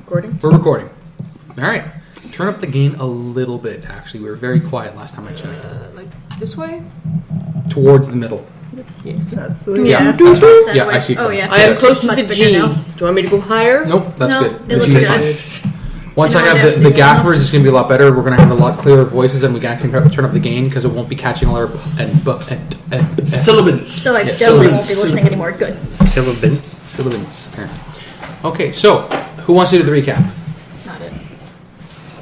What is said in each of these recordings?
Recording? We're recording. All right. Turn up the gain a little bit, actually. We were very quiet last time I checked. Like this way? Towards the middle. Yes. That's the way. Yeah, That's right. Yeah, I see it. Oh, yeah. I am close to Much the bigger G. Do now. you want me to go higher? Nope, that's No, good. it The looks G is good. fine. Once And I it have might the actually gaffers, it's going to be a lot better. We're going to have a lot clearer voices, and we can turn up the gain because it won't be catching all our Syllabants. So I Yeah, definitely won't syllabants. be listening anymore. Good. Syllabants. Okay, so who wants to do the recap? Not it.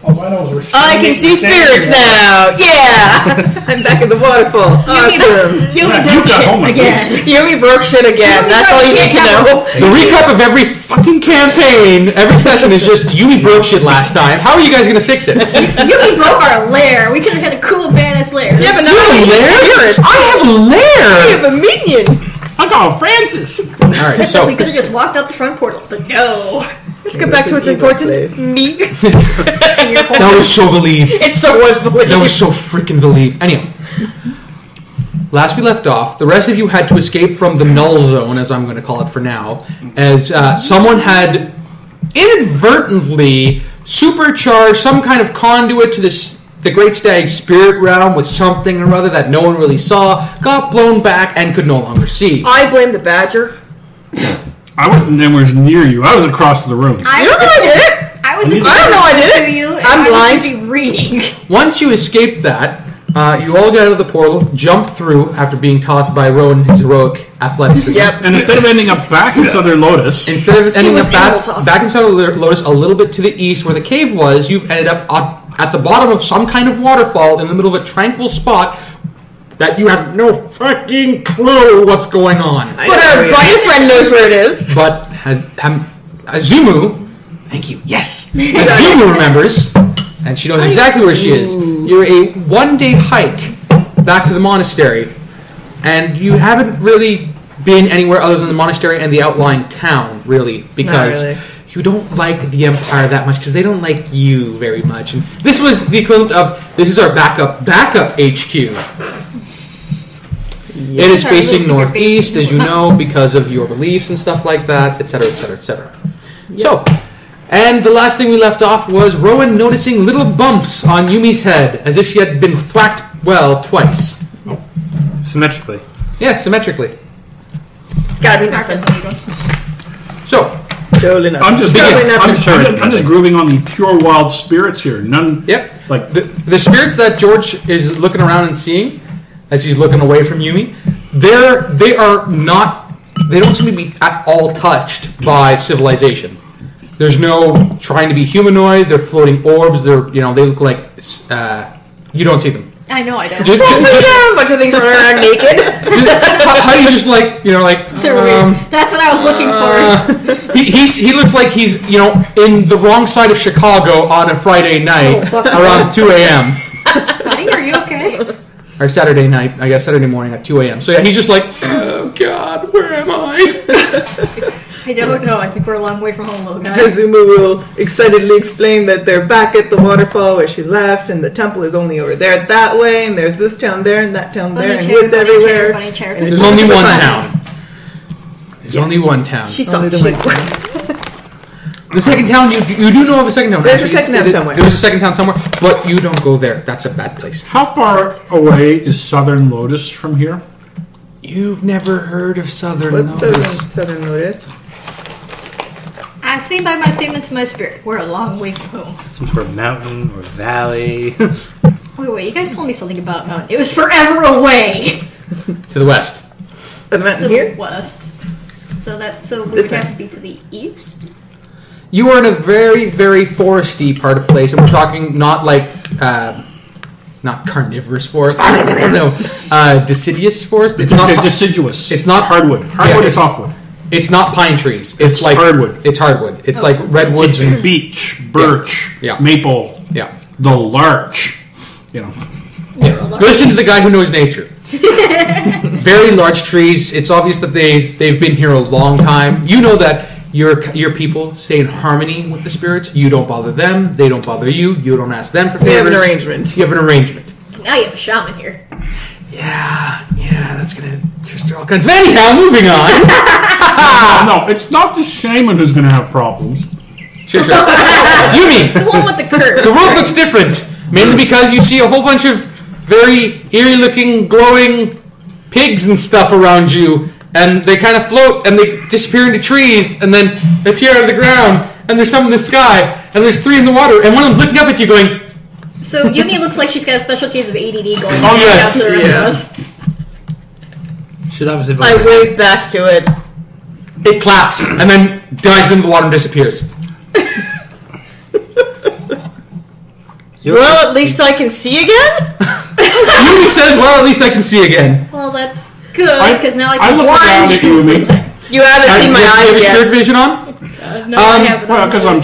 All I know is we're I can see spirits now! Yeah! I'm back at the waterfall. Awesome! Yumi Yeah, broke you got shit home like again. Yumi broke shit again. Yumi That's broke all you need to shit. know. The recap of every fucking campaign, every session is just Yumi broke shit last time. How are you guys going to fix it? Yumi broke our lair. We could have had a cool badass lair. Yeah, but now You I have a can see lair? spirits. I have a I lair! have a minion! I got Francis. Alright, so We could have just walked out the front portal, but no. Let's get back to what's important. Me. that was so believe. It so was believed. That was so freaking believe. Anyway, last we left off, the rest of you had to escape from the null zone, as I'm going to call it for now, as someone had inadvertently supercharged some kind of conduit to the Great Stag spirit realm with something or other that no one really saw, got blown back, and could no longer see. I blame the badger. I wasn't anywhere near you. I was across the room. I You was don't know I did it! I was I don't know I did it. to you, and I'm I blind. was busy reading. Once you escaped that, you all get out of the portal, jump through after being tossed by Rowen and his heroic athleticism. Yep. And instead of ending up back in Southern Lotus, Instead of ending was up back, animal tossing. back in Southern Lotus a little bit to the east where the cave was, you've ended up at the bottom of some kind of waterfall in the middle of a tranquil spot that you have no fucking clue what's going on. But our boyfriend knows where it is. But Hazumu, thank you, yes. Hazumu remembers, and she knows exactly where she is. You're a one-day hike back to the monastery, and you haven't really been anywhere other than the monastery and the outlying town, really, because Not really. you don't like the Empire that much, because they don't like you very much. And this was the equivalent of, this is our backup HQ. It is Sorry, facing little secret northeast, base. as you know, because of your beliefs and stuff like that, etc., etc., etc. So, and the last thing we left off was Rowen noticing little bumps on Yumi's head, as if she had been thwacked, well, twice. symmetrically. Yes, symmetrically. It's gotta be Marc nothing. doesn't need one. So, Totally nothing. I'm just, Totally nothing. I'm just grooving on the pure wild spirits here. None. yep. Like The spirits that George is looking around and seeing, as he's looking away from Yumi, they don't seem to be at all touched by civilization. There's no trying to be humanoid. They're floating orbs. They look like you don't see them. I know I don't. Just, A bunch of things running around naked. how do you just like They're weird. That's what I was looking for. he looks like he's in the wrong side of Chicago on a Friday night around 2 a.m. Buddy, are you okay? or Saturday night, I guess Saturday morning at 2 a.m. So yeah, he's just like, oh God, where am I? I don't know. I think we're a long way from home, little guy. Hazumu will excitedly explain that they're back at the waterfall where she left, and the temple is only over there that way, and there's this town there, and that town there, and woods everywhere. Bunny chair. And There's it's only super one fun. town. There's only one town. She saw Oh, the The second town, you do know of a second town. There's a actually. second town somewhere. There was a second town somewhere, but you don't go there. That's a bad place. how far away is Southern Lotus from here? You've never heard of Southern What's Lotus. Southern Lotus? I stand by my statement to my spirit. We're a long way from home. Some sort of mountain or valley. Wait, you guys told me something about mountain. It was forever away. To the west. The To mountain the here? west. So would This it have way. to be to the east? You are in a very, very foresty part of place, and we're talking not like, not carnivorous forest. I don't know. Deciduous forest. It's not. Deciduous. It's not hardwood. Hardwood or it's- softwood. It's not pine trees. It's like hardwood. It's hardwood. It's like redwoods and Beech, birch, Yeah. maple, yeah. the larch. Yeah. Listen to the guy who knows nature. Very large trees. It's obvious that they've been here a long time. You know that your people stay in harmony with the spirits. You don't bother them. They don't bother you. You don't ask them for favors. We have an arrangement. You have an arrangement. Now you have a shaman here. Yeah, that's gonna just throw all kinds of. Anyhow, moving on. No, it's not the shaman who's going to have problems. Sure. Yumi, The one with the curve. the world looks different. Mainly because you see a whole bunch of very eerie-looking, glowing pigs and stuff around you. And they kind of float, and they disappear into trees, and then they appear out of the ground, and there's some in the sky, and there's 3 in the water, and one of them's looking up at you going... So Yumi looks like she's got a special case of ADD going Oh, yes. after the rest of us. She's obviously. I wave back to it. It claps, and then dives into the water and disappears. Well, at least I can see again? Yumi says, well, at least I can see again. Well, that's good, because now I I can look around at Yumi. You haven't seen my You have eyes your spirit yet. vision on? No, I haven't. Well, because I'm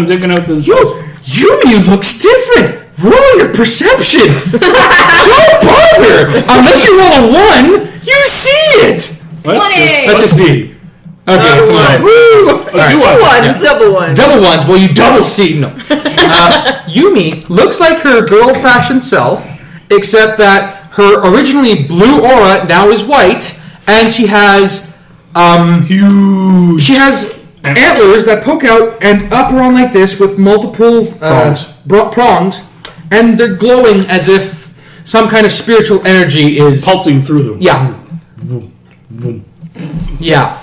digging out the... Yumi looks different. Roll your perception. Don't bother. Unless you roll a 1, you see it. Let's just see. Okay, it's a 1. Woo! Right. 2 ones, Yeah. double ones. Double ones. Well, you double see. No. Yumi looks like her girl-fashioned self, except that her originally blue aura now is white, and she has Huge. She has antlers that poke out and up around like this with multiple prongs, and they're glowing as if some kind of spiritual energy is Pulsing through them. Yeah. Boom, boom. Yeah.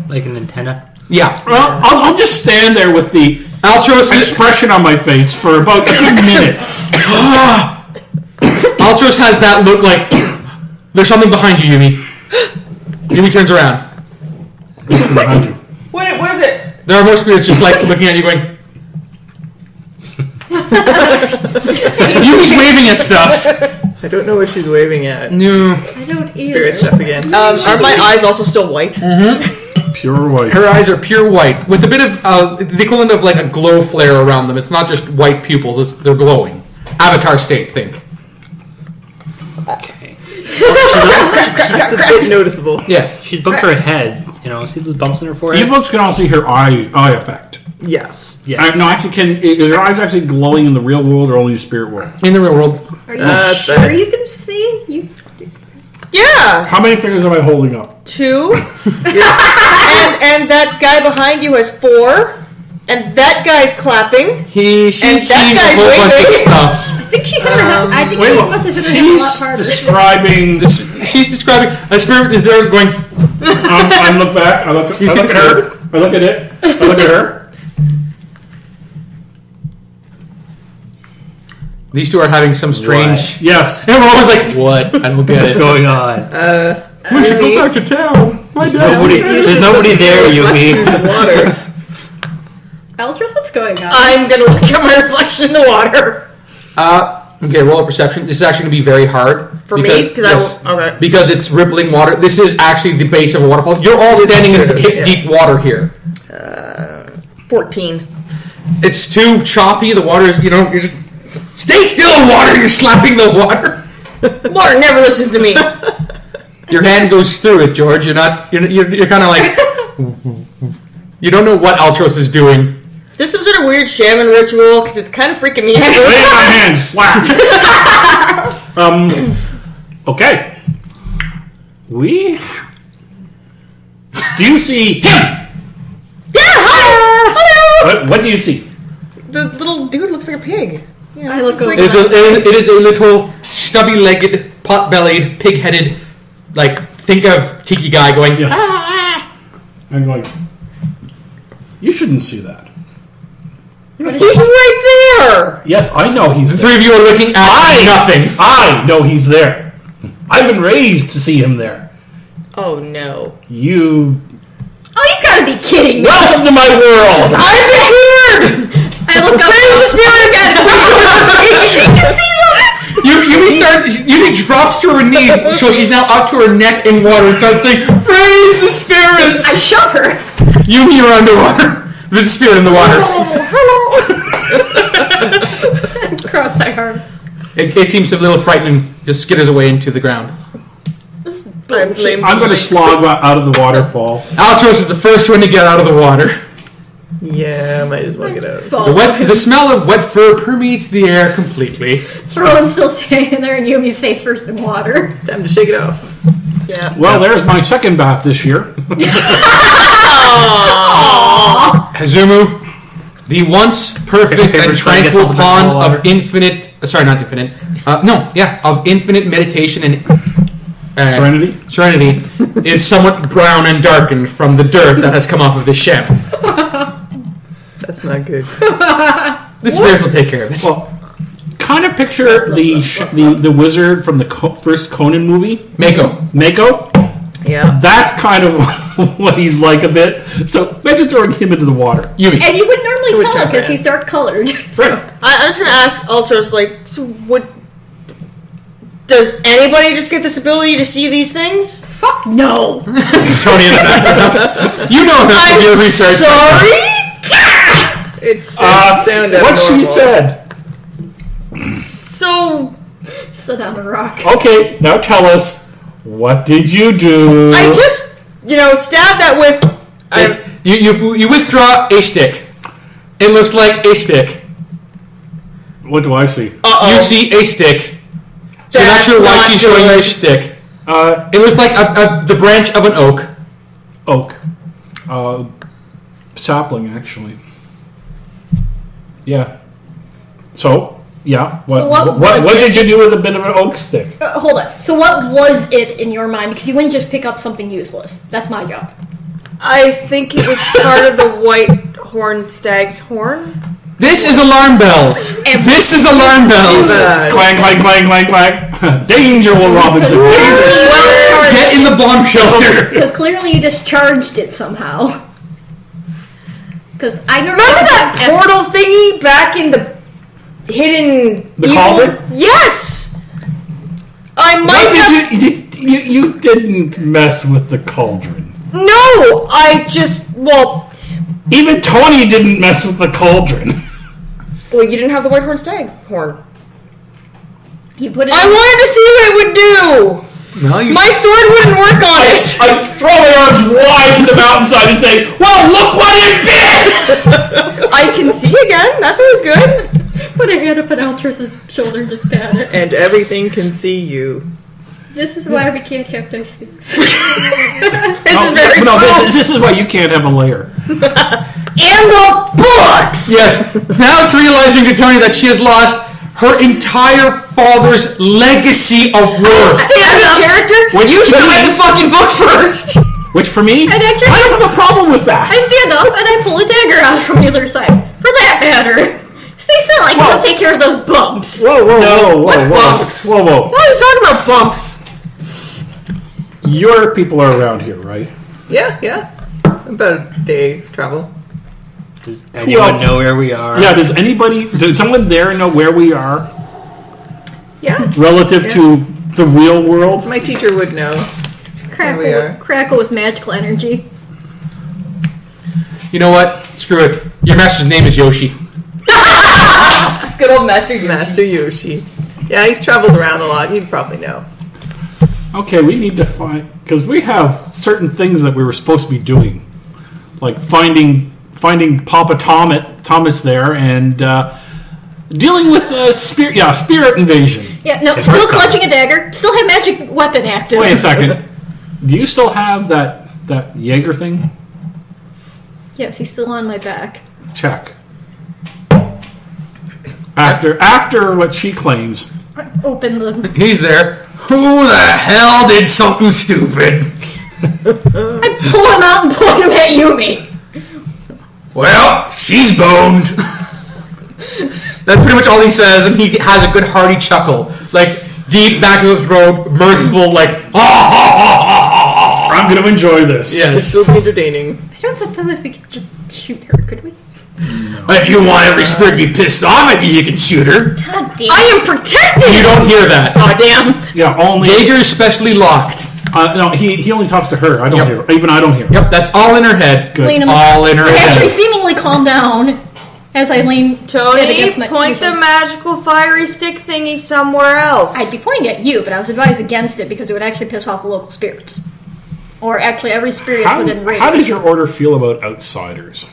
Like an antenna. Yeah. Well, I'll just stand there with the Altros expression on my face for about a good minute. Altros has that look like there's something behind you, Yumi. Yumi turns around. There's something behind you. What is it? There are more spirits just like looking at you going... Yumi's waving at stuff. I don't know what she's waving at. No. I don't either. Spirit stuff again. Are my eyes also still white? Pure white. Her eyes are pure white with a bit of the equivalent of like a glow flare around them. It's not just white pupils; they're glowing. Avatar state, think. Okay. It's a bit noticeable. Yes. She's bumped her head. You know, see those bumps in her forehead? You folks can all see her eye effect. Yes. Yes. No, actually, is her eyes actually glowing in the real world or only the spirit world? In the real world. Are you sure you can see? You Yeah. How many fingers am I holding up? 2. and that guy behind you has 4. And that guy's clapping. She's And seeing that a whole guy's bunch of waving. stuff. I think she hit her head. I think Wait, she look. must have hit her head a lot She's harder. describing. She's describing a spirit is there going. I look back. I look at her. I look at it. I look at her. These two are having some strange. Yes. And we're always like, what? I don't get What's it. going on? We should go back to town. My dad. There's nobody there, Reflection Yumi. in the water. Altros, what's going on? I'm gonna look at my reflection in the water. Okay, roll a perception. This is actually going to be very hard. For me? Okay. Because it's rippling water. This is actually the base of a waterfall. You're all standing in hip deep water here. 14. It's too choppy. The water is, you're just... Stay still, water! You're slapping the water. Water never listens to me. Your hand goes through it, George. You're kind of like... You don't know what Altros is doing. This is some sort of weird shaman ritual because it's kind of freaking me out. Lay my hand, slap. Okay. Do you see him? Yeah, hi! What do you see? The little dude looks like a pig. Yeah, I look it's like- over. It is a little stubby-legged, pot-bellied, pig-headed, like, think of Tiki guy going... Yeah. I'm like, you shouldn't see that. He's right there! Yes, I know he's The there. three of you are looking at nothing. I know he's there. I've been raised to see him there. Oh no. You... Oh, you gotta be kidding me! Welcome to my world! I've been here! I look up. Where's the spirit again? You can see them. Yumi drops to her knees, so she's now up to her neck in water and starts saying, "Praise the I spirits!" shove her. Yumi, you're underwater. There's a spirit in the water. Cross my arms. It seems a little frightening. Just skitters away into the ground. I blame I'm going to Lynx. slog out of the waterfall. Altros is the first one to get out of the water. Yeah, might as well get out. The smell of wet fur permeates the air completely. Rowen's still standing there, and Yumi's face first in water. Time to shake it off. Yeah. Well, there's my second bath this year. Hazumu, The once perfect Paper and tray gets tranquil all the pond water. of infinite. Not infinite. Of infinite meditation and serenity is somewhat brown and darkened from the dirt that has come off of the ship. That's not good. The spirits will take care of it. Well, kind of picture the wizard from the first Conan movie. Mako? Yeah. That's kind of what he's like a bit. So imagine throwing him into the water. Yumi. And you would normally would tell turn because red. he's dark colored. Right. I'm just gonna ask Altros, like, does anybody just get this ability to see these things? Fuck no. Tony in the back. You know enough to do the research. Sorry? It does sound What she abnormal. said. So, Sit down and rock. Okay, now tell us, what did you do? I just, stabbed that with... You withdraw a stick. It looks like a stick. What do I see? You see a stick. So you're not That's sure why not she's showing you a good. stick. It looks like the branch of an oak. Oak. Sapling, actually. Yeah. So, yeah. So what what was did it? you do with a bit of an oak stick? Hold on. So what was it in your mind? Because you wouldn't just pick up something useless. That's my job. I think it was part of the white horned stag's horn. This is alarm bells. This is alarm bells. Clang, clang, clang, clang, clang. Danger, Will Robinson. Danger. Get in the bomb shelter. Because clearly you discharged it somehow. Because I Remember that portal thingy back in the hidden... The cauldron? Yes! I What might have... did you didn't mess with the cauldron. No! I just... Well, Even Tony didn't mess with the cauldron. you didn't have the white horned stag horn. you put it. I wanted to see what it would do! No, you. My sword wouldn't work on it! I throw my arms wide to the mountainside and say, well, look what it did! I can see again, that's always good. Put a hand up on Altros' shoulder to pat it. And everything can see you. This is why we can't have nice things. This is very no, cool. this is why you can't have a layer. And the books! Yes. Now it's realizing to Tony that she has lost her entire father's legacy of work. As a character, Which you should to have read me- the fucking book first! Which for me, And actually- I don't have a problem with that. I stand up and I pull a dagger out from the other side. For that matter. Stay still, I can Whoa. go take care of those bumps. What bumps? Whoa. Why are you talking about bumps? Your people are around here, right? Yeah. About a day's travel. Does anyone know where we are? Yeah, does someone there know where we are Yeah. relative to the real world? My teacher would know. we are. Crackle with magical energy. You know what? Screw it. Your master's name is Yoshi. Good old Master Yoshi. Master Yoshi. Yeah, he's traveled around a lot. He'd probably know. Okay, we need to find, because we have certain things that we were supposed to be doing, like finding Papa Thomas there and dealing with spirit invasion. Yeah, no, It still hurts clutching a dagger. Still have magic weapon active. Wait a second. Do you still have that Jaeger thing? Yes, he's still on my back. Check. After what she claims. Open the... He's there. Who the hell did something stupid? I pull him out and point him at Yumi. Well, she's boned. That's pretty much all he says, and he has a good hearty chuckle. Like, deep back of the throat, mirthful, like, I'm going to enjoy this. Yes. This will be entertaining. I don't suppose we could just shoot her, could we? If you want every spirit to be pissed off at you, you can shoot her. God damn. I am protected! You don't hear that. Oh, damn. Yeah, only... Jaeger is specially locked. no, he only talks to her. I don't Yep. hear. Even I don't hear. Yep, that's all in her head. Good. Lean him- All in her I actually head. seemingly calm down as I lean it Tony, against my point the magical fiery stick thingy somewhere else. I'd be pointing at you, but I was advised against it because it would actually piss off the local spirits. Or actually every spirit within radius. How does your order feel about outsiders?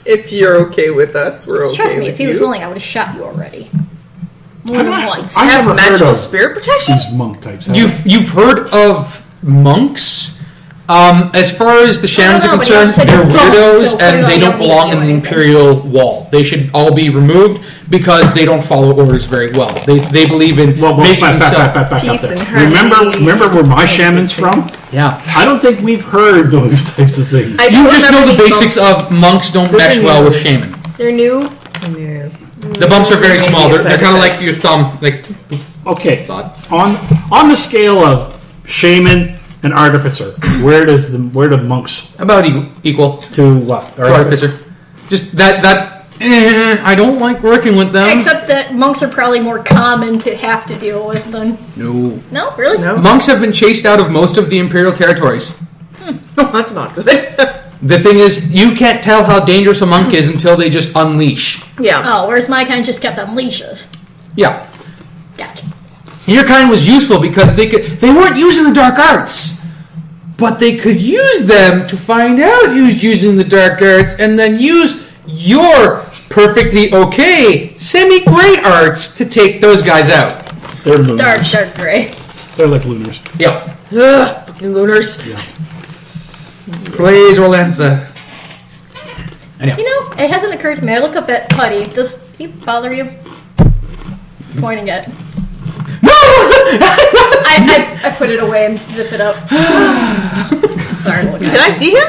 If you're okay with us, we're okay Trust me, with if he was you. willing, I would have shot you already. More than once. I have never heard magical of spirit protection? these monk types. have You've heard of monks. As far as the shamans are I don't know, but concerned, he also they're said they're weirdos wrong, so and they clearly don't don't belong need in to the do Imperial wall. They should all be removed because they don't follow orders very well. They believe in making themselves... back Peace up and there. harmony. Remember where my shaman's from? Yeah. I don't think we've heard those types of things. I You don't just know remember the these basics bumps. of monks don't mesh well with shaman. They're new. No. The bumps are very Maybe small. a They're side kind of effect. like your thumb. Like, Okay, it's odd. on the scale of shaman and artificer, where do monks About equal to what? to artificer. Just that I don't like working with them. Except that monks are probably more common to have to deal with than... No. No, really? No. Monks have been chased out of most of the Imperial territories. Oh, that's not good. The thing is, you can't tell how dangerous a monk is until they just unleash. Yeah. Oh, whereas my kind just kept on leashes. Yeah. Gotcha. Your kind was useful because they weren't using the dark arts, but they could use them to find out who's using the dark arts and then use your perfectly okay semi-gray arts to take those guys out. They're lunars. Dark gray. They're like lunars. Yeah. Ugh, fucking lunars. Please Rolantha. Anyhow. You know, it hasn't occurred to me. I look up at Cuddy. Does he bother you? Pointing at... No! I put it away and zip it up. Sorry, look Can I see him?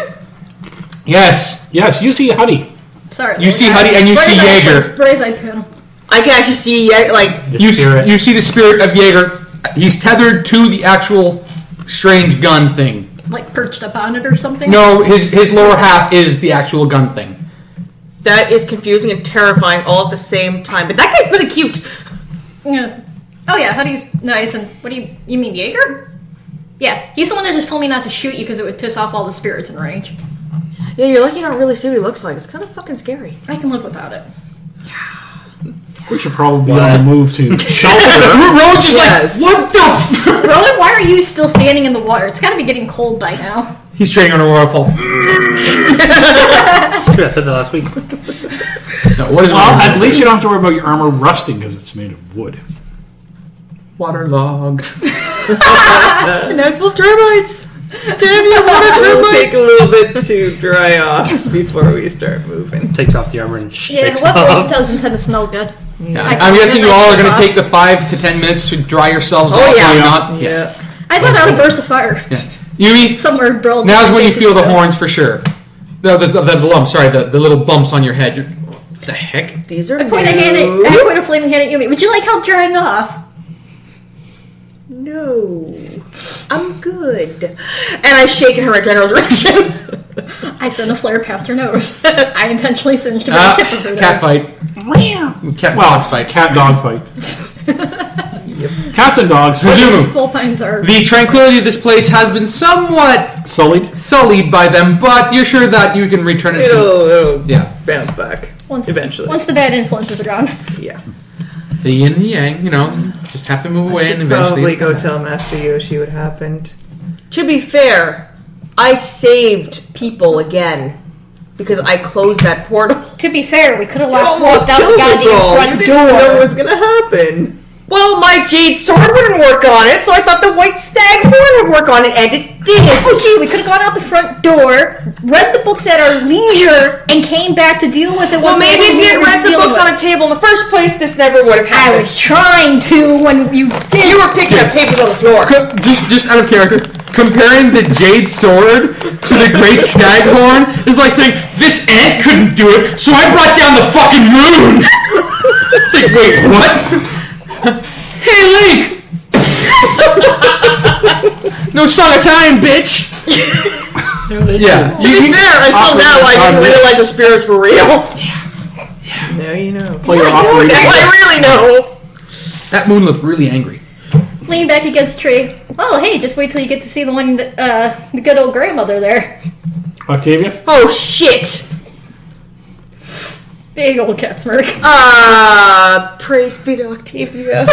Yes. Yes, you see Huddy. Sorry. You see Huddy and you see Jaeger. Braze eye panel. I can actually see, like... You spirit. you see the spirit of Jaeger. He's tethered to the actual strange gun thing. Like perched up on it or something? No, his lower half is the actual gun thing. That is confusing and terrifying all at the same time. But that guy's really cute. Yeah. Oh yeah, Huddy's nice. And what do you mean Jaeger? Yeah, he's the one that just told me not to shoot you because it would piss off all the spirits in range. Yeah, you're lucky you don't really see what he looks like. It's kind of fucking scary. I can live without it. We should probably be on the move to shelter. Rowen's just Yes. like, what the f-? Rowan, why are you still standing in the water? It's gotta be getting cold by now. He's training on a waterfall. I said that last week. No, what is Well, at least you don't have to worry about your armor rusting because it's made of wood. waterlogged? And now it's full of termites. Damn you, water It'll termites. take a little bit to dry off before we start moving. Takes off the armor and Yeah, shakes what off. doesn't tend to smell good. Yeah. I I'm guessing you all are going to off. take the 5 to 10 minutes to dry yourselves Oh, off. yeah. Are you not? Yeah. I let out a burst of fire. Yeah. Yumi, Somewhere bro. now's when you feel the horns for sure. The lump, sorry, the little bumps on your head. What the heck? These are I point a flaming hand at Yumi. Would you like help drying off? No, I'm good. And I shake in her general direction. I send a flare past her nose. I intentionally singed a very tip of her Cat nose. fight. Cat Well, dogs fight. cat dog fight. Cats and dogs. Hazumu. Full pines are. The tranquility of this place has been somewhat Sullied. by them, but you're sure that you can return it to... It'll Yeah. bounce back Once eventually. the bad influences are gone. Yeah. The yin and the yang, just have to move away and eventually... Probably go tell Master Yoshi what happened. To be fair, I saved people again because I closed that portal. To be fair, we could have Almost walked out the killed us all. goddamn You front didn't know what door. was gonna happen. Well, my jade sword wouldn't work on it, so I thought the white stag horn would work on it, and it did. Okay, we could have gone out the front door, read the books at our leisure, and came back to deal with it. Well, once maybe if we you had were read some dealing books with on a table in the first place, this never would have it. I happened. was trying to when you did. You were picking up papers on the floor. Just out of character, comparing the jade sword to the great staghorn is like saying, this ant couldn't do it, so I brought down the fucking moon! It's like, wait, what? Hey, Link! No song of time, bitch! Yeah. To be fair, until now, I didn't realize the spirits were real. Now you know. Play your operator. Now I really know. That moon looked really angry. Lean back against the tree. Oh, hey, just wait till you get to see the one, the good old grandmother there. Octavia? Oh, shit. Big old cat smirk. Praise be to Octavia.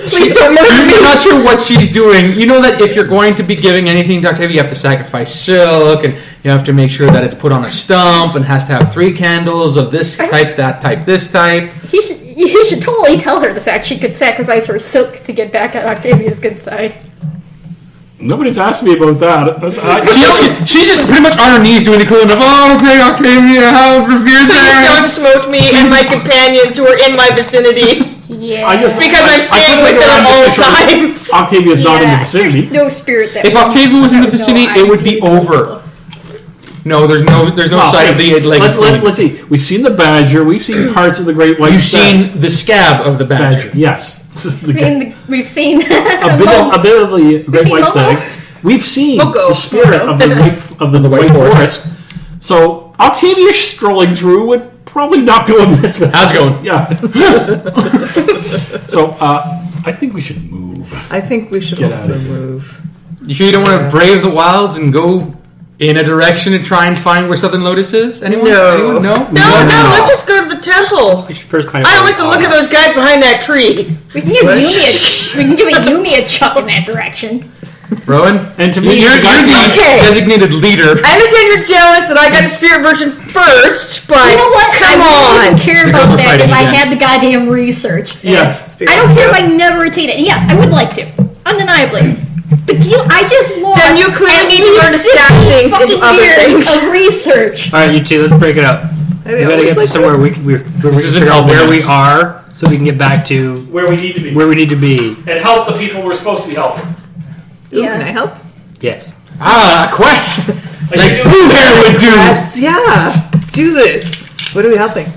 Please don't murder You're me. not sure what she's doing. You know that if you're going to be giving anything to Octavia, you have to sacrifice silk, and you have to make sure that it's put on a stump, and has to have 3 candles of this type, that type, this type. You should totally tell her the fact she could sacrifice her silk to get back on Octavia's good side. Nobody's asked me about that. She's just pretty much on her knees doing the equivalent of, "Oh, okay, Octavia, how revered Please there." don't smote me and my companions who are in my vicinity. Yeah. Because I'm staying with them at all times. Octavia's not in the vicinity. No spirit that If Octavia was in the vicinity, it would be over. No, there's no sight of the leg. Let's see. We've seen the badger. We've seen parts of the great white. You've seen the scab of the badger. Yes. We've seen a bit of the great white stag. We've seen the spirit of the white forest. So Octavia strolling through would probably not go amiss. How's it going? Yeah. So I think we should move. I think we should also move. You sure you don't want to brave the wilds and go in a direction and try and find where Southern Lotus is? Anyone? No. No. Let's just go to the temple. We should first find I don't like the look of those guys behind that tree. We can give Yumi a chuck in that direction. Rowen? And to me, you're the Okay. designated leader. I understand you're jealous that I got the spirit version first, but You know what? come I on. wouldn't care Because about we're that if fighting I again. had the goddamn research. Yes. I don't care if I never retain it. Yes, I would like to. Undeniably. But I just lost. Then you clearly at need to learn to least stack 50 things into fucking other years things. of research. All right, you two, let's break it up. We gotta get to somewhere where we can isn't figure out helping where we us. are, so we can get back to Where we need to be. where we need to be. And help the people we're supposed to be helping. Ooh, Yeah. can I help? Yes. A quest! Like you do- Blue Hair would do! Yes, yeah. Let's do this. What are we helping?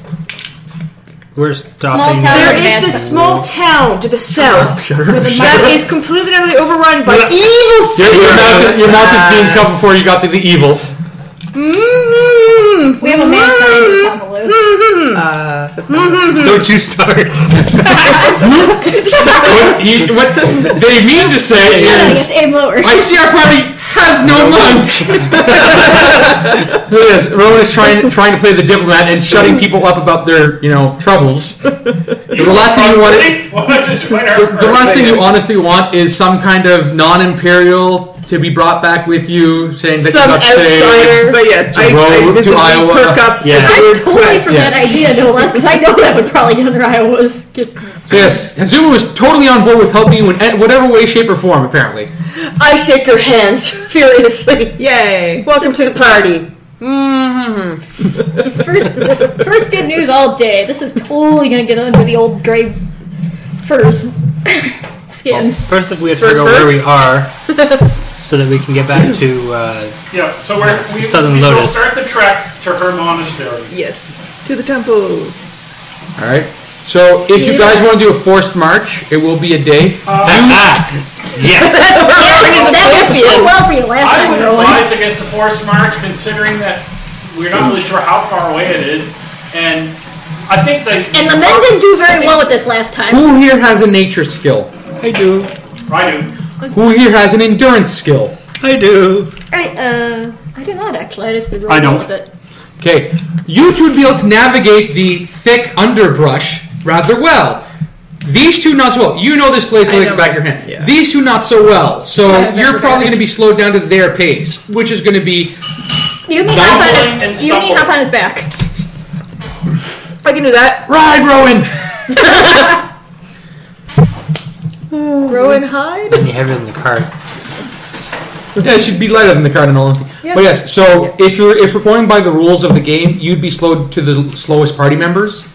We're stopping. town. There Bad is the stuff. small town to the south that is completely and utterly overrun by evil Your spirits. mouth is being cut before you got to the evil. Mm-hmm. We have a mad scientist on the loose. That's not Don't you start. What they mean to say is, Aim lower. I see our party has no monk. Yes, Rowan is trying to play the diplomat and shutting people up about their troubles. The last thing you want, the last thing you honestly want is some kind of non-imperial to be brought back with you, saying that Some you got saved. outsider. But yes, To row to visibly Iowa. perk up Yeah. with the I'm word totally quest. for that idea, no less, because I know that would probably get under Iowa's. So yes, Hazumu was totally on board with helping you in whatever way, shape, or form. Apparently, I shake your hands furiously. Yay! Welcome to the party. First good news all day. This is totally going to get under the old gray furs skin. First, we have to figure out where we are, so that we can get back to. Yeah, so we Southern will Lotus. start the trek to her monastery. Yes, to the temple. all right. So if you guys want to do a forced march, it will be a day. Yes. That went so well for you last I time, would Rowan. advise against the forced march, considering that we're not really sure how far away it is, and I think And the men didn't do very well with this last time. Who here has a nature skill? I do. I do. Who here has an endurance skill? I do. I do not actually. I just did I really well don't. with it. Okay, you two would be able to navigate the thick underbrush rather well. These two not so well. You know this place like the back of your hand. Yeah. These two not so well. So I've you're never probably done going to be slowed down to their pace, which is going to be Yumi Stumbling and stumbling. hop on his back. I can do that. ride, Rowan. Rowan hide. And you have it in the cart. Yeah, it should be lighter than the card in all honesty. Yeah. But yes, so if we're going by the rules of the game, you'd be slowed to the slowest party members.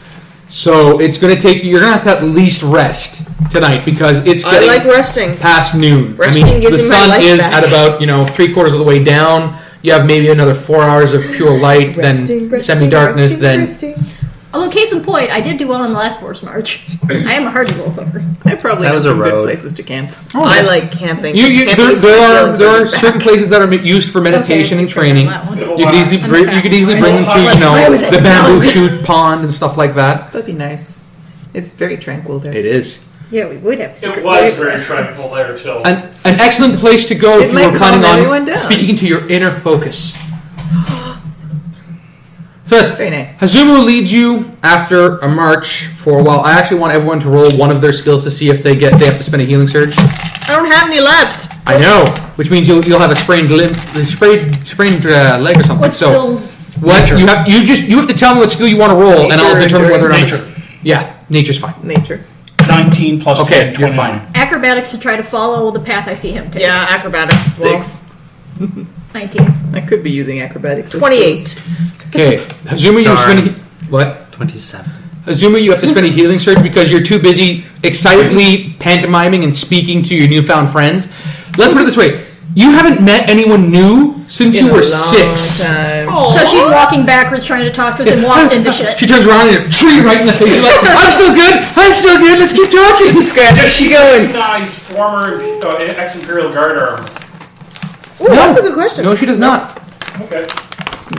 So it's going to take you. You're going to have to at least rest tonight because it's I getting like resting. past noon. Resting gives the me my sun life is back. at about 3/4 of the way down. You have maybe another 4 hours of pure light, then semi-darkness, then. Although, case in point, I did do well on the last force march. I am a hardy little fucker. I probably That know was a some good road. places to camp. I like camping. There Camping is are feelings there on are your back. certain places that are used for meditation Okay, and training. that one. You could easily bring them to the bamboo shoot pond and stuff like that. That'd be nice. It's very tranquil there. It is. Yeah, we would have. It was very tranquil there till. An excellent place to go if It you might were planning calm everyone on down. speaking to your inner focus. So yes, Very nice. Hazumu leads you after a march for a while. I actually want everyone to roll one of their skills to see if they have to spend a healing surge. I don't have any left. I know, which means you'll have a sprained leg or something. What skill? What you have to tell me what skill you want to roll, and I'll Nature, determine whether or not. endurance. Yeah, nature's fine. Nature. at 19 plus Okay, 10, you're 29. fine. Acrobatics to try to follow the path I see him take. Yeah, acrobatics as well. 6. 19. I could be using acrobatics. I 28. suppose. Okay, Hazumu, you Darn. spend what? 27. Hazumu, you have to spend a healing surge because you're too busy excitedly pantomiming and speaking to your newfound friends. Let's put it this way. You haven't met anyone new since In you a were long 6. time. So she's walking backwards trying to talk to us and walks into shit. She turns around and tree right in the face. She's like, I'm still good, let's keep talking. Where's she going? Nice former ex-Imperial Guard armor. Ooh, that's a good question. No, she does not. Okay.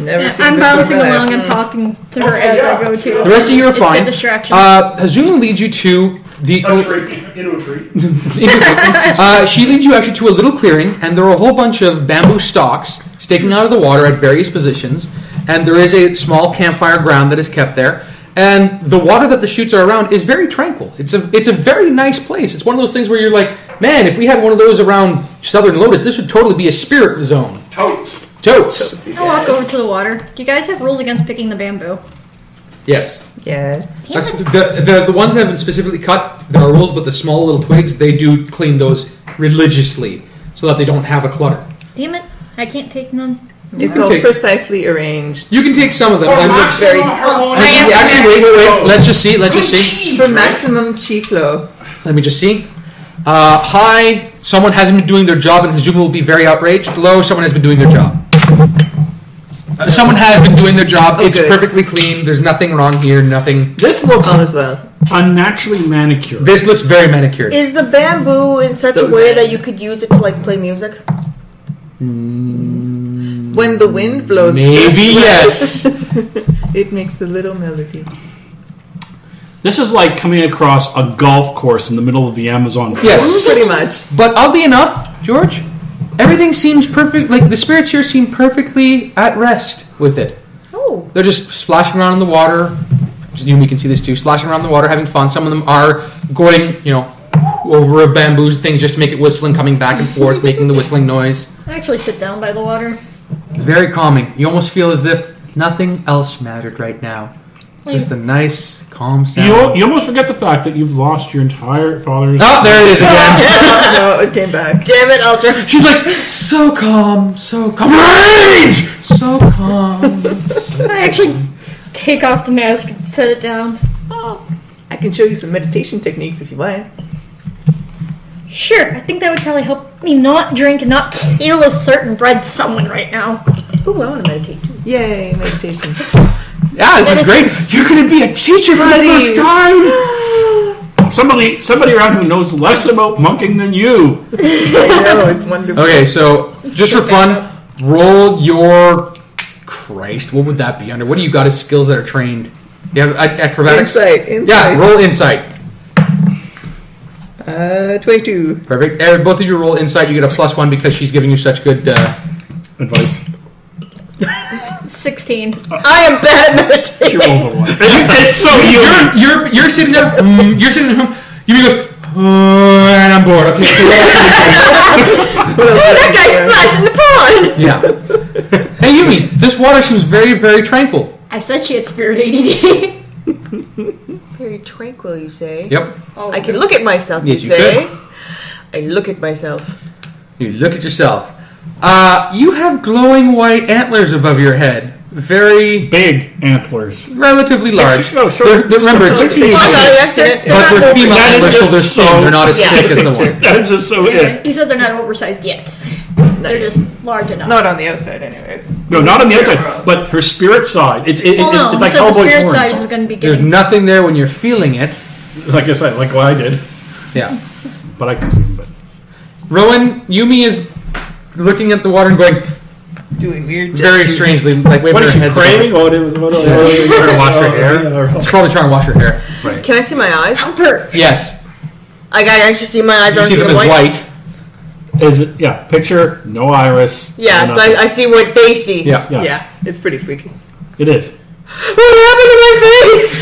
Never Yeah, seen I'm this bouncing before. along and talking to her as I go too. The rest of you are It's fine. a distraction. Hazumu leads you to the... she leads you actually to a little clearing, and there are a whole bunch of bamboo stalks sticking out of the water at various positions, and there is a small campfire ground that is kept there, and the water that the chutes are around is very tranquil. It's a very nice place. It's one of those things where you're like, man, if we had one of those around Southern Lotus, this would totally be a spirit zone. Totes. Totes. I'll walk over to the water. Do you guys have rules against picking the bamboo? Yes. Yes. Damn it. The ones that have been specifically cut, there are rules, but the small little twigs, they do clean those religiously so that they don't have a clutter. Damn it. I can't take none. It's all precisely arranged. You can take some of them. I'm like, very- actually, wait. Let's just see. For maximum chi flow. Let me just see. High, someone hasn't been doing their job, and Hazumu will be very outraged. Low, someone has been doing their job. Someone has been doing their job. It's Okay. perfectly clean. There's nothing wrong here. Nothing. This looks All as well. unnaturally manicured. This looks very manicured. Is the bamboo in such So a way sad. that you could use it to like play music? When the wind blows, Maybe just right, yes. it makes a little melody. This is like coming across a golf course in the middle of the Amazon. Yes. Pretty much. But oddly enough, George, everything seems perfect. Like the spirits here seem perfectly at rest with it. Oh. They're just splashing around in the water. Yumi can see this too. Splashing around in the water, having fun. Some of them are going, over a bamboo thing just to make it whistling, coming back and forth, making the whistling noise. I actually sit down by the water. It's very calming. You almost feel as if nothing else mattered right now. Just a nice, calm sound. You almost forget the fact that you've lost your entire father's... Oh, there it is again. No, it came back. Damn it, Ultra. She's like, so calm. Rage! So calm. I actually take off the mask and set it down. I can show you some meditation techniques if you want. Sure, I think that would probably help me not drink and not kill a certain bread someone right now. Ooh, I want to meditate too. Yay, meditation. Yeah, this is great. You're going to be a teacher for the first time. Somebody around who knows less about monking than you. I know, it's wonderful. Okay, so just for fun, roll your... Christ, what would that be under? What do you got as skills that are trained? You have acrobatics? Insight. Yeah, roll insight. 22. Perfect. Both of you roll insight. You get a +1 because she's giving you such good... Advice. 16. I am bad at meditating. She rolls a 1. It's so you. You're sitting there. You're sitting there. Yumi goes, and I'm bored. Okay. That guy splashed in the pond. Yeah. Hey Yumi, this water seems very, very tranquil. I said she had spirit ADD. Very tranquil, you say? Yep. Oh, I can look at myself, Yes, you you say? I look at myself. You look at yourself. You have glowing white antlers above your head. Very Big antlers. relatively large. No, sure. Remember, it's Oh, sorry, I've seen it. but they're female That is antlers, so just they're so- thin. They're not as Yeah. thick as the one. That's just so it. He said they're not oversized yet. They're just large enough. Not on the outside, anyways. No, not on the outside, but her spirit side. It's no, it's like he said the Hellboy's spirit horns. side was going to be There's getting... nothing there when you're feeling it. Like I said, like what I did, Yeah. but I can see. But Rowan, Yumi is looking at the water and going Doing weird very gestures. strangely, like waving what her is she head. praying? What it was? Trying to wash her hair? She's probably trying to wash her hair. Can I see my eyes? Yes. I can actually see my eyes. You Aren't see them as white. Is it? Yeah. Picture no iris. Yeah, no so nothing. I see what they see. Yeah. Yes, Yeah, it's pretty freaky. it is. What happened to my face?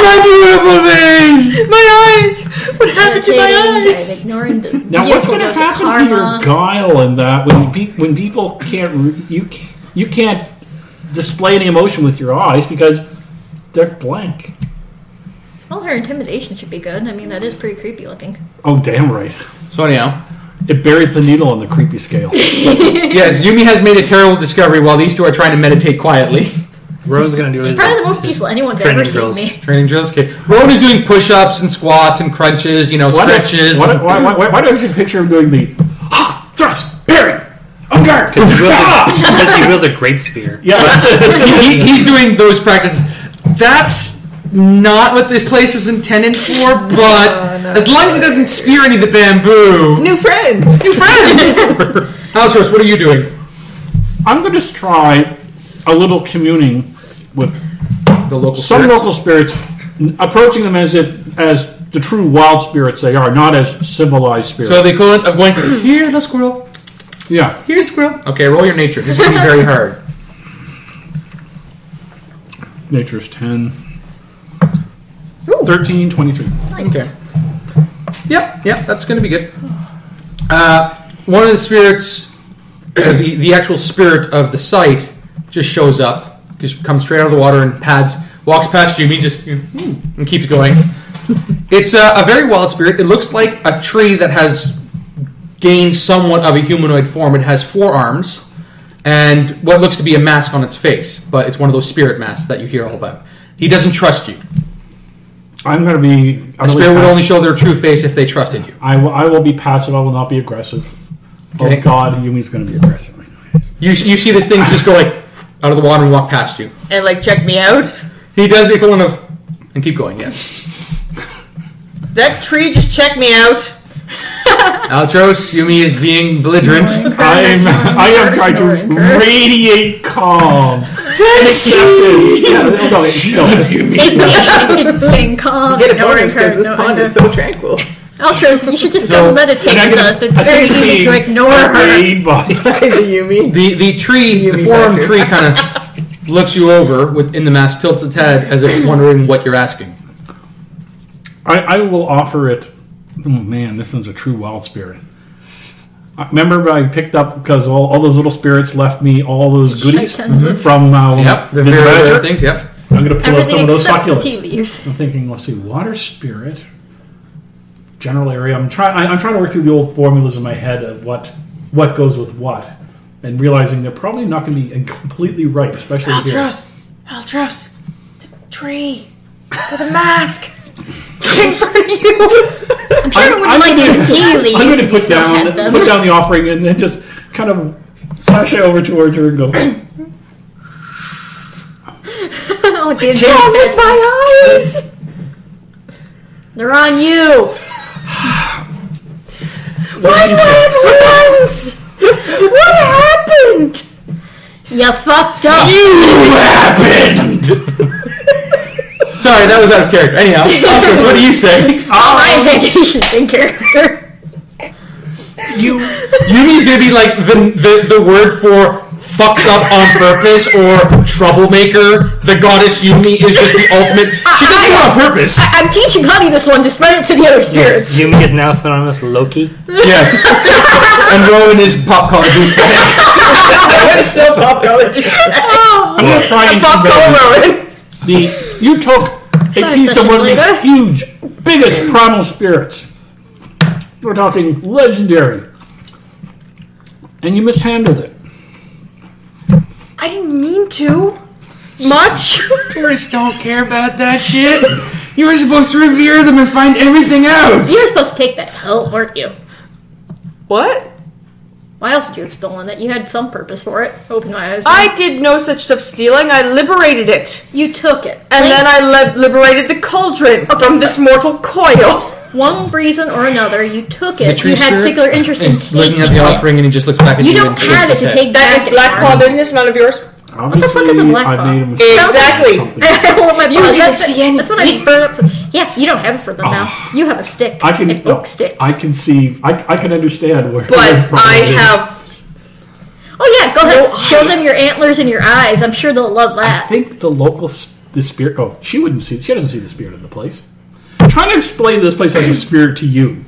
My beautiful face! My eyes! What happened to my Meditating, eyes? ignoring the Now, what's going to dose of happen to your karma. guile in that when people can't you can't display any emotion with your eyes because they're blank? Well, her intimidation should be good. I mean, that is pretty creepy looking. Oh, damn right. So anyhow, it buries the needle on the creepy scale. yes, Yumi has made a terrible discovery while these two are trying to meditate quietly. Rowan's gonna do his Probably the most peaceful anyone's ever seen me. Training drills. Okay. Rowen is doing push-ups and squats and crunches, stretches. Why don't you picture him doing the thrust, parry, on guard? Because he wields a great spear. Yeah, that's it. He's doing those practices. That's not what this place was intended for, but as long as it doesn't spear any of the bamboo. New friends! Altros, what are you doing? I'm going to try a little communing with The local some spirits? local spirits, approaching them as the true wild spirits they are, not as civilized spirits. So the equivalent of going, here, little squirrel. Yeah. Here, squirrel. Okay, roll your nature. This is going to be very hard. Nature's 10. 13, 23. Nice. Okay. Yep, that's going to be good. One of the spirits, the actual spirit of the site, just shows up, just comes straight out of the water and walks past Yumi, and keeps going. It's a very wild spirit. It looks like a tree that has gained somewhat of a humanoid form. It has 4 arms and what looks to be a mask on its face, but it's one of those spirit masks that you hear all about. He doesn't trust you. I'm going to be... A spirit would only show their true face if they trusted you. I will be passive. I will not be aggressive. Okay. Oh, God, Yumi's going to be aggressive right now. You see this thing just go out of the water and walk past you. And check me out. He does the equivalent of... And keep going, yes. That tree just checked me out. Altros, Yumi is being belligerent. I am trying to radiate calm. Acceptance. Saying calm. Get a ignoring bonus her, because this ignoring pond her. is so tranquil. Altros, you should just go meditate with us. It's very easy to ignore her. The Yumi. The tree, the Yumi four-armed factor. tree kind of looks you over in the mask, tilts its head as if wondering what you're asking. I will offer it. Oh man, this one's a true wild spirit. Remember, I picked up because all those little spirits left me all those goodies from Yep, the very things. Yep. I'm going to pull out some of those except the succulents. tea leaves. I'm thinking, let's see, water spirit, general area. I'm trying to work through the old formulas in my head of what goes with what, and realizing they're probably not going to be completely right, especially here. Altros, the tree with a mask in front of you. I'm sure it wouldn't like the tea leaves. I'm going to if you still had them. put down the offering and then just kind of sashay over towards her and go. Oh, What's wrong with my eyes? They're on you. Why do I have horns? What happened? You fucked up. Sorry, that was out of character. Anyhow, Altros, what do you say? My vacation's in character. Yumi's going to be like the word for fucks up on purpose or troublemaker. The goddess Yumi is just the ultimate. She doesn't do it on purpose. I'm teaching Honey this one to spread it to the other spirits. Yumi is now synonymous with Loki. Yes. And Rowen is pop collar douchebag. It's still pop color. I'm going to try and Pop color Rowen. You took a piece of one of the huge, biggest primal spirits. We're talking legendary. And you mishandled it. I didn't mean to. Much. Tourists don't care about that shit. You were supposed to revere them and find everything out. You were supposed to take that help, weren't you? What? Why else would you have stolen it? You had some purpose for it. Open my eyes. I did no such stuff stealing. I liberated it. You took it. And then I liberated the cauldron from this mortal coil. One reason or another, you took The it. tree You had spirit particular interest in is looking taking at the it. offering and he just looks back at you. You don't and have it shakes his to head. take That back. is Black Paw business, none of yours. Obviously, fuck is a black I paw? made a mistake. Exactly. Something. I want my You paws. didn't That's see anything. when I burn up some. Yeah, you don't have it for them now. You have a stick. An oak stick. I can see. I can understand where. But I have. Oh yeah, go ahead. No Show eyes. them your antlers and your eyes. I'm sure they'll love I that. think the spirit. Oh, she wouldn't see. She doesn't see the spirit of the place. Trying to explain this place as a spirit to you.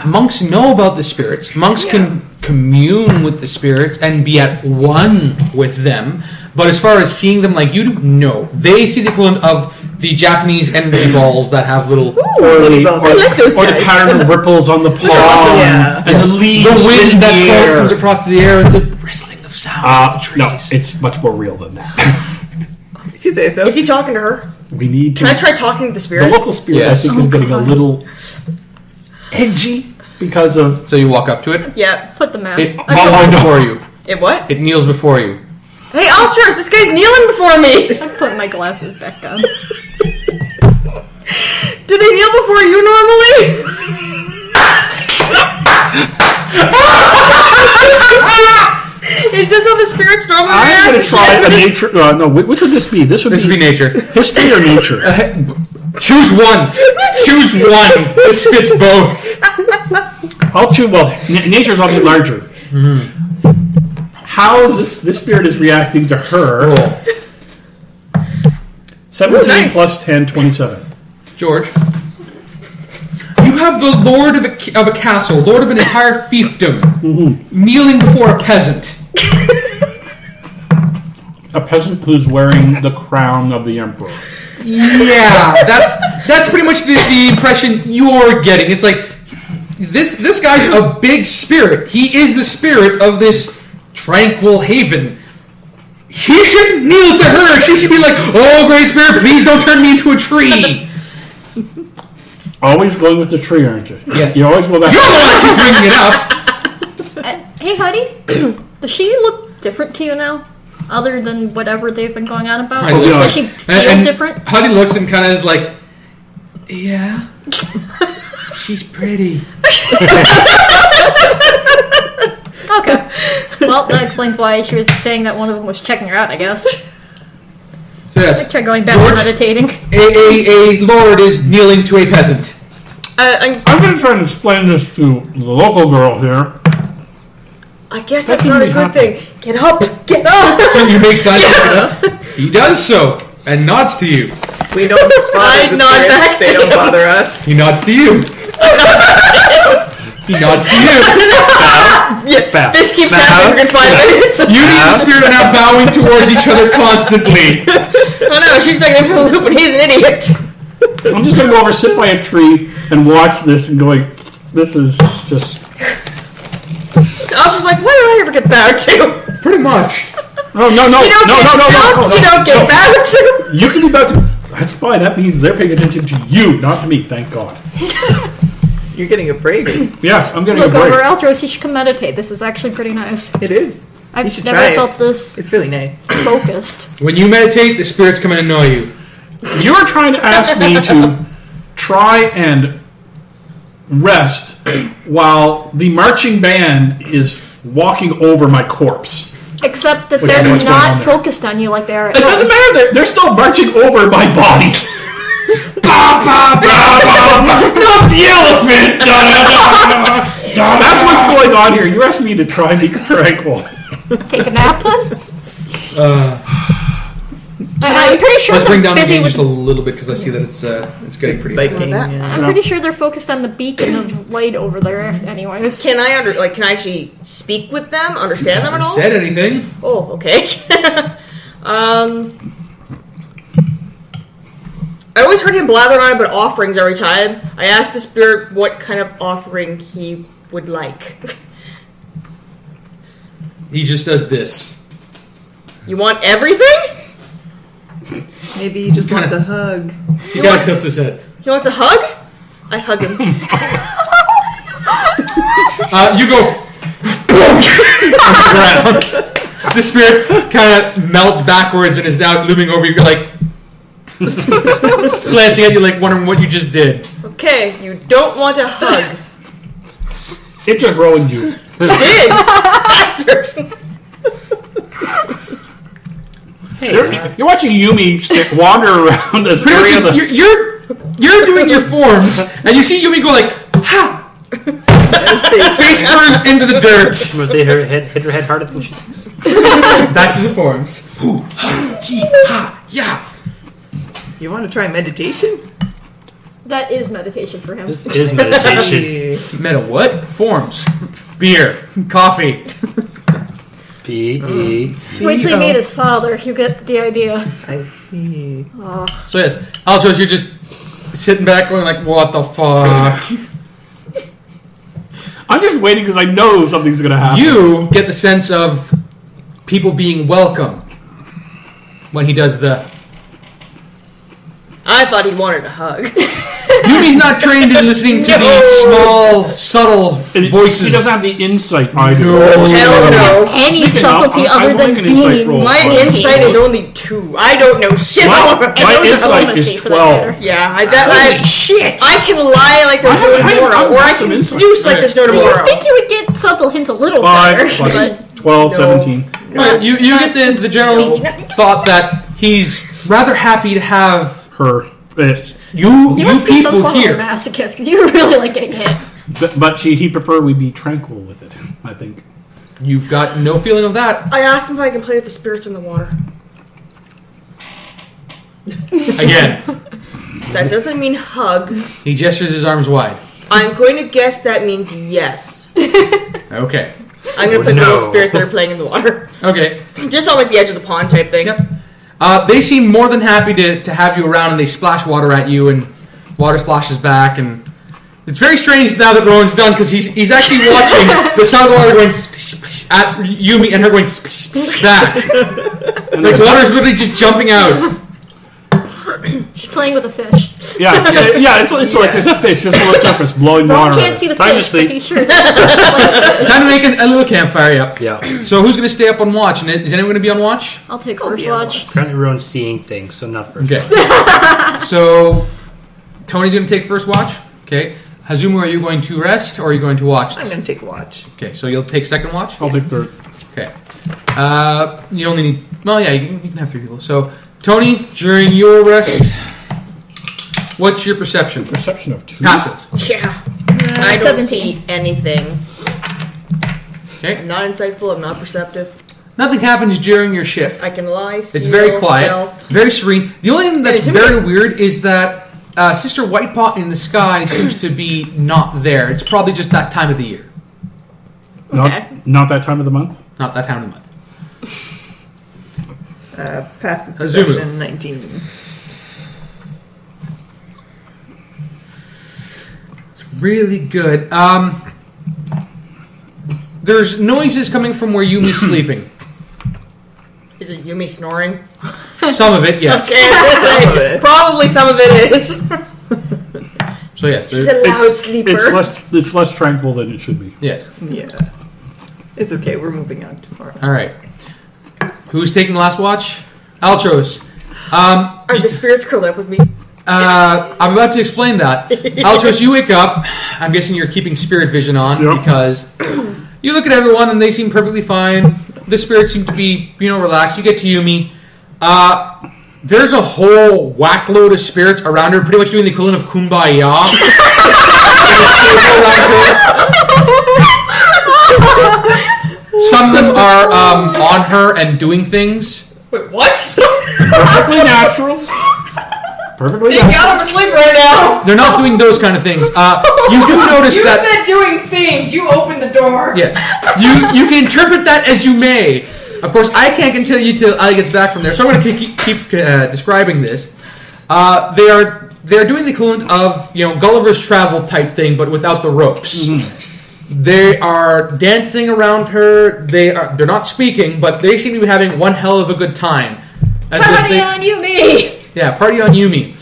Monks know about the spirits. Monks can commune with the spirits and be at one with them. But as far as seeing them like you do, no. They see the equivalent of the Japanese energy balls that have little... I like those or the guys. pattern of ripples on the palm, Yeah. and the leaves, The wind in the that air. comes across the air, and the bristling of sound of the trees. No, it's much more real than that. If you say so. Is he talking to her? We need to. Can I try talking to the The spirit? local spirit, Yes. I think, is getting a little edgy because of. So you walk up to it. Yeah. Put the mask. It I kneels put, before you. It what? It kneels before you. Hey, Altros, this guy's kneeling before me! I'm putting my glasses back on. Do they kneel before you normally? Is this how the spirits normally I'm react? going to try a nature. No, which would this be? This would This would be be nature. history or nature. Choose one. Choose one. This fits both. I'll choose. Well, nature's obviously larger. How is this spirit is reacting to her? Roll. 17 Ooh, nice. plus 10, 27. George. You have the lord of a castle, lord of an entire fiefdom, kneeling before a peasant. A peasant who's wearing the crown of the emperor. Yeah, that's pretty much the impression you're getting. It's like this guy's a big spirit. He is the spirit of this tranquil haven. He shouldn't kneel to her. She should be like, "Oh, great spirit, please don't turn me into a tree." Always going with the tree, aren't you? Yes. You always go back. You're the one that keeps bringing it up. Hey, Huddy, does she look different to you now? Other than whatever they've been going on about? I look Does like- she feel and different? Huddy looks and kind of is like, "Yeah, she's pretty." Okay. Well, that explains why she was saying that one of them was checking her out, I guess. So yes, Try going back George, to meditating. a lord is kneeling to a peasant. I I'm going to try and explain this to the local girl here. guess That that's not a can good be thing. Get up! Get up! So you make signs. He does so and nods to you. We don't bother the nod spirits. back They to don't him. bother us. He nods to you. He nods to you. Yeah, this keeps happening for 5 minutes. You and the spirit are now bowing towards each other constantly. Oh no, she's stuck in the loop and he's an idiot. I'm just going to go over, sit by a tree, and watch this and going, this is just... I was just like, why did I ever get bowed to? Pretty much. No. You don't get silk, you don't get bowed to. You can be about to... That's fine. That means they're paying attention to you, not to me, thank God. You're getting a break. Yes, I'm getting Look a break. over Altros, you should come meditate. This is actually pretty nice. It is. You I've should never try it. felt this It's really nice. focused. When you meditate, the spirits come and annoy you. You are trying to ask me to try and rest while the marching band is walking over my corpse. Except that Which is they're what's going on not there. focused on you like they are at It doesn't matter. They're still marching over my body. Ba, ba, ba, ba, ba. Not the elephant. Da, da, da, da. That's what's going on here. You asked me to try and be tranquil. Take a nap then? I'm pretty sure Let's bring they're down the busy game with... just a little bit because I see that it's getting pretty. Spiking. that? Yeah. I'm pretty sure they're focused on the beacon of light over there anyways. Can I can I actually speak with them, understand them at all? Said anything? Oh, okay. I always heard him blather on about offerings every time. I asked the spirit what kind of offering he would like. He just does this. You want everything? Maybe he just wants a hug. He kind of tilts his head. He wants a hug? I hug him. You go on the ground. The spirit kind of melts backwards and is now looming over you. You're like glancing at you, like wondering what you just did. Okay, you don't want a hug. It just ruined you. Did! Bastard! You're watching Yumi wander around this Pretty area. much, you're doing your forms, and you see Yumi go like, ha! Face first into the dirt. Was they hit her head harder than she thinks? Back to the forms. Hoo, ha, he, ha, yeah. You want to try meditation? That is meditation for him. This is meditation. Meta what? Forms. Beer. Coffee. P-E. Wait till you meet his father. You get the idea. I see. So yes, Altros, you're just sitting back going like, what the fuck? I'm just waiting because I know something's going to happen. You get the sense of people being welcome when he does the... I thought he wanted a hug. Yumi's not trained in listening to the small, subtle voices. He doesn't have the insight I do. Hell no. Any Speaking subtlety of, other I'd than like an insight roll. being. My insight is only 2. I don't know shit. My insight is 12. Yeah, Holy shit! I can lie like there's no tomorrow, or I can seduce like there's no I tomorrow. think you would get subtle hints a little 5 better. plus But 12, No. 17. Well, you get the general thought that he's rather happy to have Her. you must be some people form here. of a masochist because you really like getting hit. But he preferred we be tranquil with it, I think. You've got no feeling of that. I asked him if I can play with the spirits in the water. Again, That doesn't mean hug. he gestures his arms wide. I'm going to guess that means yes. Okay. I'm going to play with those spirits that are playing in the water. Okay. Just on like the edge of the pond type thing. Yep. They seem more than happy to have you around, and they splash water at you, and water splashes back, and it's very strange now that Rowan's done, because he's actually watching the sound of water going at Yumi and her going back. And the water is literally just jumping out. She's playing with a fish. Yeah, it's like there's a fish just on the surface blowing No one water. can't see the Time to fish, but sleep. he's sure that Time to make a little campfire, yep. Yeah. So who's going to stay up on watch? And is anyone going to be on watch? I'll take first watch. Currently everyone's seeing things, so not first. Okay. So Tony's going to take first watch. Okay. Hazumu, are you going to rest or are you going to watch I'm this? going to take watch. Okay, so you'll take second watch? I'll take third. Okay. You only need... Well, yeah, you can have 3 people. So, Tony, during your rest, what's your perception? Perception of 2. Passive. Yeah. I don't 17. see anything. Okay. I'm not insightful, I'm not perceptive. Nothing happens during your shift. I can lie, steal, It's very quiet, stealth. very serene. The only thing that's Intimidate. very weird is that Sister Whitepot in the sky seems to be not there. It's probably just that time of the year. Okay. Not that time of the month? Not that time of the month. Passive Hazumu. perception, 19. It's really good. There's noises coming from where Yumi's sleeping. Is it Yumi snoring? Some of it, yes. Okay, I was gonna say, probably some of it is. So yes, She's there's, a loud sleeper. It's less tranquil than it should be. yes. Yeah. It's okay, we're moving on tomorrow. All right. Who's taking the last watch? Altros. Are the spirits curled up with me? I'm about to explain that. Altros, you wake up. I'm guessing you're keeping spirit vision on Yep. because you look at everyone and they seem perfectly fine. The spirits seem to be, relaxed. You get to Yumi. There's a whole whack load of spirits around her, pretty much doing the equivalent of Kumbaya. Some of them are on her and doing things. Wait, what? Perfectly natural. Perfectly They natural. got him asleep right now. They're not doing those kind of things. You do notice You that... said doing things. You opened the door. Yes. You can interpret that as you may. Of course, I can't continue you till Alli gets back from there, so I'm going to keep describing this. They are doing the equivalent of Gulliver's Travel type thing, but without the ropes. Mm-hmm. They are dancing around her. They're not speaking, but they seem to be having one hell of a good time. As if Party they- on Yumi! Yeah, party on Yumi.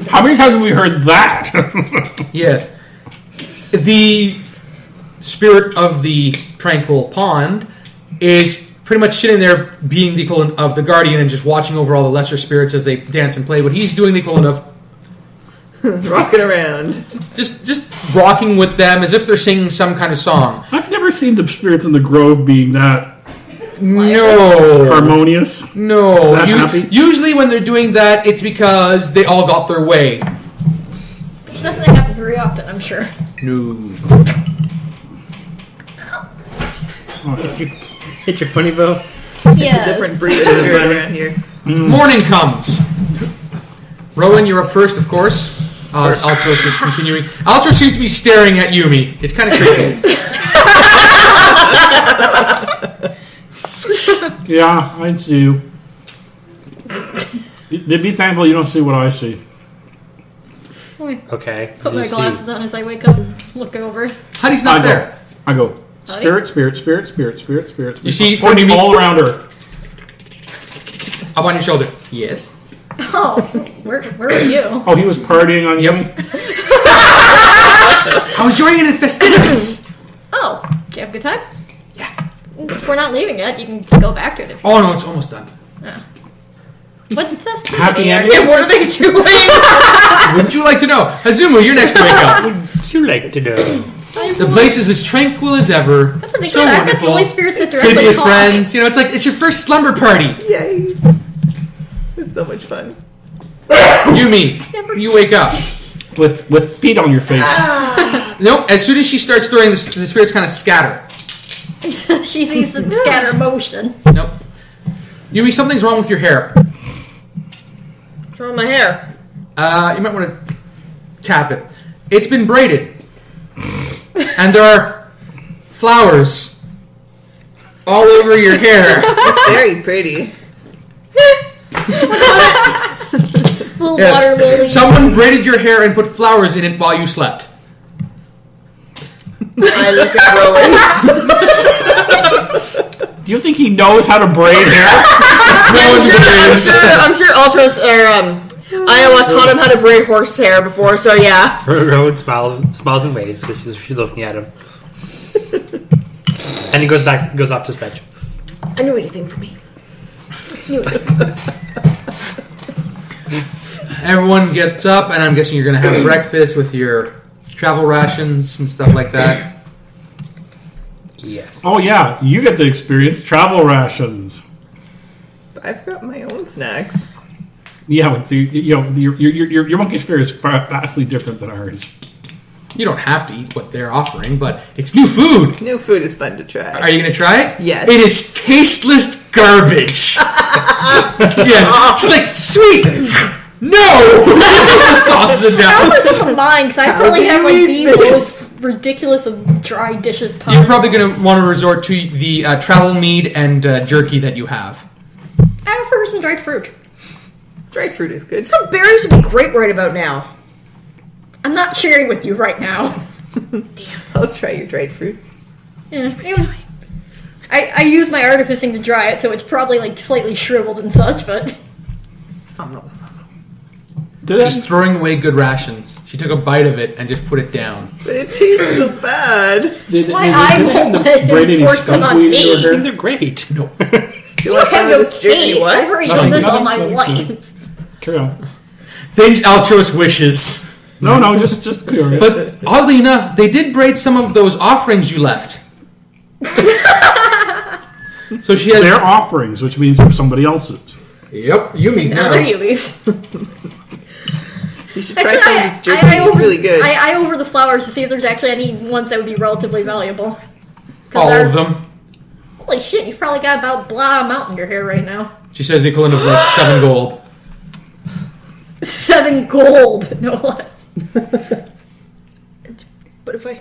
How many times have we heard that? Yes. The spirit of the tranquil pond is pretty much sitting there being the equivalent of the guardian and just watching over all the lesser spirits as they dance and play. But he's doing the equivalent of Rocking around. just rocking with them as if they're singing some kind of song. I've never seen the spirits in the grove being that No. harmonious. No. That happy? Usually when they're doing that, it's because they all got their way. Which doesn't happen very often, I'm sure. No. Hit your funny bow. Yeah. Different breed of spirit around here. Morning comes. Rowen, you're up first, of course. Altros is continuing. Altros seems to be staring at Yumi. It's kind of creepy. Yeah, I see you. Be thankful you don't see what I see. Okay. Put my You see. glasses on as I wake up and look over. Honey's not there. I go. Howdy. Spirit. You see, pointing from all around her. Up on your shoulder. Yes. Oh, where are you? Oh, he was partying on Yep. Yumi? I was joining in the festivities. Oh, did you have a good time? Yeah. If we're not leaving yet, you can go back to it. If Oh no, it's almost done. What festivity Happy are ending. you? Yeah, what are they doing? Wouldn't you like to know? Hazumu, you're next to wake up. Would you like to know? The place is as tranquil as ever. That's what they So got. I've got the wonderful. Holy Spirits that Sit directly with talk. friends. You know, it's your first slumber party. Yay! It's so much fun. Yumi, you wake up. With feet on your face. Nope. As soon as she starts stirring, the spirits kind of scatter. She sees them scatter motion. Nope. Yumi, something's wrong with your hair. What's wrong with my hair? You might want to tap it. It's been braided. And there are flowers all over your hair. It's very pretty. Little water Yes. lilies. Someone braided your hair and put flowers in it while you slept. I look at Rowen. Do you think he knows how to braid hair? I'm sure Altros or Iowa taught him how to braid horse hair before, so yeah. Rowen smiles and waves because she's looking at him. And he goes off to stretch. I knew anything for me. Everyone gets up, and I'm guessing you're going to have breakfast with your travel rations and stuff like that. Yes. Oh yeah, you get to experience travel rations. I've got my own snacks. Yeah, with your monkish fare is vastly different than ours. You don't have to eat what they're offering, but it's new food. New food is fun to try. Are you going to try it? Yes. It is tasteless garbage. Yes. She's like, sweet. No. Just tosses it I down. was in mind because I How probably do have you like eat the this? most ridiculous of dry dishes. You're possible. probably going to want to resort to the travel mead and jerky that you have. I prefer some dried fruit. Dried fruit is good. Some berries would be great right about now. I'm not sharing with you right now. I'll try your dried fruit. Yeah, I use my artificing to dry it, so it's probably like slightly shriveled and such. But Oh no. She's throwing away good rations. She took a bite of it and just put it down. But it tastes so bad. why I won't force them on me. These things are great. No. Do you want I some have of no this jerky? taste. I've already done this all my life. Carry on. Things Altros wishes. No, just curious. But oddly enough, they did braid some of those offerings you left. So she has... They're offerings, which means they're somebody else's. Yep, Yumi's Now now. they're Yumi's. You should try some of this jerky. I It's really good. I over the flowers to see if there's actually any ones that would be relatively valuable. 'Cause All they're- of them. Holy shit, you've probably got about blah amount in your hair right now. She says the equivalent of like 7 gold. 7 gold, no less. But if I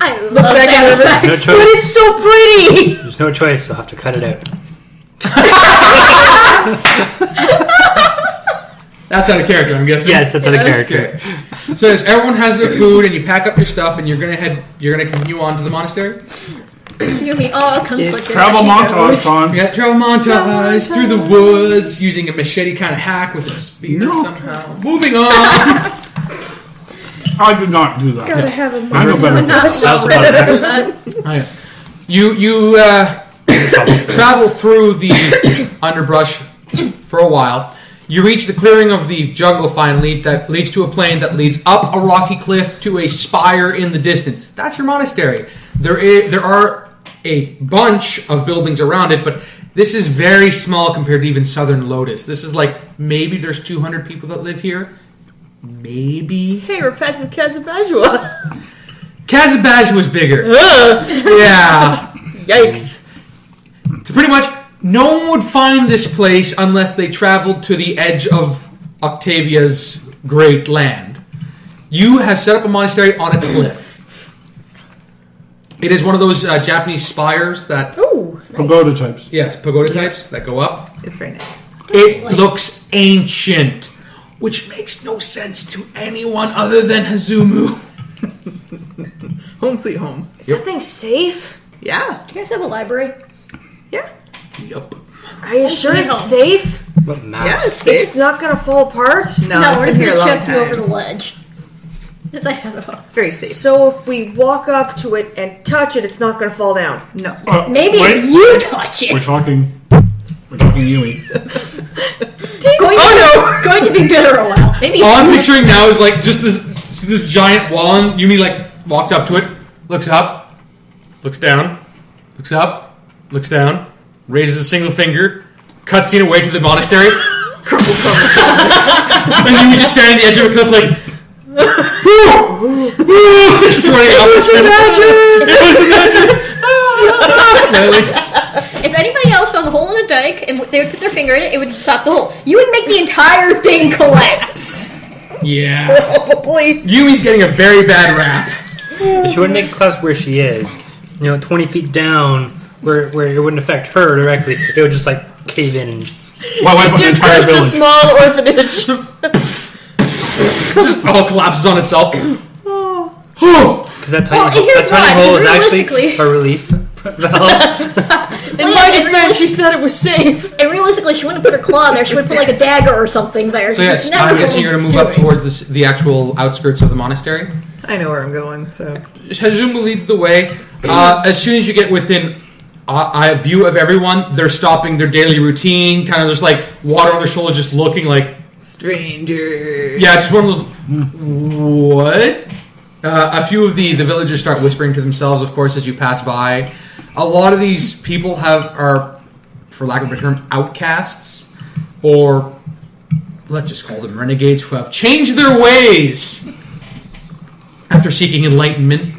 I love back that at it, effect. No but choice. it's so pretty. There's no choice. You'll have to cut it out. That's out of character, I'm guessing. Yes, that's out of Yes. character. Okay. So as everyone has their food and you pack up your stuff and you're gonna continue on to the monastery. Yumi all conflicted. Travel as she montage goes. on. We got travel montage through the woods using a machete kind of hack with a spear No. somehow. Moving on. I did not do that. Gotta have a I know better. Not That's well about read it. that. Oh, yeah. You travel through the underbrush for a while. You reach the clearing of the jungle finally that leads to a plain that leads up a rocky cliff to a spire in the distance. That's your monastery. There are a bunch of buildings around it, but this is very small compared to even Southern Lotus. This is like, maybe there's 200 people that live here. Maybe. Hey, we're past the Casabajua. Kazabaj was bigger. Yeah. Yikes. So pretty much, no one would find this place unless they traveled to the edge of Octavia's great land. You have set up a monastery on a cliff. It is one of those Japanese spires that... Ooh, nice. Pagoda types. Yes, pagoda types that go up. It's very nice. It looks ancient, which makes no sense to anyone other than Hazumu. Home sweet home. Is that thing safe? Yeah. Do you guys have a library? Yeah. Yup. Are you sure sweet it's home. safe? What map? Yeah, it's It's safe. not gonna fall apart? No, No, it's we're been just here a gonna long chuck you over the time. ledge. It's very safe. So if we walk up to it and touch it, it's not gonna fall down. No. Maybe wait. if you touch it. We're talking Yumi. Going to be bitter a while. Maybe All I'm picturing now is like just this giant wall, and Yumi like walks up to it, looks up, looks down, looks up, looks down, raises a single finger, cutscene away to the monastery, and Yumi just standing at the edge of a cliff like, just running up the screen. if anybody else found a hole in a dike and they would put their finger in it, it would stop the hole. You would make the entire thing collapse. Yeah. Probably. Yumi's getting a very bad rap. But she wouldn't make collapse where she is. 20 feet down, where it wouldn't affect her directly. It would just like cave in and Why wipe out the Just entire crushed a village? small orphanage. Just all collapses on itself. because that tiny, Well, and here's that tiny why, hole is realistically- actually a relief valve. In my defense, she said it was safe. And realistically, she wouldn't put her claw in there. She would put like a dagger or something there. So yes, It's never I'm guessing you're going to move up doing. towards the actual outskirts of the monastery. I know where I'm going, so. Hazumu leads the way. As soon as you get within a view of everyone, they're stopping their daily routine, kind of just like water on their shoulders, just looking like, Stranger. yeah, it's just one of those, what? A few of the villagers start whispering to themselves, of course, as you pass by. A lot of these people are, for lack of a better term, outcasts, or let's just call them renegades who have changed their ways after seeking enlightenment.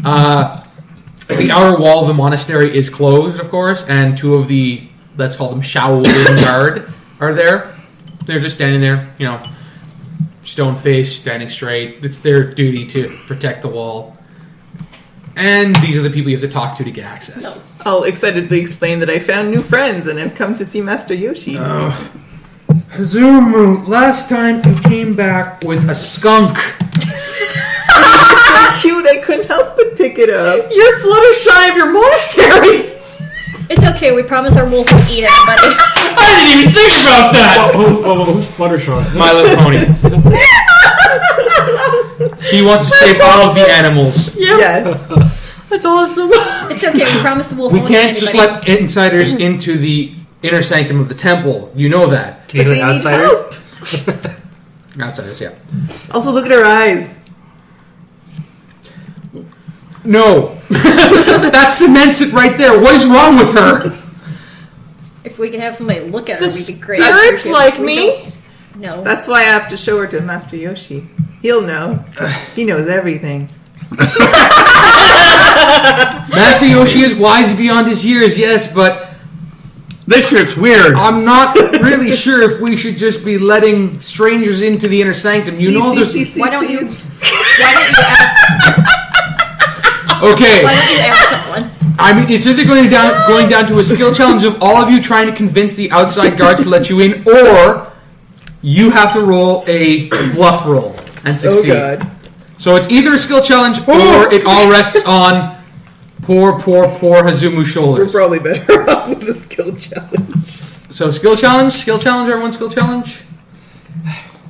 The outer wall of the monastery is closed, of course, and two of the, let's call them Shaolin guard, are there. They're just standing there, stone face, standing straight. It's their duty to protect the wall. And these are the people you have to talk to get access. No. I'll excitedly explain that I found new friends and have come to see Master Yoshi. Hazumu, last time you came back with a skunk. So cute, I couldn't help but pick it up. You're Fluttershy of your monastery. It's okay. We promise our wolf will eat everybody. I didn't even think about that! Who's Fluttershy? My Little Pony. She wants to save all of the animals. Yes. That's awesome. It's okay. We promise the wolf We won't can't eat just anybody. let insiders into the inner sanctum of the temple. You know that. Can you They let need outsiders? Outsiders, yeah. Also, look at her eyes. No. That cements it right there. What is wrong with her? If we could have somebody look at her, The it'd be great. spirits like We me. don't- No. That's why I have to show her to Master Yoshi. He'll know. He knows everything. Master Yoshi is wise beyond his years, yes, but This shit's weird. I'm not really sure if we should just be letting strangers into the inner sanctum. You know there's... Why don't you ask? Okay. Why don't you ask someone? I mean, it's either going down to a skill challenge of all of you trying to convince the outside guards to let you in, or you have to roll a bluff roll and Oh, succeed. God. So it's either a skill challenge or it all rests on poor Hazumu's We're shoulders. probably better off with a skill challenge. So skill challenge, everyone skill challenge?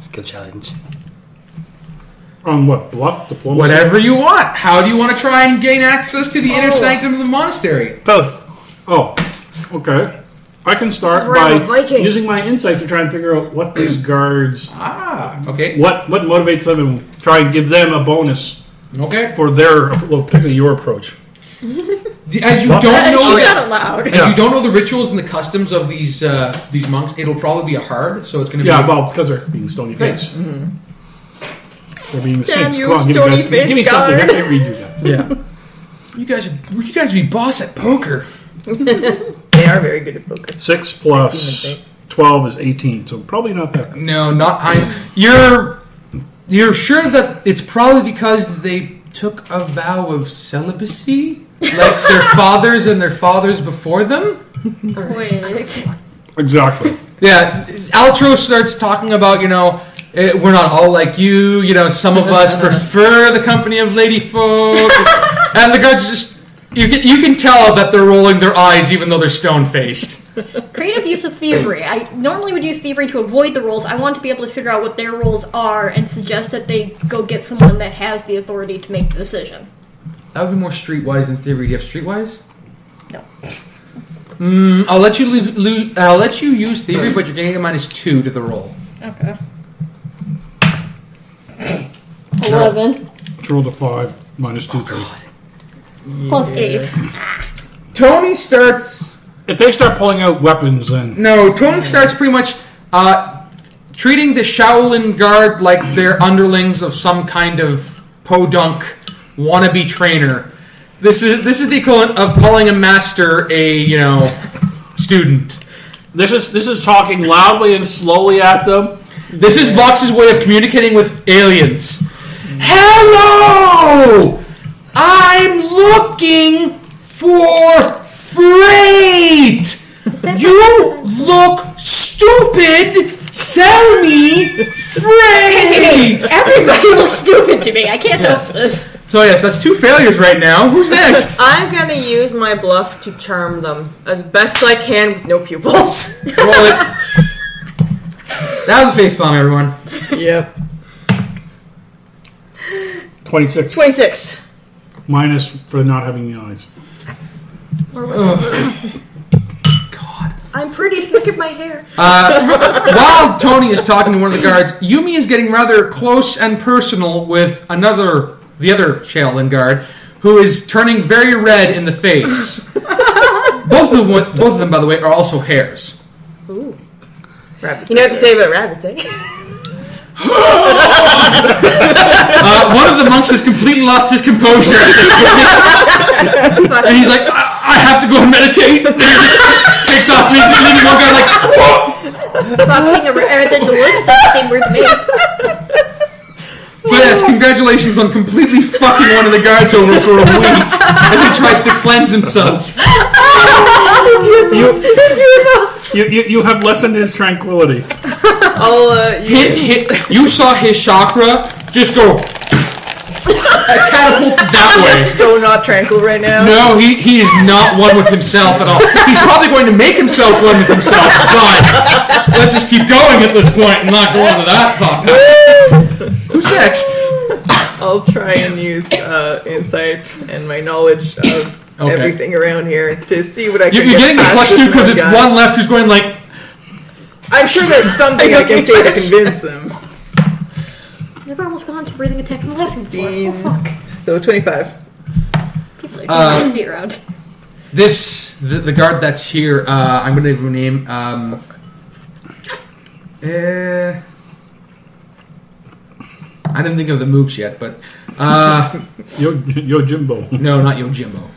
Skill challenge. On what? Bluff? Diplomacy? Whatever you want. How do you want to try and gain access to the inner sanctum of the monastery? Both. Oh, okay. I can start This is where I'm a by Viking. using my insight to try and figure out what these guards, Okay. what motivates them, and try and give them a bonus Okay. for their, well, particularly your approach. As you don't She's know... not allowed. As you don't know the rituals and the customs of these monks, it'll probably be a hard, so it's going to be... Yeah, well, because they're being stony faced. They're being Damn snakes. you, Come on, give me stony-faced something. I guard. can't read you guys. Yeah. You guys be boss at poker. They are very good at poker. 6 I've plus seen them 12 is 18, so probably not that good. No, not I. You're sure that it's probably because they took a vow of celibacy, like their fathers and their fathers before them. Wait. Exactly. Yeah, Altros starts talking about, we're not all like you. Some of us prefer the company of lady folk, and the guards just. You can tell that they're rolling their eyes even though they're stone-faced. Creative use of thievery. I normally would use thievery to avoid the rules. I want to be able to figure out what their rules are and suggest that they go get someone that has the authority to make the decision. That would be more streetwise than thievery. Do you have streetwise? No. I'll let you use thievery, but you're getting a -2 to the roll. Okay. 11. Roll the 5, -2, 3. Plus 8. Tonei starts... If they start pulling out weapons, then... No, Tonei starts pretty much treating the Shaolin guard like they're underlings of some kind of podunk wannabe trainer. This is the equivalent of calling a master a, student. This is talking loudly and slowly at them. This is Vox's way of communicating with aliens. Hello! I'm looking for freight! You look stupid! Sell me freight! Everybody looks stupid to me. I can't help this. So yes, that's 2 failures right now. Who's next? I'm gonna use my bluff to charm them as best I can with no pupils. Roll it. That was a facepalm, everyone. Yep. 26. 26. Minus for not having the eyes. God. I'm pretty. Look at my hair. While Tonei is talking to one of the guards, Yumi is getting rather close and personal with the other Shaolin guard, who is turning very red in the face. Both of them, by the way, are also hares. Ooh. Rabbits. You know what to say about rabbits, eh? One of the monks has completely lost his composure at this point. And he's like, I have to go and meditate. And he just takes off leaving one guy like, whoa! Foxing the woods doesn't seem weird to me. So yes, congratulations on completely fucking one of the guards over for a week as he tries to cleanse himself. You have lessened his tranquility. You saw his chakra just go catapult that way. So not tranquil right now. No, he is not one with himself at all. He's probably going to make himself one with himself, but let's just keep going at this point and not go on to that thought pattern. Who's next? I'll try and use insight and my knowledge of everything around here to see what I can. You're getting the +2 because it's one left who's going like. I'm sure there's something I can say to convince them. Never almost gone to breathing attack from the left before. 16. Oh, fuck. So 25. People are trying to be around. The guard that's here, I'm going to give him a name. I didn't think of the mooks yet, but Yojimbo. No, not Yojimbo.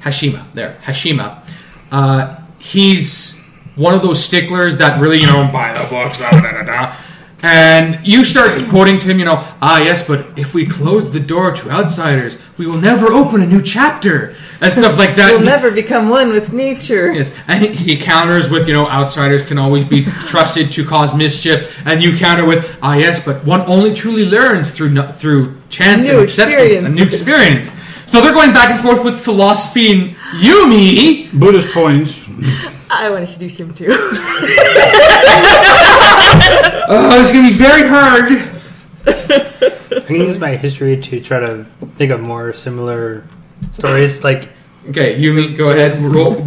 Hashima. There, Hashima. He's one of those sticklers that really, buy the books, da da da da. And you start quoting to him, yes, but if we close the door to outsiders, we will never open a new chapter. And stuff like that. We'll never become one with nature. Yes, and he counters with, outsiders can always be trusted to cause mischief. And you counter with, yes, but one only truly learns through chance and acceptance and new experience. So they're going back and forth with philosophy and Yumi. Buddhist coins. I want to seduce him too. It's going to be very hard. I can use my history to try to think of more similar stories. Okay, Yumi, go ahead.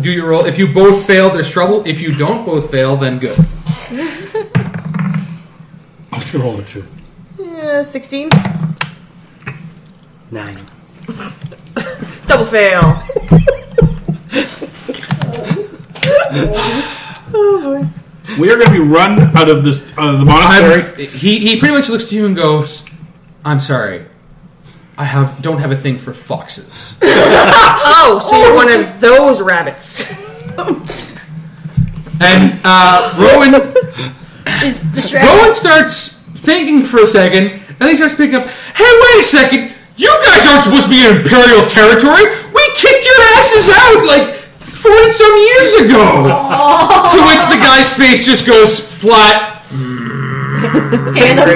Do your roll. If you both fail, there's trouble. If you don't both fail, then good. I'll roll a 2. Yeah, 16. 9. Double fail. Oh boy. We are going to be run out of the monastery. He pretty much looks to you and goes, "I'm sorry, I don't have a thing for foxes." Oh, so you're one of those rabbits. And Rowen Is distracted. Rowen starts thinking for a second, And he starts picking up, hey, wait a second! You guys aren't supposed to be in Imperial territory! We kicked your asses out, like, 40-some years ago! To which the guy's face just goes flat. Hand up.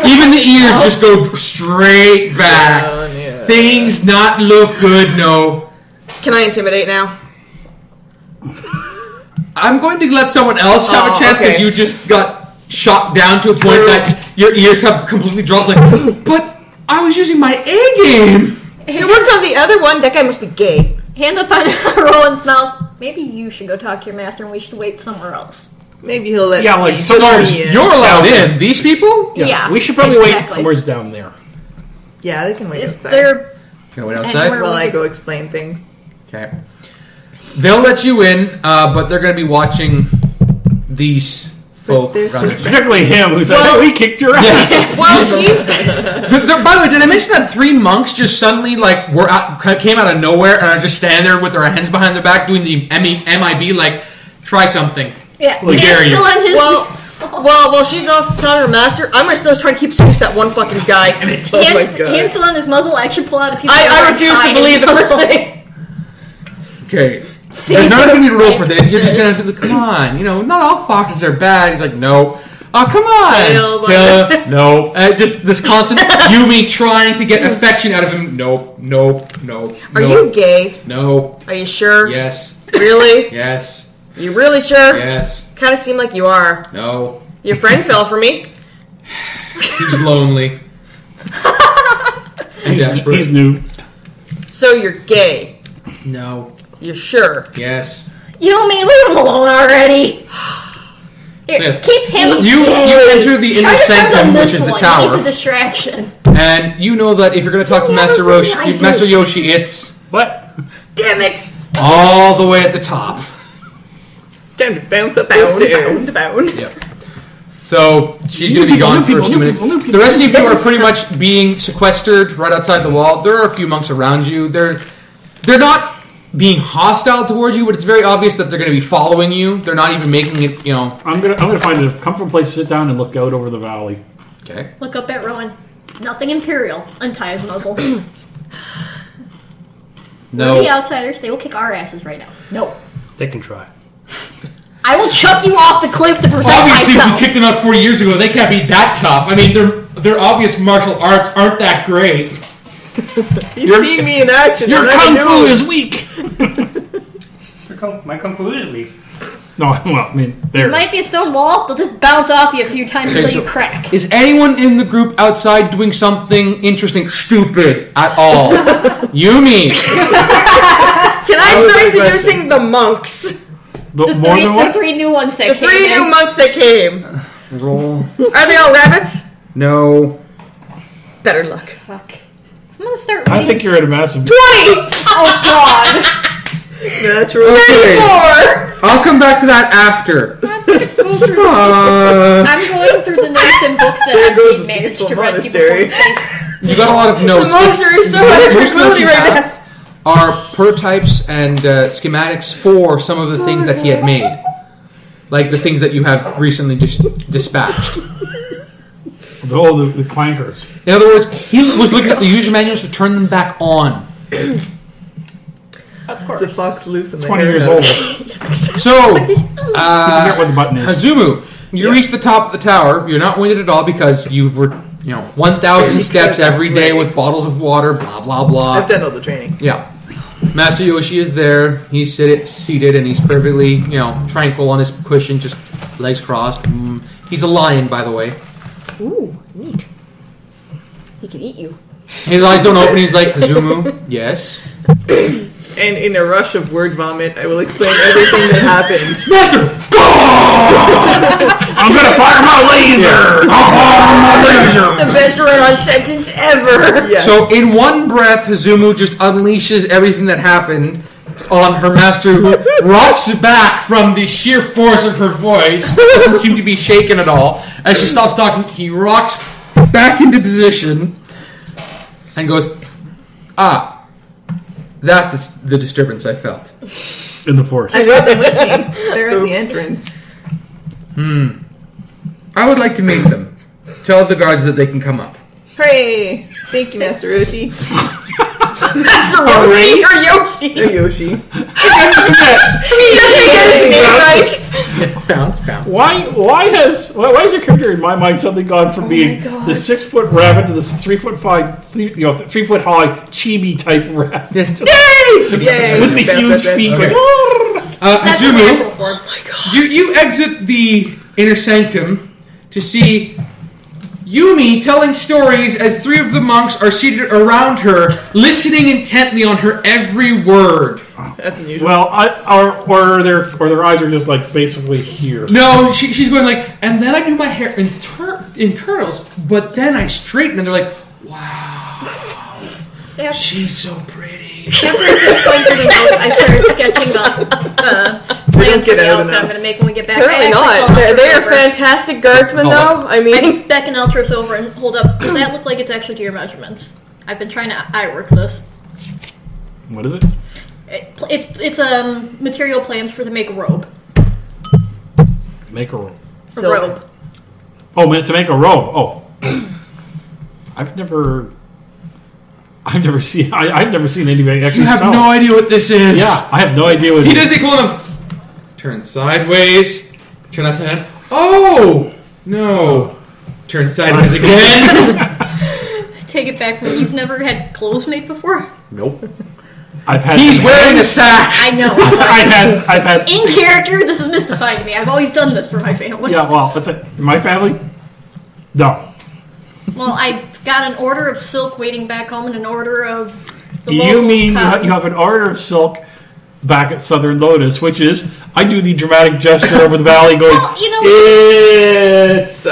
Even the ears just go straight back. Things not look good, no. Can I intimidate now? I'm going to let someone else have a chance because okay. you just got shot down to a point that your ears have completely dropped. Like, but I was using my A game. It worked on the other one. That guy must be gay. Hand up on Rowan's mouth. Maybe you should go talk to your master and we should wait somewhere else. Maybe he'll let Yeah, like, me so just there's- be in. You're allowed in. These people? Yeah, we should probably exactly. wait somewhere down there. Yeah, they can wait Is outside there Can I wait outside? anywhere while we I could- go explain things. Okay. They'll let you in, but they're going to be watching these folk. they're so run. Particularly him, who's like, "Hey, we kicked your ass." Yes. Well, she's... By the way, did I mention that 3 monks just suddenly came out of nowhere and are just standing there with their hands behind their back doing the MIB, like, try something. Yeah, We dare you. still on his. Well, she's off telling her master. I'm gonna still try to keep serious that one fucking guy. Oh my god. Hand still on his muzzle. I should pull out a piece. I refuse to believe the first thing. Okay. There's not going to be a rule for this. You're just going to have to, come on. You know, not all foxes are bad. He's like, no. Oh, come on. Tail, no. Just this constant Yumi trying to get affection out of him. Nope. Are you gay? No. Are you sure? Yes. Really? Yes. You really sure? Yes. Kind of seem like you are. No. Your friend fell for me. He's lonely. And desperate. He's new. So you're gay. No. You're sure? Yes. Yumi, leave him alone already. Here, Yes. keep him. You enter the inner sanctum, which is the tower. It's a distraction. And you know that if you're going to talk to Master Yoshi, it's What? Damn it! all the way at the top. Time to bounce up the stairs. Yep. So she's going to be gone for a few minutes. The rest of you are pretty much being sequestered right outside the wall. There are a few monks around you. They're not being hostile towards you, but it's very obvious that they're going to be following you. They're not even making it, you know. I'm gonna find a comfortable place to sit down and look out over the valley. Okay. Look up at Rowan. Nothing Imperial. Untie his muzzle. We're the No. outsiders. They will kick our asses right now. No. They can try. I will chuck you off the cliff to protect Obviously, myself. we kicked them out 4 years ago. They can't be that tough. I mean, their obvious martial arts aren't that great. You've seen me in action. Your and I kung know fu it. is weak. My kung fu is weak. No, well, I mean, there. It might be a stone wall. They'll just bounce off you a few times Okay, until so- you crack. Is anyone in the group outside doing something interesting, stupid at all? Yumi. Can I try seducing the monks? More than what? The 3 new ones that The came 3 in. new monks that came. Roll. Are they all rabbits? No. Better luck. Fuck. I'm gonna start I reading. think you're at a massive. 20! Oh god. Natural. Okay. 34! I'll come back to that after. I'm going through the notes and books that There goes I've the managed peaceful to rescue monastery. before we face. You got a lot of The notes. monster is so high Most notes tranquility you right have now. are prototypes and schematics for some of the things that he had made. Like the things that you have recently dispatched. Oh, the clankers. In other words, he was looking at the user manuals to turn them back on. Of course. It's a fox loose in the 20 years old. So, I forget what the button is. Hazumu, you reach the top of the tower. You're not winded at all because you were, 1,000 steps every day with bottles of water, blah, blah, blah. I've done all the training. Yeah. Master Yoshi is there. He's seated and he's perfectly, tranquil on his cushion, just legs crossed. He's a lion, by the way. Ooh, neat. He can eat you. His eyes don't open. He's like, Hazumu, yes. And in a rush of word vomit, I will explain everything that happened. Master! I'm gonna fire my laser! I'll fire my laser! The best run-on sentence ever! Yes. So in one breath, Hazumu just unleashes everything that happened on her master, who rocks back from the sheer force of her voice. Doesn't seem to be shaken at all. As she stops talking, he rocks back into position and goes, that's the disturbance I felt. In the force. I got them with me. They're at the entrance. I would like to meet them. tell the guards that they can come up. Hooray! Thank you, Master Roshi. Master Roshi or Yoshi? Or Yoshi. He doesn't get his name right. Bounce. Why is your character in my mind suddenly gone from being the 6 foot rabbit to the 3 foot 5, 3 foot high chibi type rabbit? Yes. Yay! With the huge feet. Okay. That's a Hazumu, natural form. you exit the inner sanctum to see Yumi telling stories as 3 of the monks are seated around her, listening intently on her every word. That's unusual. Well, or their eyes are just like basically here. No, she's going like, and then I do my hair in curls, but then I straighten, and they're like, wow, she's so pretty. After going through the notes, I started sketching the plans for the get out of outfit I'm that. going to make when we get back. Apparently I actually not. called They are Altros over. fantastic guardsmen, Hold though. I mean, I beckon Altros over and hold up. Does that look like it's actually to your measurements? I've been trying to eye work this. What is it? It's material plans for to make a robe. Make a robe. silk. A robe. Oh, meant to make a robe. Oh, I've never seen anybody actually. You have sew. no idea what this is. Yeah, I have no idea what He it does is. the equivalent of turn sideways, turn upside down. Oh no! Turn sideways again. Take it back from me. You've never had clothes made before? Nope. I've had. He's wearing a sack. I know. I've had. In character, this is mystifying to me. I've always done this for my family. Yeah, well, that's it. My family. No. Well, I got an order of silk waiting back home and an order of the You local mean cotton. you have an order of silk back at Southern Lotus, which is I do the dramatic gesture over the valley, going, Well, you know, "It's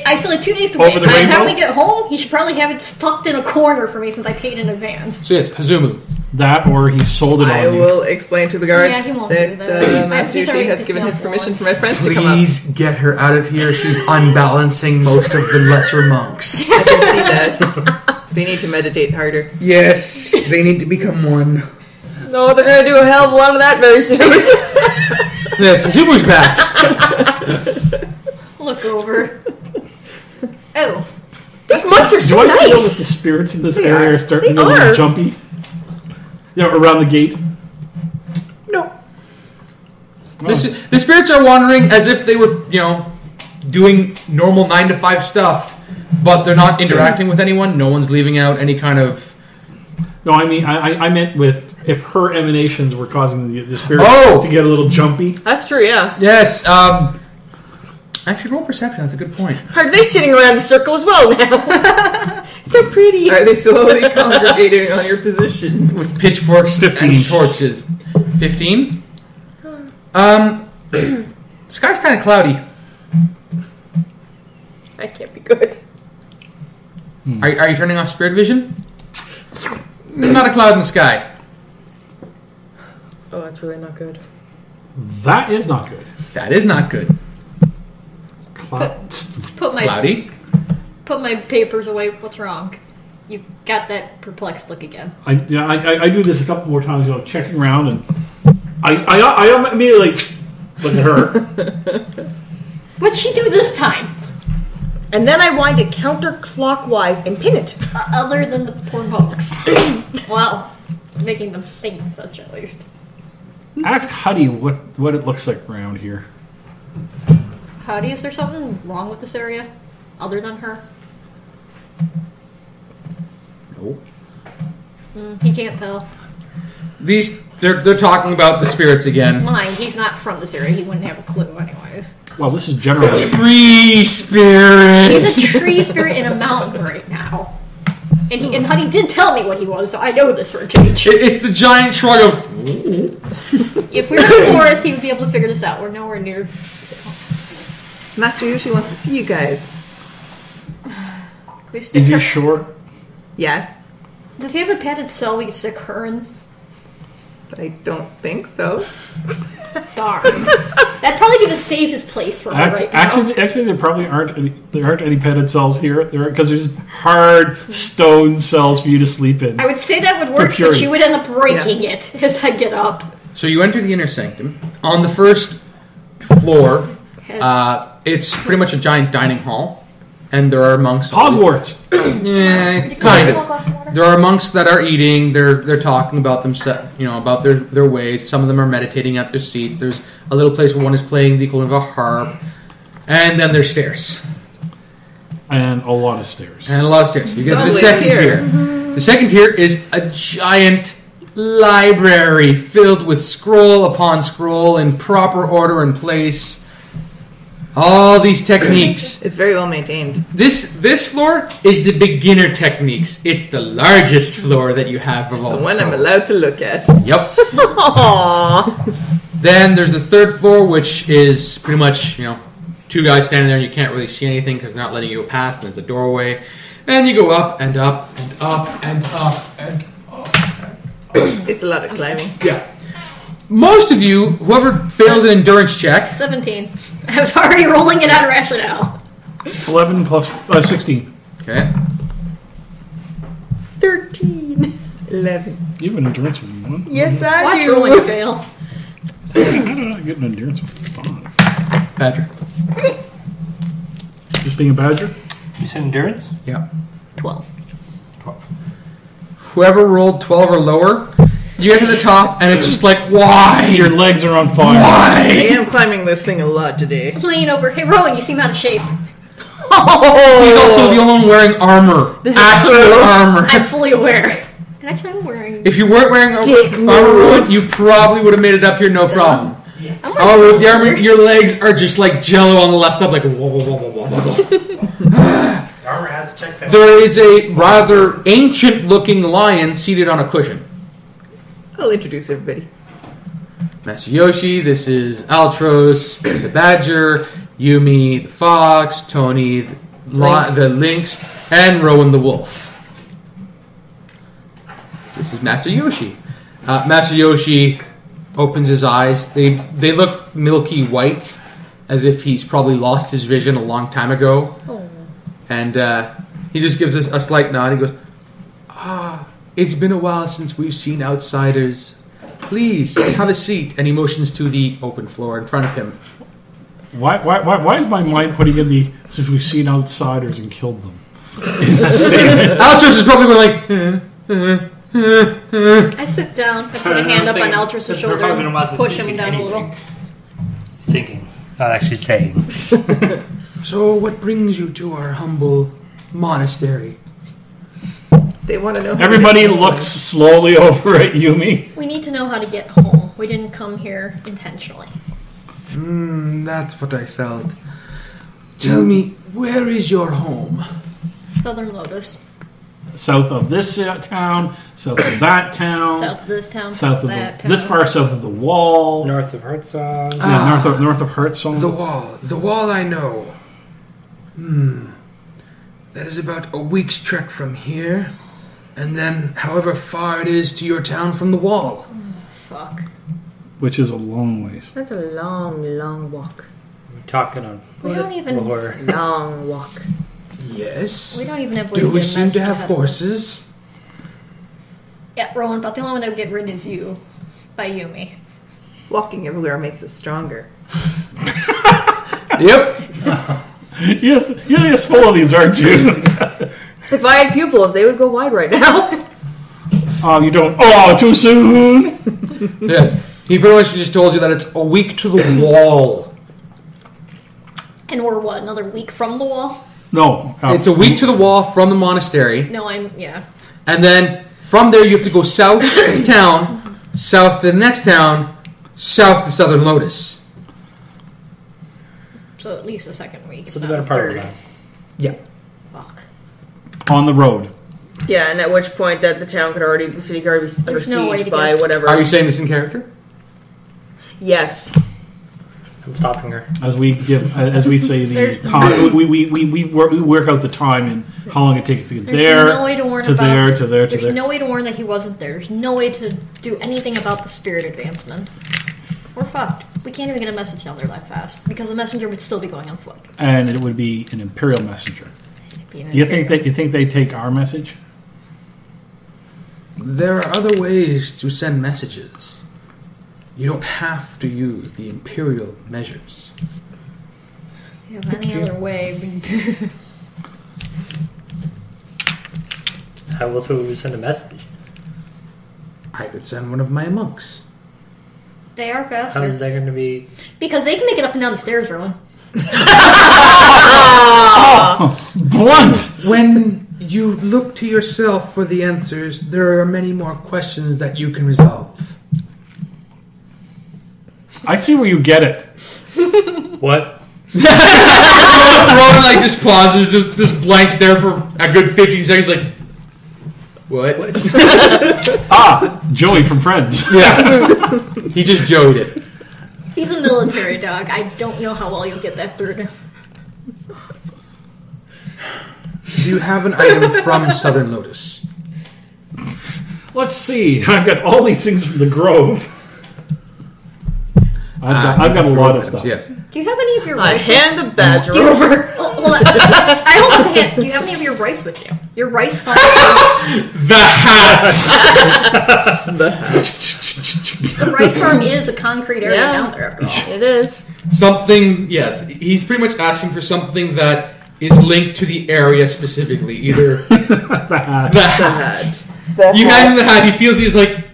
I still had 2 days to Over wait. the By the rainbow? time we get home, he should probably have it tucked in a corner for me since I paid in advance. So yes, Hazumu. that," or he sold it I on you. will explain to the guards Yeah, he won't do that that. Master He's Yoshi already has given his pissed me off permission for once. my friends to come up. Please get her out of here. She's unbalancing most of the lesser monks. I can see that. They need to meditate harder. Yes, they need to become one. No, they're going to do a hell of a lot of that very soon. Yes, Hazumu's back. Look over. Oh, These monks are Do so I feel that the nice. spirits in this area are starting to They get a little are. jumpy? Yeah, around the gate. No. The spirits are wandering as if they were, doing normal 9 to 5 stuff, but they're not interacting with anyone. No one's leaving out any kind of. No, I mean I meant with if her emanations were causing the spirits Oh! to get a little jumpy. That's true, yeah. Yes. Actually, roll perception. That's a good point. Are they sitting around the circle as well now? So pretty. Are they slowly congregating on your position? With pitchforks 15. and torches. 15. Sky's kind of cloudy. That can't be good. Are you turning off spirit vision? Not a cloud in the sky. Oh, that's really not good. That is not good. That is not good. put my Cloudy. put my papers away. What's wrong? You got that perplexed look again. I do this a couple more times, checking around, and I immediately look at her. What'd she do this time? And then I wind it counterclockwise and pin it. Other than the poor monks. Well, making them think such at least. Ask Huddy what it looks like around here. Howdy, is there something wrong with this area? Other than her? No. He can't tell. They're talking about the spirits again. Mind, he's not from this area. He wouldn't have a clue anyways. Well, this is generally Tree spirits. He's a tree spirit in a mountain right now. And Huddy did tell me what he was, so I know this for a change. It's the giant shrug of. If we were in the forest, he would be able to figure this out. We're nowhere near. Master Yoshi wants to see you guys. We stick is he her- short? Yes. Does he have a padded cell we can stick her in? I don't think so. Darn. That'd probably be the safest place for her right now. Actually, there probably aren't any petted cells here. Because there's hard stone cells for you to sleep in. I would say that would work, but purity. she would end up breaking it as I get up. So you enter the inner sanctum. On the first floor, it's pretty much a giant dining hall. and there are monks. Hogwarts. Yeah, kind of. There are monks that are eating. They're talking about themselves, about their ways. Some of them are meditating at their seats. There's a little place where one is playing the equivalent of a harp, and then there's stairs. And a lot of stairs. You get to the second tier. The second tier is a giant library filled with scroll upon scroll in proper order and place. All these techniques. It's very well maintained. This floor is the beginner techniques. It's the largest floor that you have of all The one I'm scrolls. allowed to look at. Yep. Aww. Then there's the third floor, which is pretty much, two guys standing there and you can't really see anything because they're not letting you go past, and there's a doorway. And you go up and up and up and up and up. It's a lot of climbing. Yeah. Most of you, whoever fails an endurance check, 17. I was already rolling it out of rationale. 11 plus 16. okay, 13. 11. You have an endurance of 1? Yes, I Watch do. Rowen fail. How did I get an endurance of 5? Patrick. Just being a badger? You said endurance? Yeah. 12. Whoever rolled 12 or lower, you get to the top, and it's just like, why? Your legs are on fire. I Why? am climbing this thing a lot today. Lean over. Hey, Rowen, you seem out of shape. He's also the only one wearing armor. This is Actual true. armor. I'm fully aware. And actually, I'm wearing... If you weren't wearing Dick armor, move. you probably would have made it up here no problem. I'm Oh, with the armor, silver. your legs are just like jello on the left up, like whoa, whoa, whoa, whoa, whoa, whoa. Armor has check that. There is a rather ancient-looking lion seated on a cushion. I'll introduce everybody. Master Yoshi, this is Altros, the badger, Yumi, the fox, Tonei, the lynx, and Rowen the wolf. This is Master Yoshi. Master Yoshi opens his eyes. They look milky white, as if he's probably lost his vision a long time ago. Oh. And he just gives us a slight nod. He goes, it's been a while since we've seen outsiders. Please, have a seat. And he motions to the open floor in front of him. Why is my mind putting in the since we've seen outsiders and killed them? In that statement. Altros is probably going like, I sit down. I put a hand up on Altros' shoulder and push him down a little. He's thinking, not actually saying. so what brings you to our humble monastery? They want to know how Everybody to get looks slowly over at Yumi. We need to know how to get home. We didn't come here intentionally. That's what I felt. Tell me, where is your home? Southern Lotus. South of this town, south of that town, South of this town. south of that the, town. this far south of the wall. North of Herzog. Yeah, north of Herzog. The wall I know. That is about a week's trek from here. And then however far it is to your town from the wall. Fuck. Which is a long ways. That's a long, long walk. We're talking on We don't even- or Long walk. Yes. We don't even have. Do we ways seem to message have ahead. horses? Yeah, Rowan, about the only one that would get rid is you. By Yumi. Walking everywhere makes us stronger. Yep. Yes, you're just full of these, aren't you? If I had pupils, they would go wide right now. Oh, you don't. Oh, too soon. Yes. He pretty much just told you that it's a week to the wall. And we're what, another week from the wall? No, It's a week to the wall from the monastery. No, yeah. And then from there you have to go south to the town, south to the next town, south to Southern Lotus. So at least a second week. so if the not better part of third. that. Yeah. Fuck. on the road. Yeah, and at which point that the city could already be under There's no way siege to by get- whatever. Are you saying this in character? Yes. I'm stopping her. As we say the There's- time, we work out the time and how long it takes to get There's there, no way to warn to about. there, to there, to There's there. no way to warn that he wasn't there. There's no way to do anything about the spirit advancement. We're fucked. We can't even get a message down there that fast because the messenger would still be going on foot. And it would be an imperial messenger. It'd be an Do you think inferior- they take our message? There are other ways to send messages. You don't have to use the imperial measures. If any other way, How else would we send a message? I could send one of my monks. They are faster. How is that going to be? Because they can make it up and down the stairs, Rowen. Blunt! When you look to yourself for the answers, there are many more questions that you can resolve. I see where you get it. What? Rowen like just pauses, just this blank stare for a good 15 seconds, like, what? Joey from Friends. Yeah. He just joed it. He's a military dog. I don't know how well you'll get that through to. Do you have an item from Southern Lotus? Let's see. I've got all these things from the Grove. I've got a lot of stuff. Yes. Do you have any of your I rice? hand the badger Do you- over. Oh, hold on. I hold up the hand. Do you have any of your rice with you? Your rice farm? The hat! The rice farm is a concrete area Yeah. down there, after all. It is. Something, yes. He's pretty much asking for something that is linked to the area specifically. Either the hat. You hand him the hat, he feels he's like...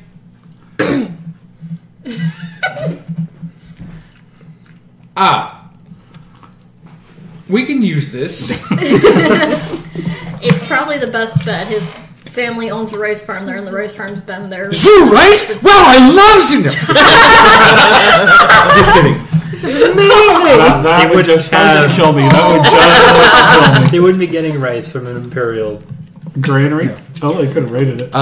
we can use this. It's probably the best bet. His family owns a rice farm there, and the rice farm's been there. Zoo rice? Wow, I love zoo. Just kidding. That would just kill me. That would just kill me. He wouldn't be getting rice from an Imperial Granary? Oh, they could have rated it.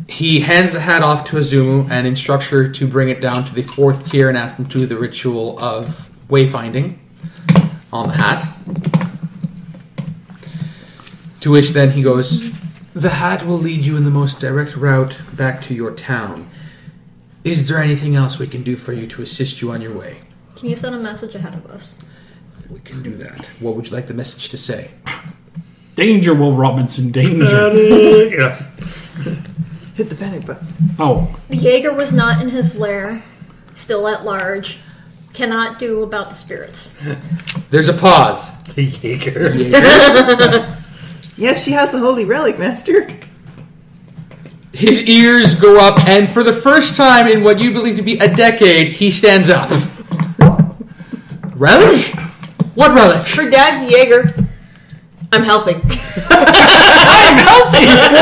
He hands the hat off to Hazumu and instructs her to bring it down to the 4th tier and ask them to do the ritual of wayfinding on the hat. To which then he goes, the hat will lead you in the most direct route back to your town. Is there anything else we can do for you to assist you on your way? Can you send a message ahead of us? We can do that. What would you like the message to say? Danger, Will Robinson, danger. Yeah. Hit the panic button. Oh, The Jaeger was not in his lair, still at large. Cannot do about the spirits. There's a pause. The Jaeger. Yes, she has the holy relic, Master. His ears go up, and for the first time in what you believe to be a decade, he stands up. Relic? What relic? For Dad's Jaeger, I'm helping. Before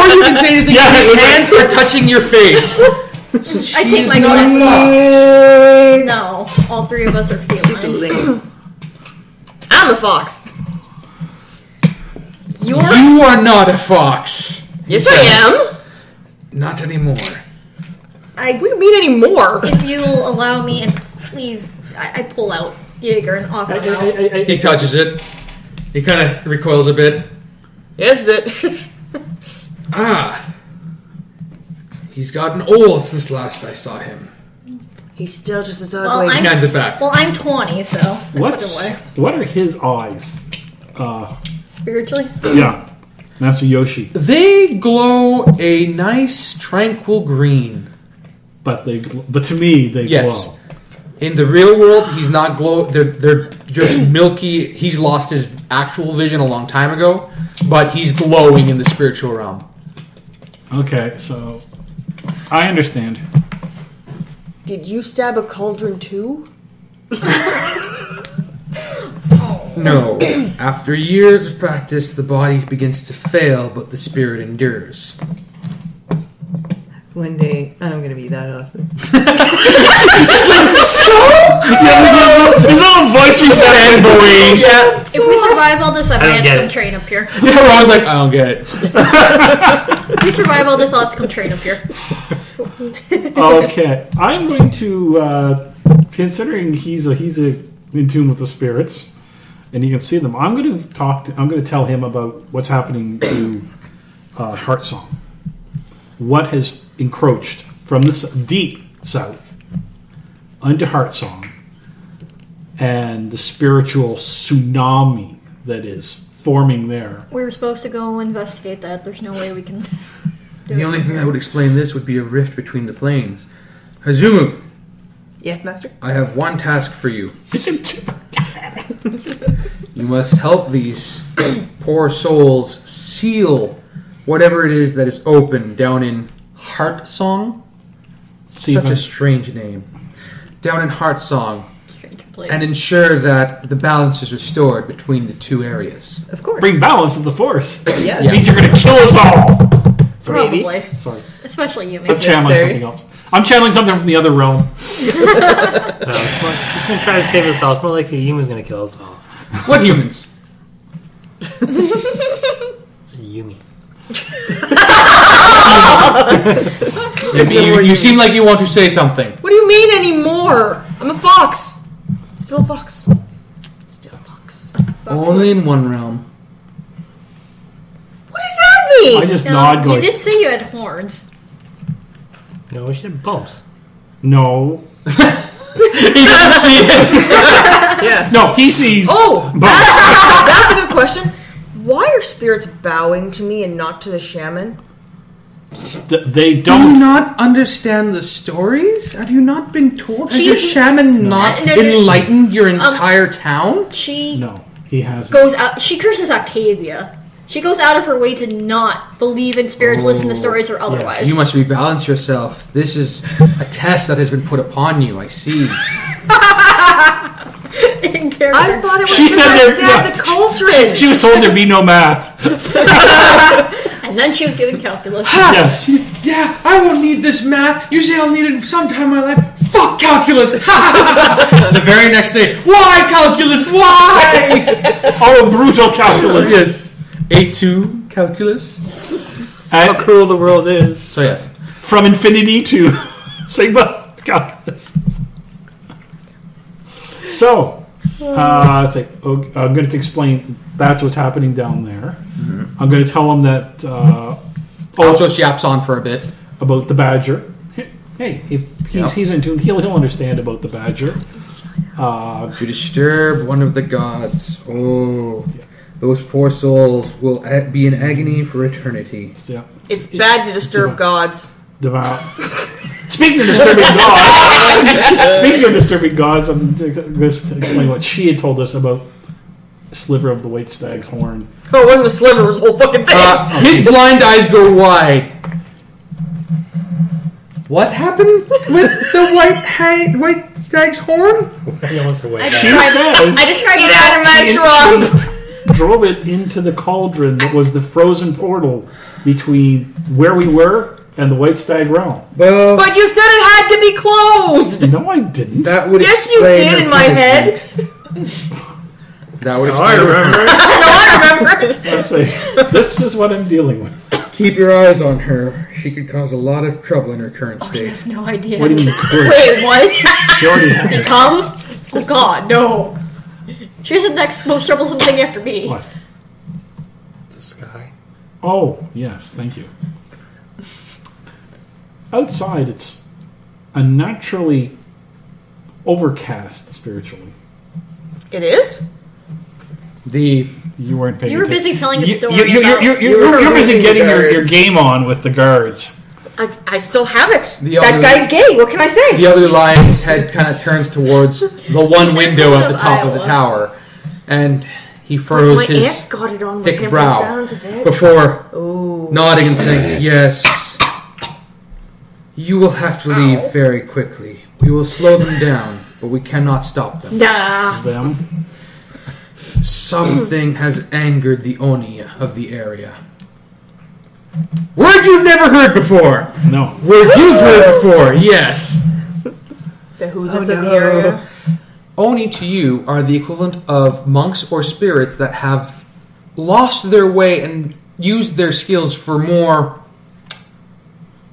you can say anything, his hands are touching your face. I take my glasses off. No, all three of us are feeling. Lynx. I'm a fox. You are not a fox. Yes, I am. Not anymore. What do you mean anymore? If you'll allow me, and please, I pull out Jaeger and offer him out. He touches it. He kind of recoils a bit. Is it? He's gotten old since last I saw him. He's still just as Well, ugly. He hands it back. Well, I'm 20, so I put it away. what are his eyes? Spiritually? Yeah, Master Yoshi. They glow a nice, tranquil green. But to me, they Yes. glow. In the real world, he's not glow. They're just milky. He's lost his actual vision a long time ago, but he's glowing in the spiritual realm. Okay, so I understand. Did you stab a cauldron too? No. After years of practice, the body begins to fail, but the spirit endures. One day, I'm going to be that awesome. His own voice is fanboying. Yeah. If we survive all this, I don't might have get to come it. train up here. Yeah, I was like, I don't get it. If we survive all this, I'll have to come train up here. Okay, I'm going to, considering he's in tune with the spirits, and he can see them. I'm going to tell him about what's happening to Heartsong. What has encroached from this deep south unto Heartsong, and the spiritual tsunami that is forming there. We were supposed to go investigate that. There's no way we can. The only thing that would explain this would be a rift between the planes. Hazumu, Yes, Master? I have one task for you. It's in You must help these poor souls seal whatever it is that is open down in Heart Song. Such a strange name. Down in Heart Song. And ensure that the balance is restored between the two areas. Of course. Bring balance to the Force. Yeah. It means you're going to kill us all. Probably. Sorry. Especially you, I'm maybe. channeling something else. I'm channeling something from the other realm. He's going to try to save us all. It's more likely Yumi's going to kill us all. What humans? Yumi. You seem like you want to say something. What do you mean anymore? I'm a fox. Still a fox. Still a fox. Only in one realm. What does that mean? I just No, nod you going, did say you had horns. No, we should have bumps. no. He doesn't see it. Yeah. No, he sees. Oh, But that's a good question. Why are spirits bowing to me and not to the shaman? they Do don't. you not understand the stories? Have you not been told? Has your She's- shaman not No. enlightened your entire town? She No, he hasn't. goes out. She curses Octavia. She goes out of her way to not believe in spirits, listen to stories, or otherwise. You must rebalance yourself. This is a test that has been put upon you. I see. In character. I thought it was She because said I there- stabbed the cauldron. She was told there'd be no math. And then she was given calculus. Yes. Yeah, I won't need this math. You say I'll need it sometime in my life. Fuck calculus. The very next day, why calculus? Why? Oh, brutal calculus. Yes. A2 calculus. How cruel the world is. So yes. From infinity to sigma calculus. So, I'm going to explain that's what's happening down there. I'm going to tell them that Altros yaps on for a bit. about the badger. Hey, if he's in tune, he'll understand about the badger. To disturb one of the gods. Oh, those poor souls will be in agony for eternity. Yeah, It's bad to disturb gods. devour. Speaking of disturbing gods, I'm going to explain what she had told us about a sliver of the white stag's horn. Oh, it wasn't a sliver, it was the whole fucking thing. His blind eyes go wide. What happened with the white stag's horn? He almost away. She says I described Get it out of my swamp! drove it into the cauldron that was the frozen portal between where we were and the White Stag realm. Well, But you said it had to be closed! No, I didn't. that would Yes, you explain did her in my head. punishment. That would I explain. remember. So I remember it. I say, this is what I'm dealing with. Keep your eyes on her. She could cause a lot of trouble in her current I state. have no idea. What do you mean? Good? Wait, what? She already has. Become? Oh god, no. She's the next most troublesome thing after me. What? The sky. Oh, yes, thank you. Outside, it's unnaturally overcast spiritually. It is? You weren't paying You were attention. busy telling a story You're busy seducing getting the your guards. game on with the guards. I still have it. The That other- guy's gay. What can I say? The other lion's head kind of turns towards the one window at the top of the tower, and he furrows My his aunt got it on with thick him brow from the sounds of it. before Ooh. nodding and saying, "Yes, you will have to leave very quickly. We will slow them down, but we cannot stop them. Nah. Them. Something has angered the Oni of the area." Word you've never heard before! No. Word you've heard before, yes! The who's of the area. Oni to you are the equivalent of monks or spirits that have lost their way and used their skills for more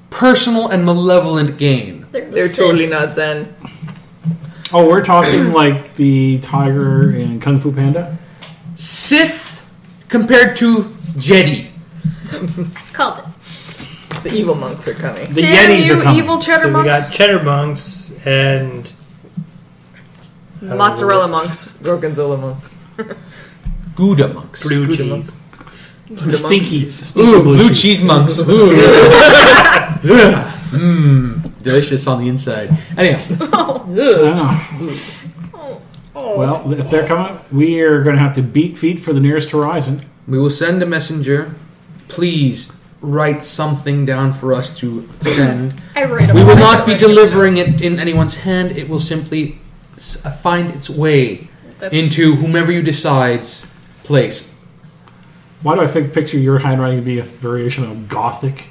personal and malevolent gain. They're totally not Zen. Oh, we're talking like the tiger in Kung Fu Panda? Sith compared to Jedi. Called it. The evil monks are coming. The Damn Yetis you, are coming. evil cheddar So we monks. got cheddar monks and Mozzarella monks. Gorgonzola monks. Gouda monks. blue Gouda cheese. monks. Stinky. Ooh, blue cheese monks. Ooh. Delicious on the inside. Anyhow, Well, if they're coming, we are going to have to beat feet for the nearest horizon. we will send a messenger. Please write something down for us to send. I write We about will it. not be delivering it in anyone's hand. It will simply find its way into whomever you decide's place. Why do I picture your handwriting to be a variation of Gothic?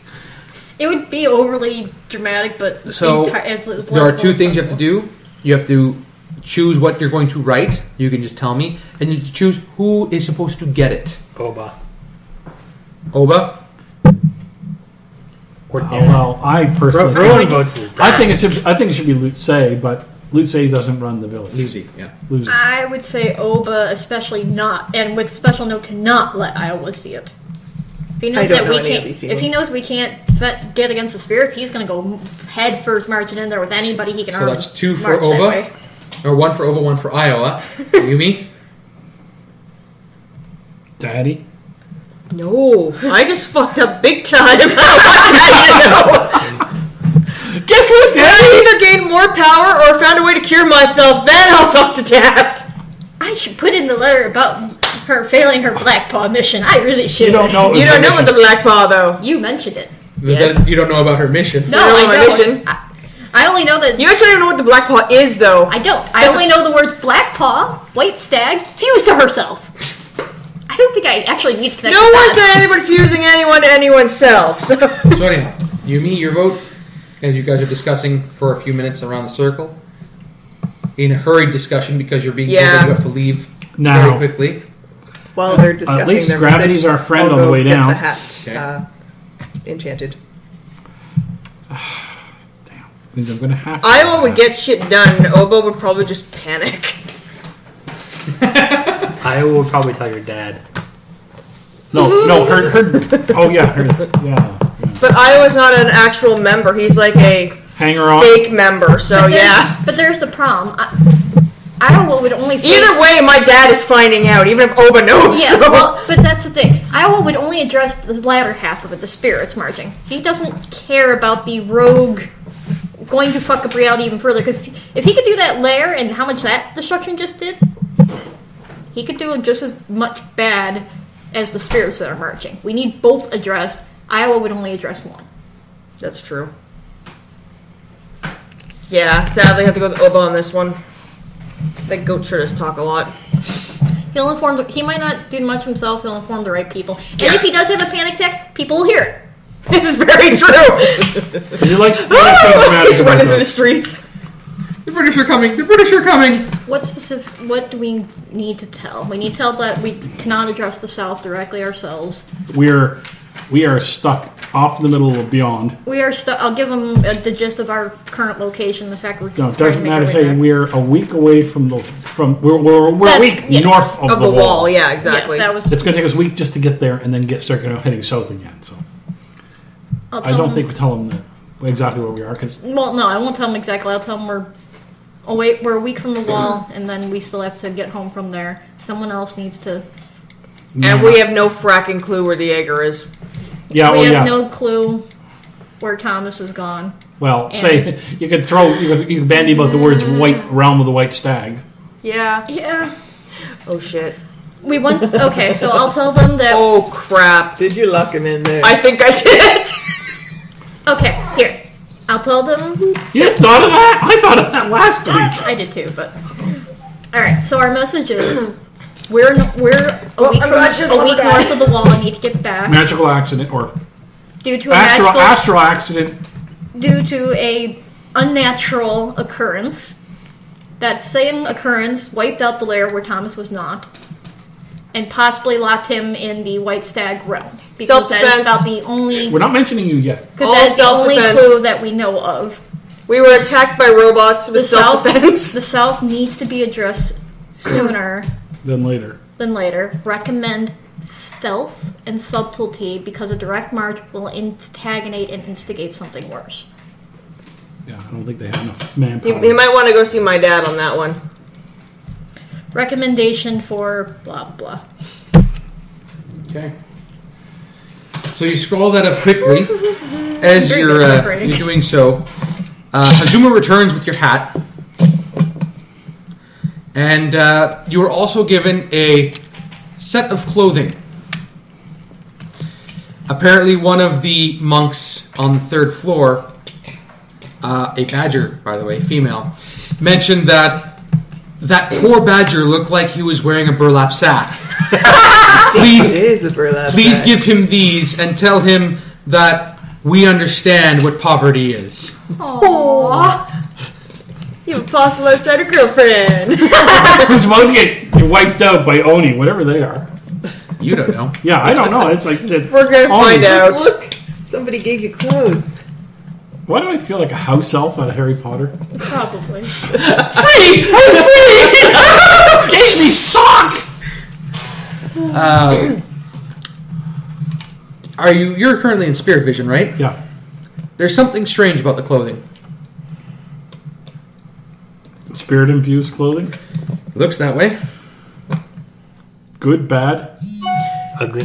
It would be overly dramatic, but So, there are two things you have to do. You have to choose what you're going to write. You can just tell me. And you choose who is supposed to get it. Oba. Oba? Or Well, I personally, Rowen votes as I think it should be Lutze, but Lutze doesn't run the village. Lucy, yeah. Lutze. I would say Oba, especially not, and with special note to not let Iowa see it. If he knows I don't that know we any of can't, these people. if he knows we can't get against the spirits, he's going to go head first marching in there with anybody he can. So already that's 2 for march that Oba. way. Or 1 for Oba, 1 for Iowa. Yumi? Daddy? No, I just fucked up big time. Guess what, I either gained more power or found a way to cure myself. Then I'll talk to Dad. I should put in the letter about her failing her Black Paw mission. I really should. You don't know. You don't know what the Black Paw though. You mentioned it. Yes. You don't know about her mission. No, You don't know I my don't. mission. I only know that. You actually don't know what the Black Paw is though. I don't. I only know the words Black Paw, White Stag, fused to herself. I don't think I actually need to connect. No the one dots. said anything but fusing anyone to anyone's self. So. So anyhow, Yumi, your vote, as you guys are discussing for a few minutes around the circle, in a hurried discussion because you're being told that you have to leave Now. very quickly. While they're discussing At least their gravity's message, our friend I'll on the go way get down. the hat Okay. enchanted. Damn. Means I'm going to have to. Iowa would get shit done. And Obo would probably just panic. I will probably tell your dad. No, her. Oh yeah, her. Yeah. But Iowa's not an actual member. He's like a Hanger on. fake member. So yeah. But there's the problem. Iowa would only. Either way, my dad is finding out, even if Oba knows. Yes, so. well, but that's the thing. Iowa would only address the latter half of it, the spirits marching. He doesn't care about the rogue going to fuck up reality even further. Because if he could do that lair and how much that destruction just did, he could do just as much bad as the spirits that are marching. We need both addressed. Iowa would only address one. That's true. Yeah, sadly, I have to go with Oba on this one. That goat sure does talk a lot. He'll inform. He might not do much himself. He'll inform the right people. And if he does have a panic attack, people will hear it. This is very true. He likes He's dramatic running through the events. streets. The British are coming! The British are coming! What do we need to tell? We need to tell that we cannot address the South directly ourselves. We are stuck off in the middle of beyond. We are stuck. I'll give them the gist of our current location. The fact we're No, it trying doesn't to make matter our way saying back. we're a week away from we're a That's- week yes. north of the wall. Yeah, Yes, exactly. that was. It's going to take us a week just to get there and then start heading south again. So I'll I tell don't them- think we tell them that exactly where we are because Well, no, I won't tell them exactly. I'll tell them we're a week from the wall, and then we still have to get home from there. Someone else needs to. And we have no fracking clue where the Jaeger is. We yeah. have no clue where Thomas is gone. Well, and- say you could you could bandy about the words "white realm of the white stag." Yeah. Yeah. Oh shit. We went. Okay, so I'll tell them that. Oh crap. Did you lock him in there? I think I did. Okay, here. I'll tell them. You just thought of that? I thought of that last week. I did too, but. Alright, so our message is we're a week, that's just a week lumberjack. north of the wall. I need to get back. Magical accident or Due to a astral accident. due to a unnatural occurrence. That same occurrence wiped out the lair where Thomas was not. And possibly locked him in the White Stag realm. Because that is Self-defense. about the only. We're not mentioning you yet. Because All that is the only self-defense. clue that we know of. We were attacked by robots with South, self-defense. the South needs to be addressed sooner Then later. than later. Recommend stealth and subtlety because a direct march will antagonate and instigate something worse. Yeah, I don't think they have enough manpower. You might want to go see my dad on that one. Recommendation for blah blah. Okay. So you scroll that up quickly. As Very you're good typewriting. you're doing so, Hazumu returns with your hat. And you are also given a set of clothing. Apparently, one of the monks on the 3rd floor, a badger, by the way, female, mentioned that poor badger looked like he was wearing a burlap sack. It is a burlap Please sack. give him these and tell him that we understand what poverty is. Aww. You have a possible outsider girlfriend. Who's about to get wiped out by Oni, whatever they are. You don't know. Yeah, I don't know. It's like We're going to find out. Look, somebody gave you clothes. Why do I feel like a house elf out of Harry Potter? Probably. Free! I'm free! Gave me sock! You're currently in Spirit Vision, right? Yeah. There's something strange about the clothing. Spirit infused clothing. Looks that way. Good, bad. Ugly.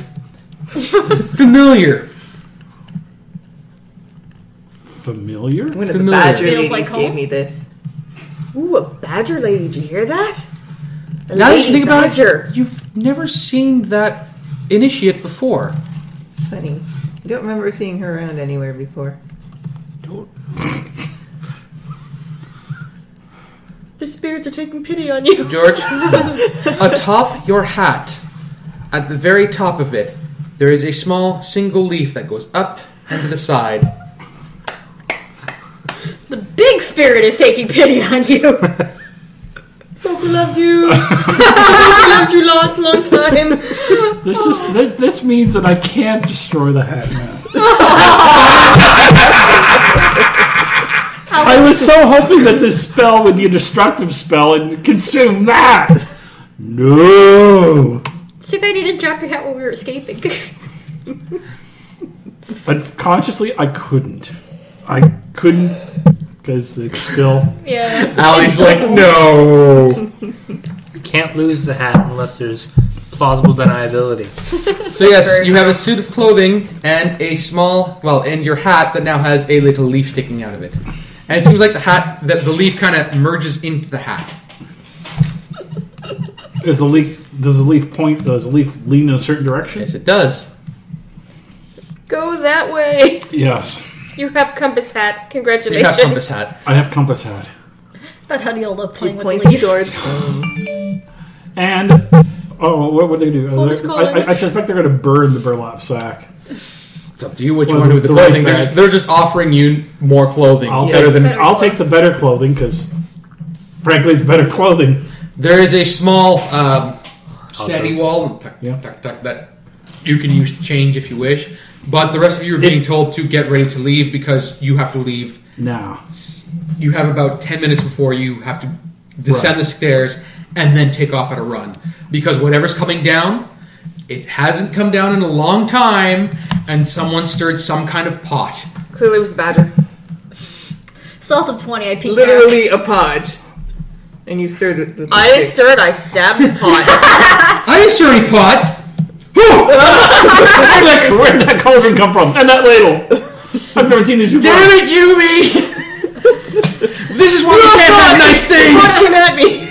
Familiar. Familiar? One of the Familiar. badger Feels ladies like gave home. me this. Ooh, a badger lady. Did you hear that? A Now that you lady think about badger. it, you've never seen that initiate before. Funny. I don't remember seeing her around anywhere before. The spirits are taking pity on you. George, atop your hat, at the very top of it, there is a small single leaf that goes up and to the side. The big spirit is taking pity on you. Poker loves you. Poker loved you long time. This means that I can't destroy the hat now. I was so hoping that this spell would be a destructive spell and consume that. No. It's too bad you didn't drop your hat while we were escaping. But consciously, I couldn't. I couldn't because it's still. Yeah. Alli's like, no. You can't lose the hat unless there's plausible deniability. So yes, you have a suit of clothing and a small, and your hat that now has a little leaf sticking out of it. And it seems like the leaf kind of merges into the hat. Does the leaf lean in a certain direction? Yes, it does. Go that way. Yes. You have compass hat. You Congratulations. have compass hat. I have compass hat. But how do you love playing with Points the leaf? towards And what would they do? Home is calling. I suspect they're going to burn the burlap sack. It's up to you what you Well, want to do with the the clothing. rice bag. They're just offering you more clothing. I'll Better take the better clothing because, frankly, it's better clothing. There is a small standing wall Yeah. that you can use to change if you wish. But the rest of you are being told to get ready to leave because you have to leave. Now, You have about 10 minutes before you have to descend the stairs and then take off at a run. Because whatever's coming down, it hasn't come down in a long time, and someone stirred some kind of pot. Clearly it was the badger. South of 20, I peeked literally a pod. And you stirred it with the I didn't stick. stir it. I stabbed the pot. I didn't stir any pot! where did that cauldron come from? And that ladle. I've never seen these before. Damn it, Yumi! This is why we can't have nice things! Came at me.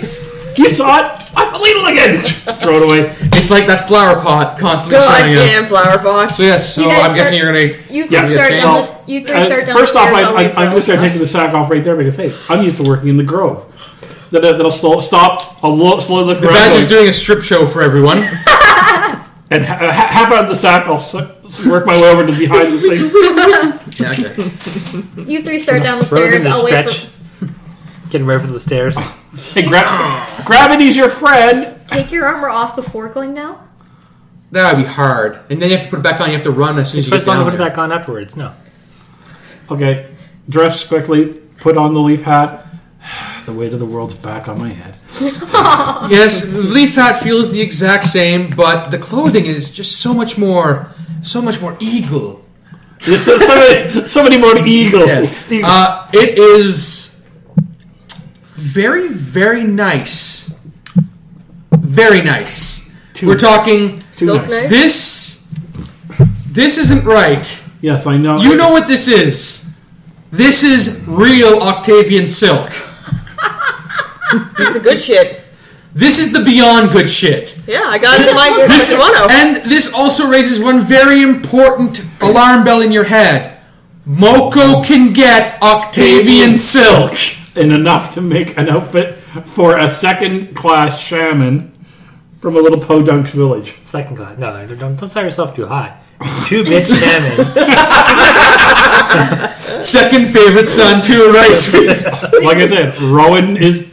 You saw it? I'm the ladle again. Throw it away. It's like that flower pot constantly showing up. Goddamn flower pot. So yes, so You guys I'm guessing start- you're gonna. You three Yeah. start Yeah. down this. You three start down First the off, stairs. I'll wait for I'm all just going of to us. take the sack off right there because, hey, I'm used to working in the Grove. That'll stop. I'll slowly look The around. badger's doing a strip show for everyone. And half out of the sack, I'll work my way over to behind the thing. Yeah, okay. You three start down the Rowen stairs. to I'll wait stretch. for. Getting ready for the stairs. Hey, gravity's your friend. Take your armor off before going down. That would be hard. And then you have to put it back on. You have to run as soon as you But get it's on to down put it there. back on afterwards. No. Okay, dress quickly, put on the leaf hat. The weight of the world's back on my head. Yes, the leaf hat feels the exact same, but the clothing is just so much more eagle. There's so many more eagles. Yes. It is very, very nice. Very nice. We're talking. Silk nice. knife. This isn't right. Yes, I know. You know what this is. This is real Octavian silk. This is the good shit. This is the beyond good shit. Yeah, I got it in my And this also raises one very important alarm bell in your head. Moko can get Octavian silk. And enough to make an outfit for a second-class shaman from a little podunk village. Second class. No, don't set yourself too high. 2-bit Shaman. Second favorite son to a rice field. Like I said, Rowen is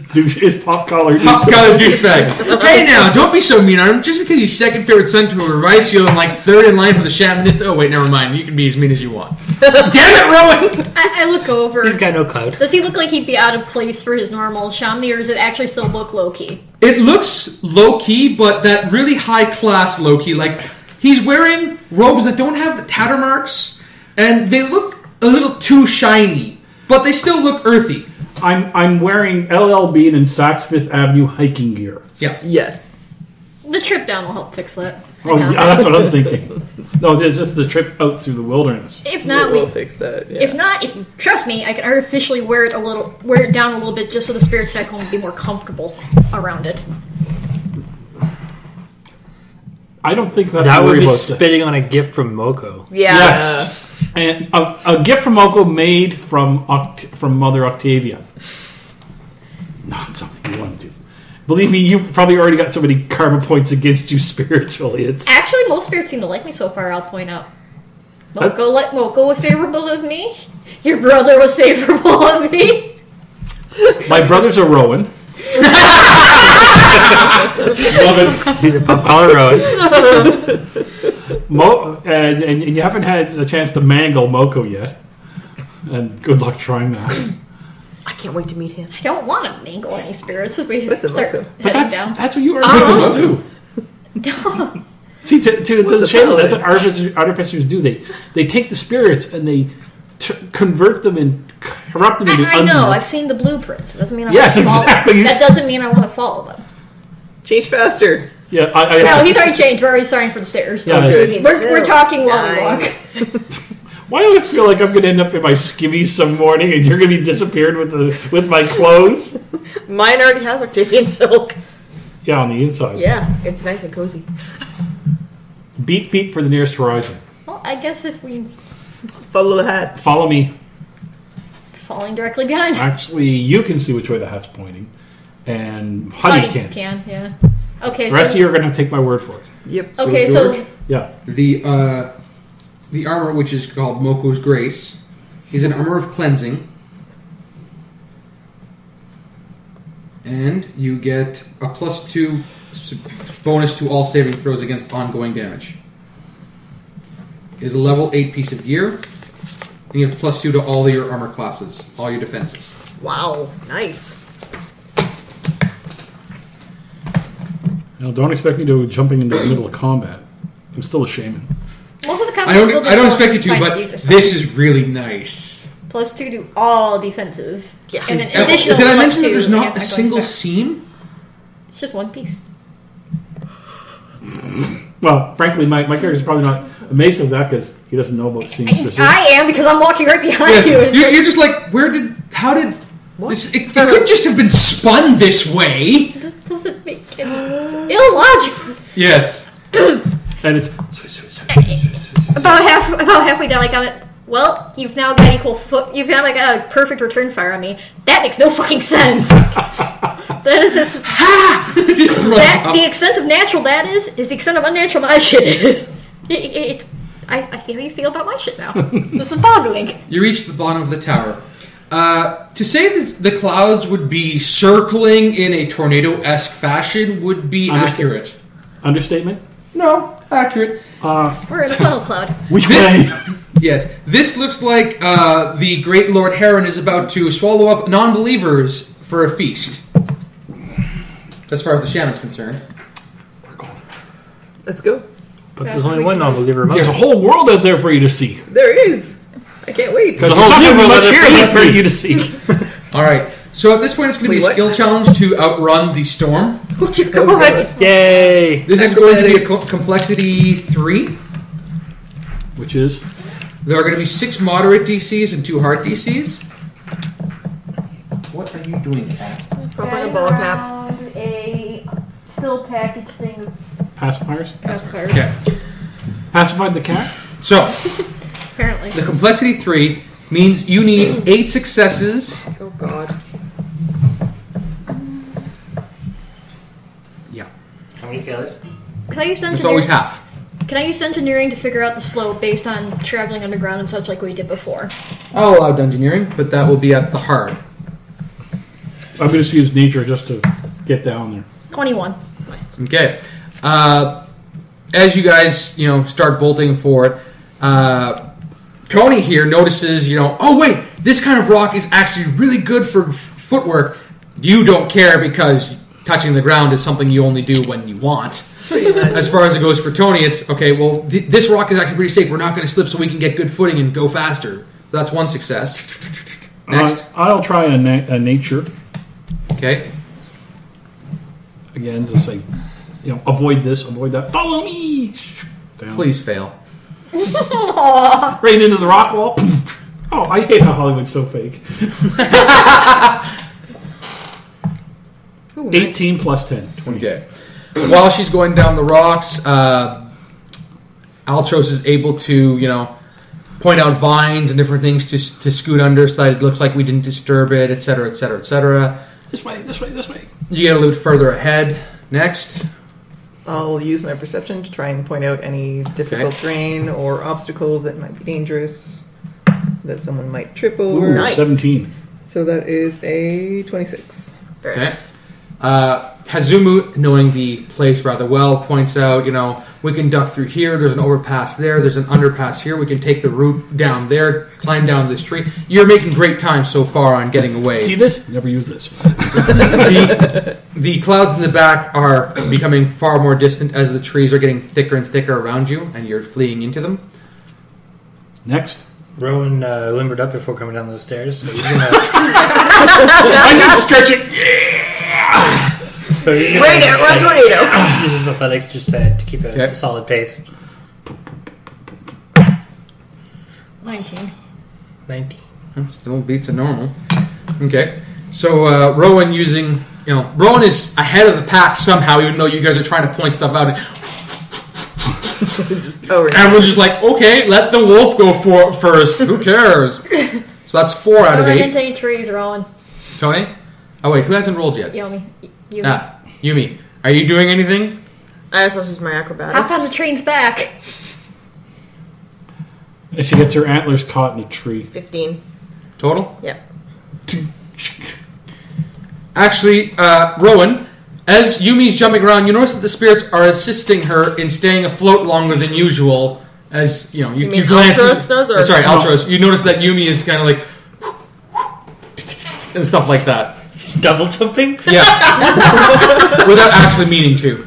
pop collar. Pop collar douchebag. Hey now, don't be so mean on him. Just because he's second favorite son to a rice field and like third in line for the shamanist. Oh wait, never mind. You can be as mean as you want. Damn it, Rowen! I look over. He's got no clout. Does he look like he'd be out of place for his normal shaman, or does it actually still look low key? It looks low key, but that really high class low key. Like he's wearing robes that don't have the tatter marks, and they look a little too shiny, but they still look earthy. I'm wearing LL Bean and Saks Fifth Avenue hiking gear. Yeah. Yes. The trip down will help fix that. Oh yeah, that's what I'm thinking. No, there's just the trip out through the wilderness. If not, we'll fix that. Yeah. If not, if you trust me, I can artificially wear it down a little bit, just so the spirit check will be more comfortable around it. I don't think that would be spitting on a gift from Moko. Yeah. Yes. And a gift from Moko made from Mother Octavia. Not something you want to do. Believe me, you've probably already got so many karma points against you spiritually. Actually, most spirits seem to like me so far, I'll point out. Moko was favorable of me. Your brother was favorable of me. My brother's a Rowen. Love it. He's a pop collar Rowen. And you haven't had a chance to mangle Moko yet. And good luck trying that. I can't wait to meet him. I don't want to mangle any spirits as we What's a start Moko? But heading down. that's what you are What's a supposed to do. No. See, to the a Shaman, that's paladin? what artificers do. They take the spirits and they convert them and corrupt them into I know, I've seen the blueprints. It doesn't mean I Yes, want to exactly. follow them. That doesn't mean I want to follow them. Change faster. Yeah, No, he's already changed. We're already starting for the stairs. Yeah, good. We're talking while we walk. Nice. Why do I feel like I'm going to end up in my skivvies some morning and you're going to be disappeared with my clothes? Mine already has Octavian silk. Yeah, on the inside. Yeah, it's nice and cozy. Beat feet for the nearest horizon. Well, I guess if we Follow the hat. Follow me. falling directly behind. Actually, you can see which way the hat's pointing, and Honey can. Yeah. Okay. The rest of you are going to take my word for it. Yep. Okay, George, so Yeah. The armor, which is called Moko's Grace, is an armor of cleansing. And you get a +2 bonus to all saving throws against ongoing damage. It is a level 8 piece of gear. And you have +2 to all your armor classes, all your defenses. Wow, nice. Now, don't expect me to be jumping into the middle of combat. I'm still a shaman. most of the I don't expect you to, but this is really nice. +2 to all defenses. Yeah. And an additional Did I mention that +2 there's not a against single ongoing seam? It's just one piece. Well, frankly, my character's probably not amazed at that because he doesn't know about seamstresses. I am because I'm walking right behind Yes, you. you're just like, how did this? It couldn't just have been spun this way. This doesn't make any illogical. Yes. And it's About halfway down, like I'm at. Well, you've now got you've now got a perfect return fire on me. That makes no fucking sense. That is just, Just runs off. the extent of natural that is the extent of unnatural my shit is. I see how you feel about my shit now. This is boggling. You reach the bottom of the tower. To say the clouds would be circling in a tornado-esque fashion would be accurate. understatement. No, accurate. We're in a funnel cloud. Which way? Yes, this looks like the great Lord Hare is about to swallow up non-believers for a feast. As far as the shaman's concerned. Let's go. But there's only one non-believer among There's a us. whole world out there for you to see. There is. I can't wait. There's a whole not new world much out there here for you left to for you to see. All right. So at this point, it's going to be a Wait, what? skill challenge to outrun the storm. Would you Oh, go God. ahead? Yay! This is going to be a Acrobatics. complexity 3. Which is There are going to be 6 moderate DCs and 2 hard DCs. What are you doing, Cat? Probably a ball cap. A still package thing of Pacifiers. pacifiers. Okay. Pacified the cat. So, Apparently. the complexity 3 means you need 8 successes. Oh God. Yeah. How many failures? Can I use engineering? It's always half. Can I use engineering to figure out the slow based on traveling underground and such like we did before? I'll allow engineering, but that will be at the hard. I'm going to use nature just to get down there. 21. Okay. As you guys, start bolting for it, Tonei here notices, oh wait, this kind of rock is actually really good for footwork. You don't care because touching the ground is something you only do when you want. As far as it goes for Tonei, it's, okay, well, this rock is actually pretty safe. We're not going to slip so we can get good footing and go faster. That's one success. Next. I'll try a nature. Okay. Again, to say, avoid this, avoid that. Follow me! Down. Please fail. Right into the rock wall. Oh, I hate how Hollywood's so fake. Ooh, 18 plus 10. 20. Okay. While she's going down the rocks, Altros is able to, point out vines and different things to scoot under so that it looks like we didn't disturb it, etc., etc., etc. This way, this way, this way. You get a little bit further ahead. Next. I'll use my perception to try and point out any difficult terrain or obstacles that might be dangerous, that someone might trip over. Ooh, Nice. 17. So that is a 26. Very Okay. nice. Hazumu, knowing the place rather well, points out, we can duck through here. There's an overpass there. There's an underpass here. We can take the route down there, climb down this tree. You're making great time so far on getting away. See this? Never use this. The clouds in the back are becoming far more distant as the trees are getting thicker and thicker around you, and you're fleeing into them. Next. Rowen limbered up before coming down those stairs. So he's gonna. I said stretch it. So he's gonna Right there, run tornado. use his athletics just to keep a Okay. solid pace. 19. 19. That still beats a normal. Okay. So Rowen using, Rowen is ahead of the pack somehow, even though you guys are trying to point stuff out. Just power. And we're just like, okay, let the wolf go first. Who cares? So that's 4 out of Run 8. into any trees, Rowan. Tonei? Oh wait, who hasn't rolled yet? Yumi. Yumi. Are you doing anything? I also use my Hop acrobatics. on the train's back. And she gets her antlers caught in a tree. 15. Total? Yep. Actually, Rowen, as Yumi's jumping around, you notice that the spirits are assisting her in staying afloat longer than usual. As you mean glance. Altros does, or- Sorry, Altros. You notice that Yumi is kind of like and stuff like that. Double jumping? Yeah, without actually meaning to.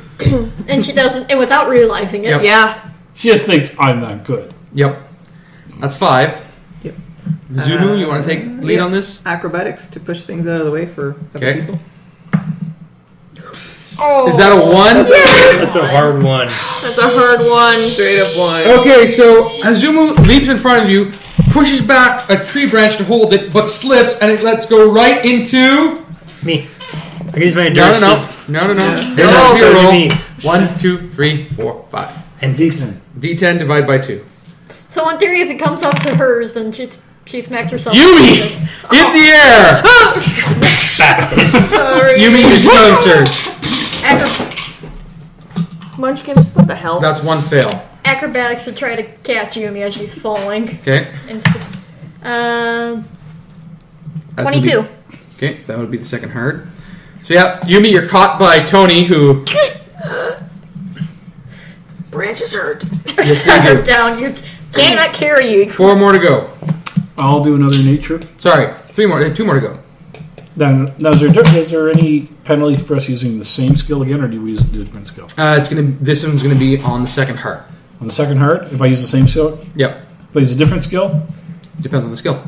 And she doesn't, and without realizing it. Yep. Yeah. She just thinks I'm not good. Yep, that's 5. Yep. Zunu, you want to take lead on this? Acrobatics to push things out of the way for other Okay. people. Oh. Is that a 1? That's a hard one. That's a hard one. Straight up 1. Okay, so Hazumu leaps in front of you, pushes back a tree branch to hold it, but slips, and it lets go right into. Me. I can use my No. endurance. Here's No, a what do spear you roll. mean? 1, 2, 3, 4, 5. And 6. D10 divided by 2. So in theory, if it comes up to hers, then she smacks herself. Yumi! In the air! Sorry. Yumi, use Killing Surge. Munchkin. What the hell? That's 1 fail. Acrobatics to try to catch Yumi as she's falling. Okay. And, That's gonna 22. be- okay, that would be the second hard. So yeah, Yumi, you're caught by Tonei, who. Branches hurt. Yes, Suck you her do. down. You cannot carry you. 4 more to go. I'll do another nature. Sorry, 2 more to go. Now is there any penalty for us using the same skill again, or do we use a different skill? This one's gonna be on the second heart. On the second heart, if I use the same skill? Yep. If I use a different skill? Depends on the skill.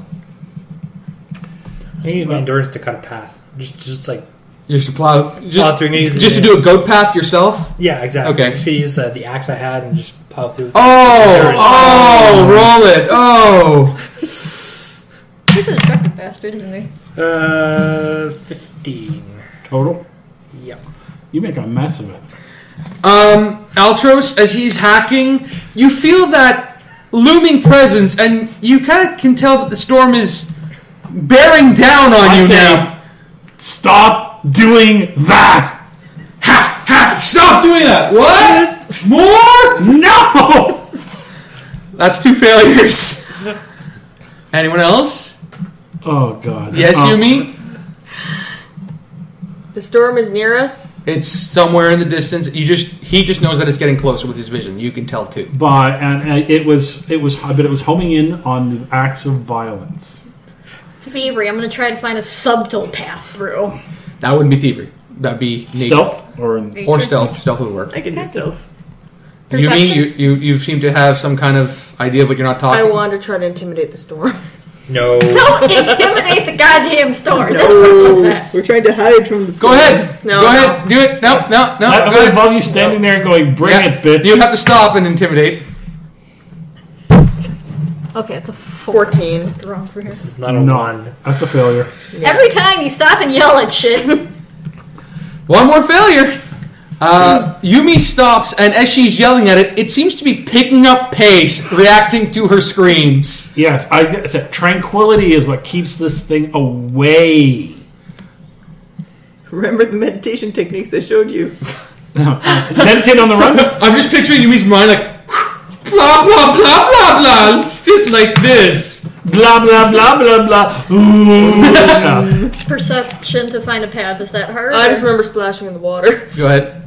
I can use my endurance to cut a path. Just like Just to plow through knees. just to do a goat path yourself? Yeah, exactly. Okay. Just use the axe I had and just plow through. With Roll it. Oh. He's a destructive bastard, isn't he? 15 Total? Yep. You make a mess of it. Altros, as he's hacking, you feel that looming presence, and you kind of can tell that the storm is bearing down on you now. Stop doing that! Stop doing that! What? More? No! That's 2 failures. Anyone else? Oh, God. Yes, Yumi? The storm is near us. It's somewhere in the distance. He just knows that it's getting closer with his vision. You can tell too. And it was homing in on the acts of violence. Thievery. I'm going to try to find a subtle path through. That wouldn't be thievery. That'd be nature. Stealth Or stealth. Stealth would work. I can do stealth. Yumi, you seem to have some kind of idea, but you're not talking. I want to try to intimidate the storm. No. Don't intimidate the goddamn storm. No, we're trying to hide from the storm. Go ahead. No, Go no. ahead. Do it. No. That Go would ahead. involve you standing there and going, bring it, bitch. You have to stop and intimidate. Okay, it's a 14. wrong for here. It's not a No, 1. that's a failure. Every time you stop and yell at shit. One more failure. Yumi stops, and as she's yelling at it, it seems to be picking up pace, reacting to her screams. Yes, I said tranquility is what keeps this thing away. Remember the meditation techniques I showed you. Meditate on the run. I'm just picturing Yumi's mind like, blah, blah, blah, blah, blah, sit like this. Blah, blah, blah, blah, blah. Ooh. Yeah. Perception to find a path. Is that hard? I just remember splashing in the water. Go ahead.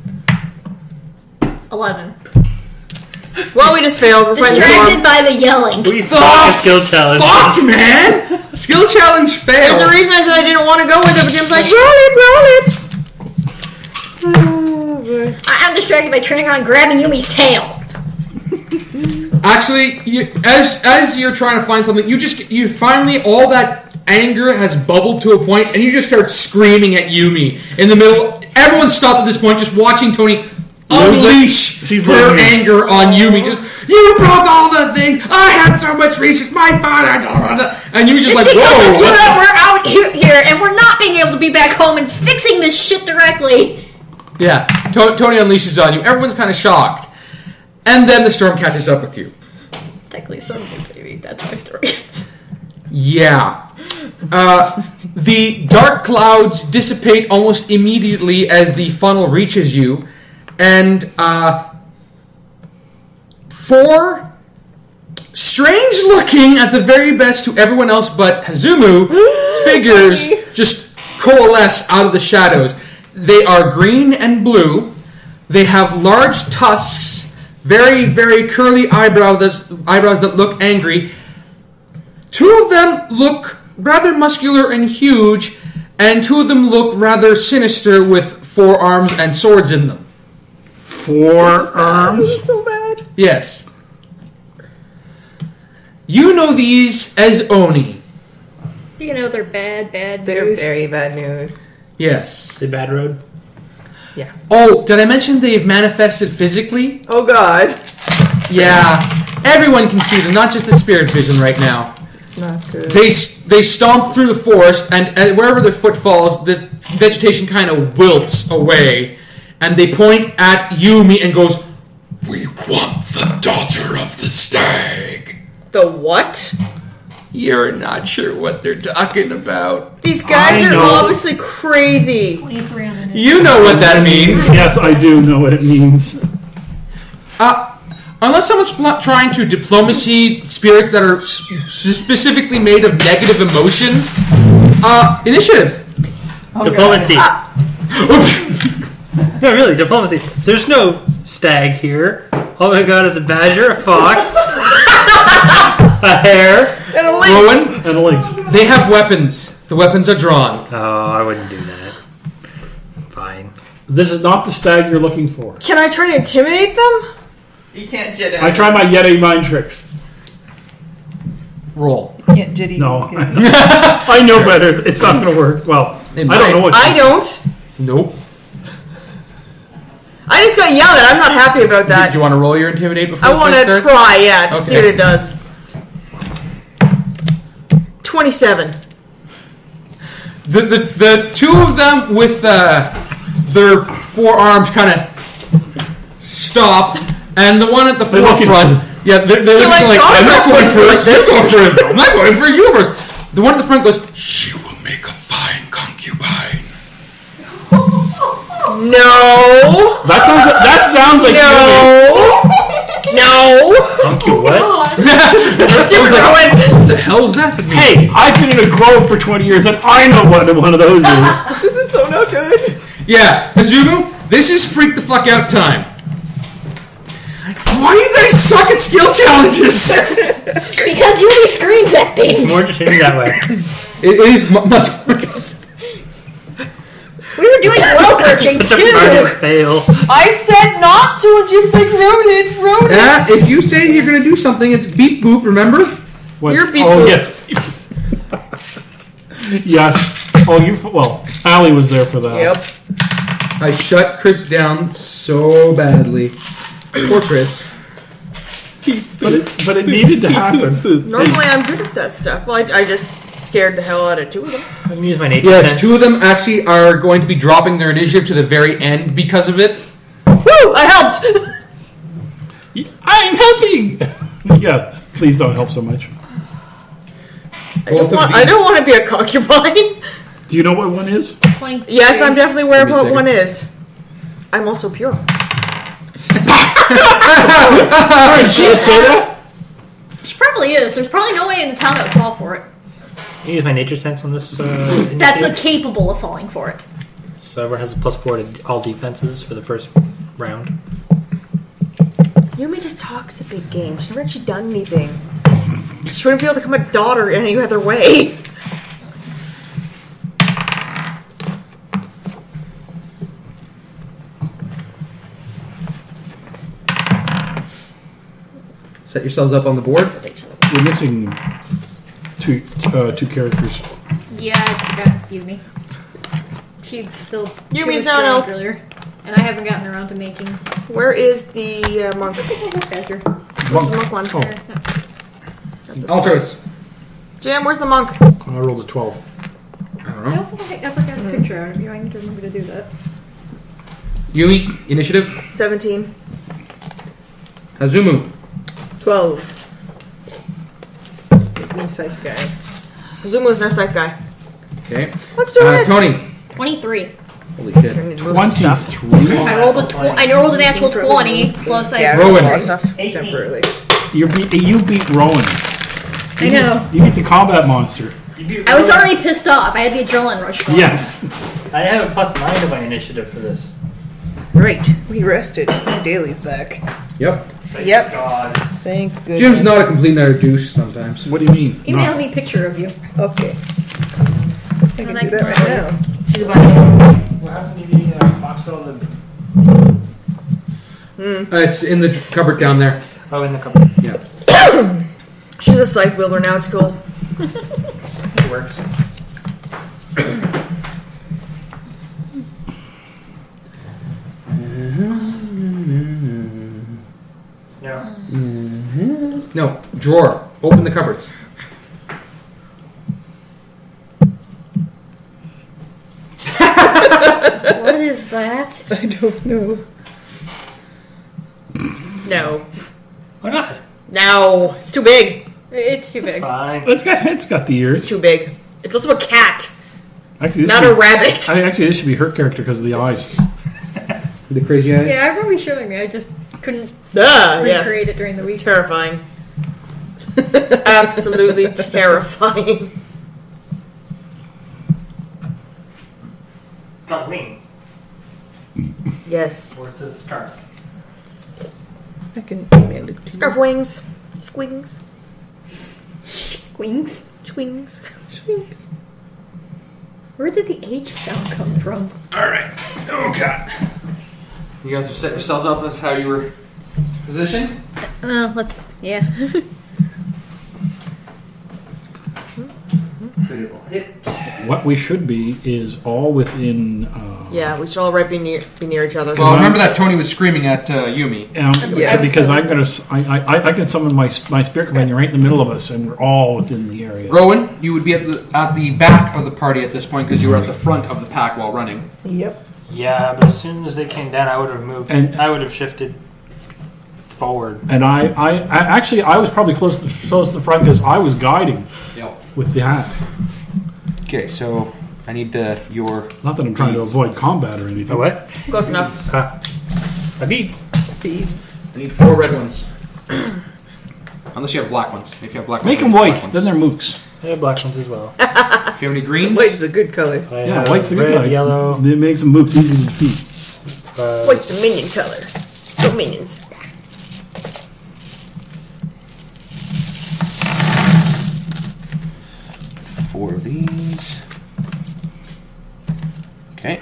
11. Well, we just failed. We're fighting the Distracted storm. by the yelling. We saw a skill challenge. Fuck, man! Skill challenge failed. There's a reason I said I didn't want to go with it, but Jim's like, roll it. I'm distracted by turning around and grabbing Yumi's tail. Actually, as you're trying to find something, you finally, all that anger has bubbled to a point, and you just start screaming at Yumi in the middle. Everyone stopped at this point, just watching Tonei unleash her anger on Yumi. Just, you broke all the things. I had so much research. My father. And Yumi's just like, whoa. We're out here, and we're not being able to be back home and fixing this shit directly. Yeah, Tonei unleashes on you. Everyone's kind of shocked. And then the storm catches up with you. Technically, something, baby. That's my story. Yeah. The dark clouds dissipate almost immediately as the funnel reaches you. And 4 strange looking, at the very best to everyone else but Hazumu, figures just coalesce out of the shadows. They are green and blue. They have large tusks, very, very curly eyebrows that look angry. 2 of them look rather muscular and huge, and 2 of them look rather sinister with 4 arms and swords in them. 4 arms? This is so bad. Yes. You know these as Oni. You know they're bad They're news. very bad news. Yes. The bad road. Yeah. Oh, did I mention they've manifested physically? Oh God. Yeah. Everyone can see them, not just the spirit vision right now. It's not good. They stomp through the forest, and wherever their foot falls, the vegetation kind of wilts away. And they point at Yumi and goes, "We want the daughter of the stag." The what? You're not sure what they're talking about. These guys I are know. obviously crazy. 23 on the You know what that means. Yes, I do know what it means. Unless someone's trying to diplomacy spirits that are specifically made of negative emotion. Initiative. Diplomacy. No, really, diplomacy. There's no stag here. All we got is a badger, a fox, a hare, And a lynx. Rowen, And a lynx. they have weapons. The weapons are drawn. Oh, I wouldn't do that. Fine. This is not the stag you're looking for. Can I try to intimidate them? You can't Jedi. I try my Yeti mind tricks. Roll. You can't Jedi. No. these kids. I know better. It's not going to work. Well, It I don't know might. what. I don't. Nope. I just got yelled at. I'm not happy about Do that. you want to roll your intimidate before I the want fight to starts? try, yeah, to see Okay. what it does. 27. The 2 of them with their forearms kind of stop, and the one at the forefront, they're looking like, I'm not going first. You're going first. I'm not going for you first. The one at the front goes, she will make a fine concubine. No. That sounds like No. Funky what? What the hell's that? Hey, I've been in a grove for 20 years, and I know what one of those is. This is so not good. Yeah, Hazumu, this is freak the fuck out time. Why do you guys suck at skill challenges? Because Yumi screams at things. It's more entertaining that way. It is much more. We were doing well for a change Such a part too. fail. I said not to, and Jim's like, roll it. Yeah, if you say you're going to do something, it's beep boop, remember? What? You're beep Oh, boop. yes. Yes. Oh, Alli was there for that. Yep. I shut Chris down so badly. Poor Chris. But it needed to happen. Normally I'm good at that stuff. Well, I just scared the hell out of two of them. I'm going to use my nature Yes, sense. two of them actually are going to be dropping their initiative to the very end because of it. Woo! I helped! I'm helping! Yeah, please don't help so much. I don't want to be a concubine. Do you know what one is? 20. Yes, I'm definitely aware of Give me a what one second. is. I'm also pure. She say that? She probably is. There's probably no way in the town that would fall for it. I use my nature sense on this. That's initiative. capable of falling for it. So everyone has a +4 to all defenses for the first round. Yumi just talks a big game. She's never actually done anything. She wouldn't be able to become a daughter any other way. Set yourselves up on the board. We're missing two characters. Yeah, I forgot Yumi. She's still. Yumi's was now an drunk elf. earlier, and I haven't gotten around to making. Where is the monk? Badger. Where's the monk one? Oh. That's a Altros. Jam, where's the monk? I rolled a 12. I don't I know. don't think I ever got a picture out of you. I need to remember to do that. Yumi, initiative. 17. Hazumu. 12. Make me psych guy. Hazumo's no psych guy. Okay. Let's do it. Tony. 23. Holy shit. 23? I rolled a natural 20 plus I. Yeah, Rowen. a lot of stuff temporarily. You beat Rowen. I know. You beat the combat monster. I was already pissed off. I had the adrenaline rush going. Yes. I have a +9 to my initiative for this. Right. We rested. My daily's back. Yep. Yep. God. Thank goodness. Jim's not a complete utter douche sometimes. What do you mean? Email me a picture of you. Okay. I can And do that right can- now. What happened to the box on the... It's in the cupboard down there. Oh, in the cupboard. Yeah. She's a psych builder now. It's cool. It works. No. No, drawer. Open the cupboards. What is that? I don't know. No. Why not? No. It's too big. It's too big. Fine. It's got the It's ears. too big. It's also a cat, Actually, this not should a rabbit. Actually, this should be her character because of the eyes. The crazy eyes. Yeah, I remember you showing me. I just couldn't Yes. recreate it during the week. Terrifying. Absolutely terrifying. It's got wings. Yes. Or it's a scarf. I can email it. Scarf wings. Squings. Wings? Swings. Swings. Where did the H sound come from? Alright. Okay. You guys have set yourselves up. That's how you were positioned? Yeah. Critical hit. What we should be is all within. Yeah, we should all right be near each other. Well, remember that Tony was screaming at Yumi. Yeah. Because I'm gonna. I can summon my spirit companion right in the middle of us, and we're all within the area. Rowen, you would be at the back of the party at this point because you were at the front of the pack while running. Yep. Yeah, but as soon as they came down, I would have moved. And- I would have shifted forward. And I actually I was probably close to the front because I was guiding Yep. with the hat. Okay, so I need your. Not that I'm trying to avoid combat or anything. A what? Close enough. A beads. Seeds. I need 4 red ones. Unless you have black ones. If you have black Make ones, them black whites, ones. then they're mooks. Yeah, black ones as well. If you have any greens? White's a good color. I Yeah, have white's the red, good guy. yellow. It makes them mooks easy to defeat. What's the minion color? Go minions. Four of these. Okay.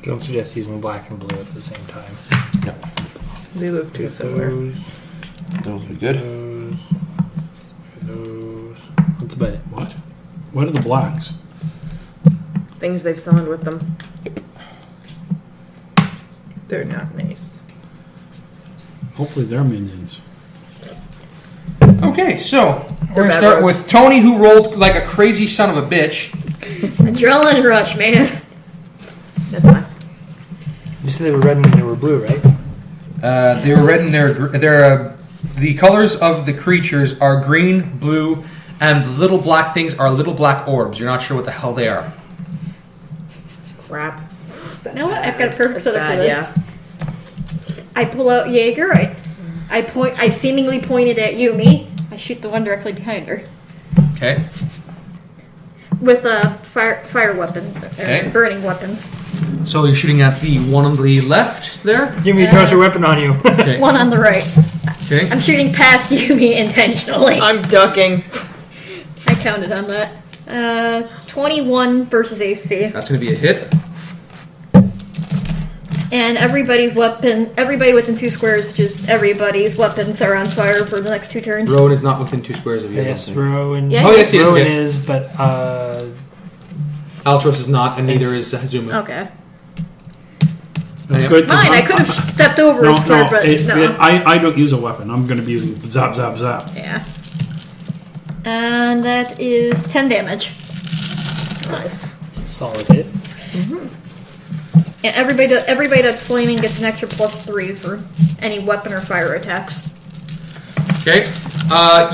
Don't suggest using black and blue at the same time. No. They look too similar. Those will be good. Those. What's about it? What? What are the blacks? Things they've summoned with them. They're not nice. Hopefully they're minions. Okay, so we're They're going to bad start rogues. with Tony, who rolled like a crazy son of a bitch. Adrenaline rush, man. That's fine. You said they were red and they were blue, right? They were red and they're the colors of the creatures are green, blue, and the little black things are little black orbs. You're not sure what the hell they are. Crap. You know what? I've got a perfect setup for Bad, this. yeah. I pull out Jaeger. I seemingly pointed at Yumi. I shoot the one directly behind her Okay. with a fire weapon, Okay. burning weapons. So you're shooting at the one on the left there. Yumi throws your weapon on you. Okay. One on the right. Okay. I'm shooting past Yumi intentionally. I'm ducking. I counted on that. 21 versus AC. That's going to be a hit. And everybody within 2 squares, which is everybody's weapons, are on fire for the next 2 turns. Rowan is not within 2 squares of you. I don't Yes, think. Rowen. Yeah. Oh, yes, he is. Rowen Okay. is, but Altros is not, and neither is Hazumu. Okay. That's Yeah. good. 'cause Mine, I I'm- could have stepped over a square, but no. I don't use a weapon. I'm going to be using zap, zap, zap. Yeah. And that is 10 damage. Nice. solid hit. And everybody that's flaming gets an extra +3 for any weapon or fire attacks. Okay.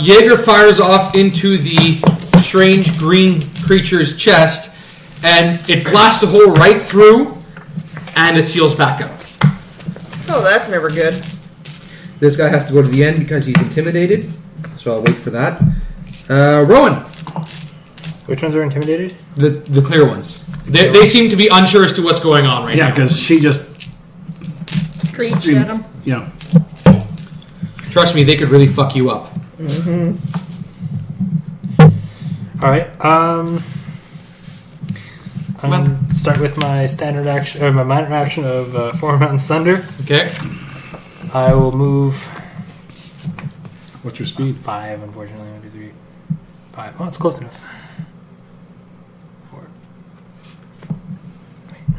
Jaeger fires off into the strange green creature's chest, and it blasts a hole right through, and it seals back up. Oh, that's never good. This guy has to go to the end because he's intimidated, so I'll wait for that. Rowan. Which ones are intimidated? The clear ones. They seem to be unsure as to what's going on right Yeah, now. because she just, Screech at him. you know. Trust me, they could really fuck you up. All right. I'm gonna start with my standard action or my minor action of Form Mountain's Thunder. Okay. I will move What's your speed? 5. Unfortunately, 1, 2, 3, 5. Oh, it's close enough. 4. Wait.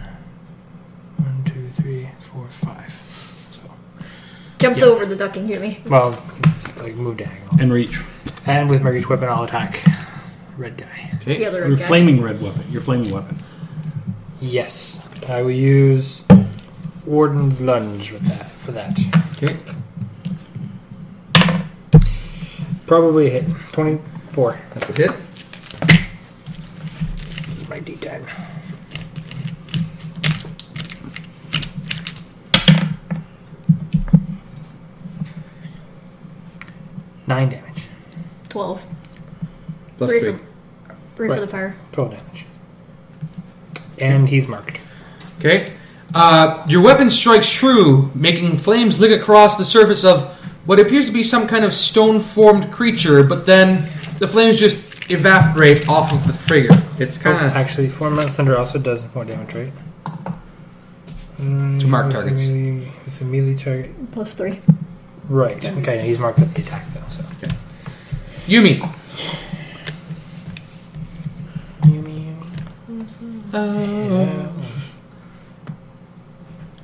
1, 2, 3, 4, 5. So, Jumps Yeah. over the ducking Yumi. well, like move diagonal. And reach. And with my reach weapon, I'll attack red guy. Okay. The other Your guy. flaming red weapon. Your flaming weapon. Yes, I will use Warden's Lunge with that. For that, Okay. probably a hit 24. That's a hit. My D10. Nine damage. 12. Plus 3 3. for, 3 Right. for the fire. 12 damage. And he's marked. Okay. Your weapon strikes true, making flames lick across the surface of what appears to be some kind of stone-formed creature, but then the flames just evaporate off of the figure. It's kind of... Actually, Form Mountain's Thunder also does more damage, right? To mark targets. With a melee target. +3. Right. Okay, he's marked with the attack, though. So. Yumi. Yumi. Oh.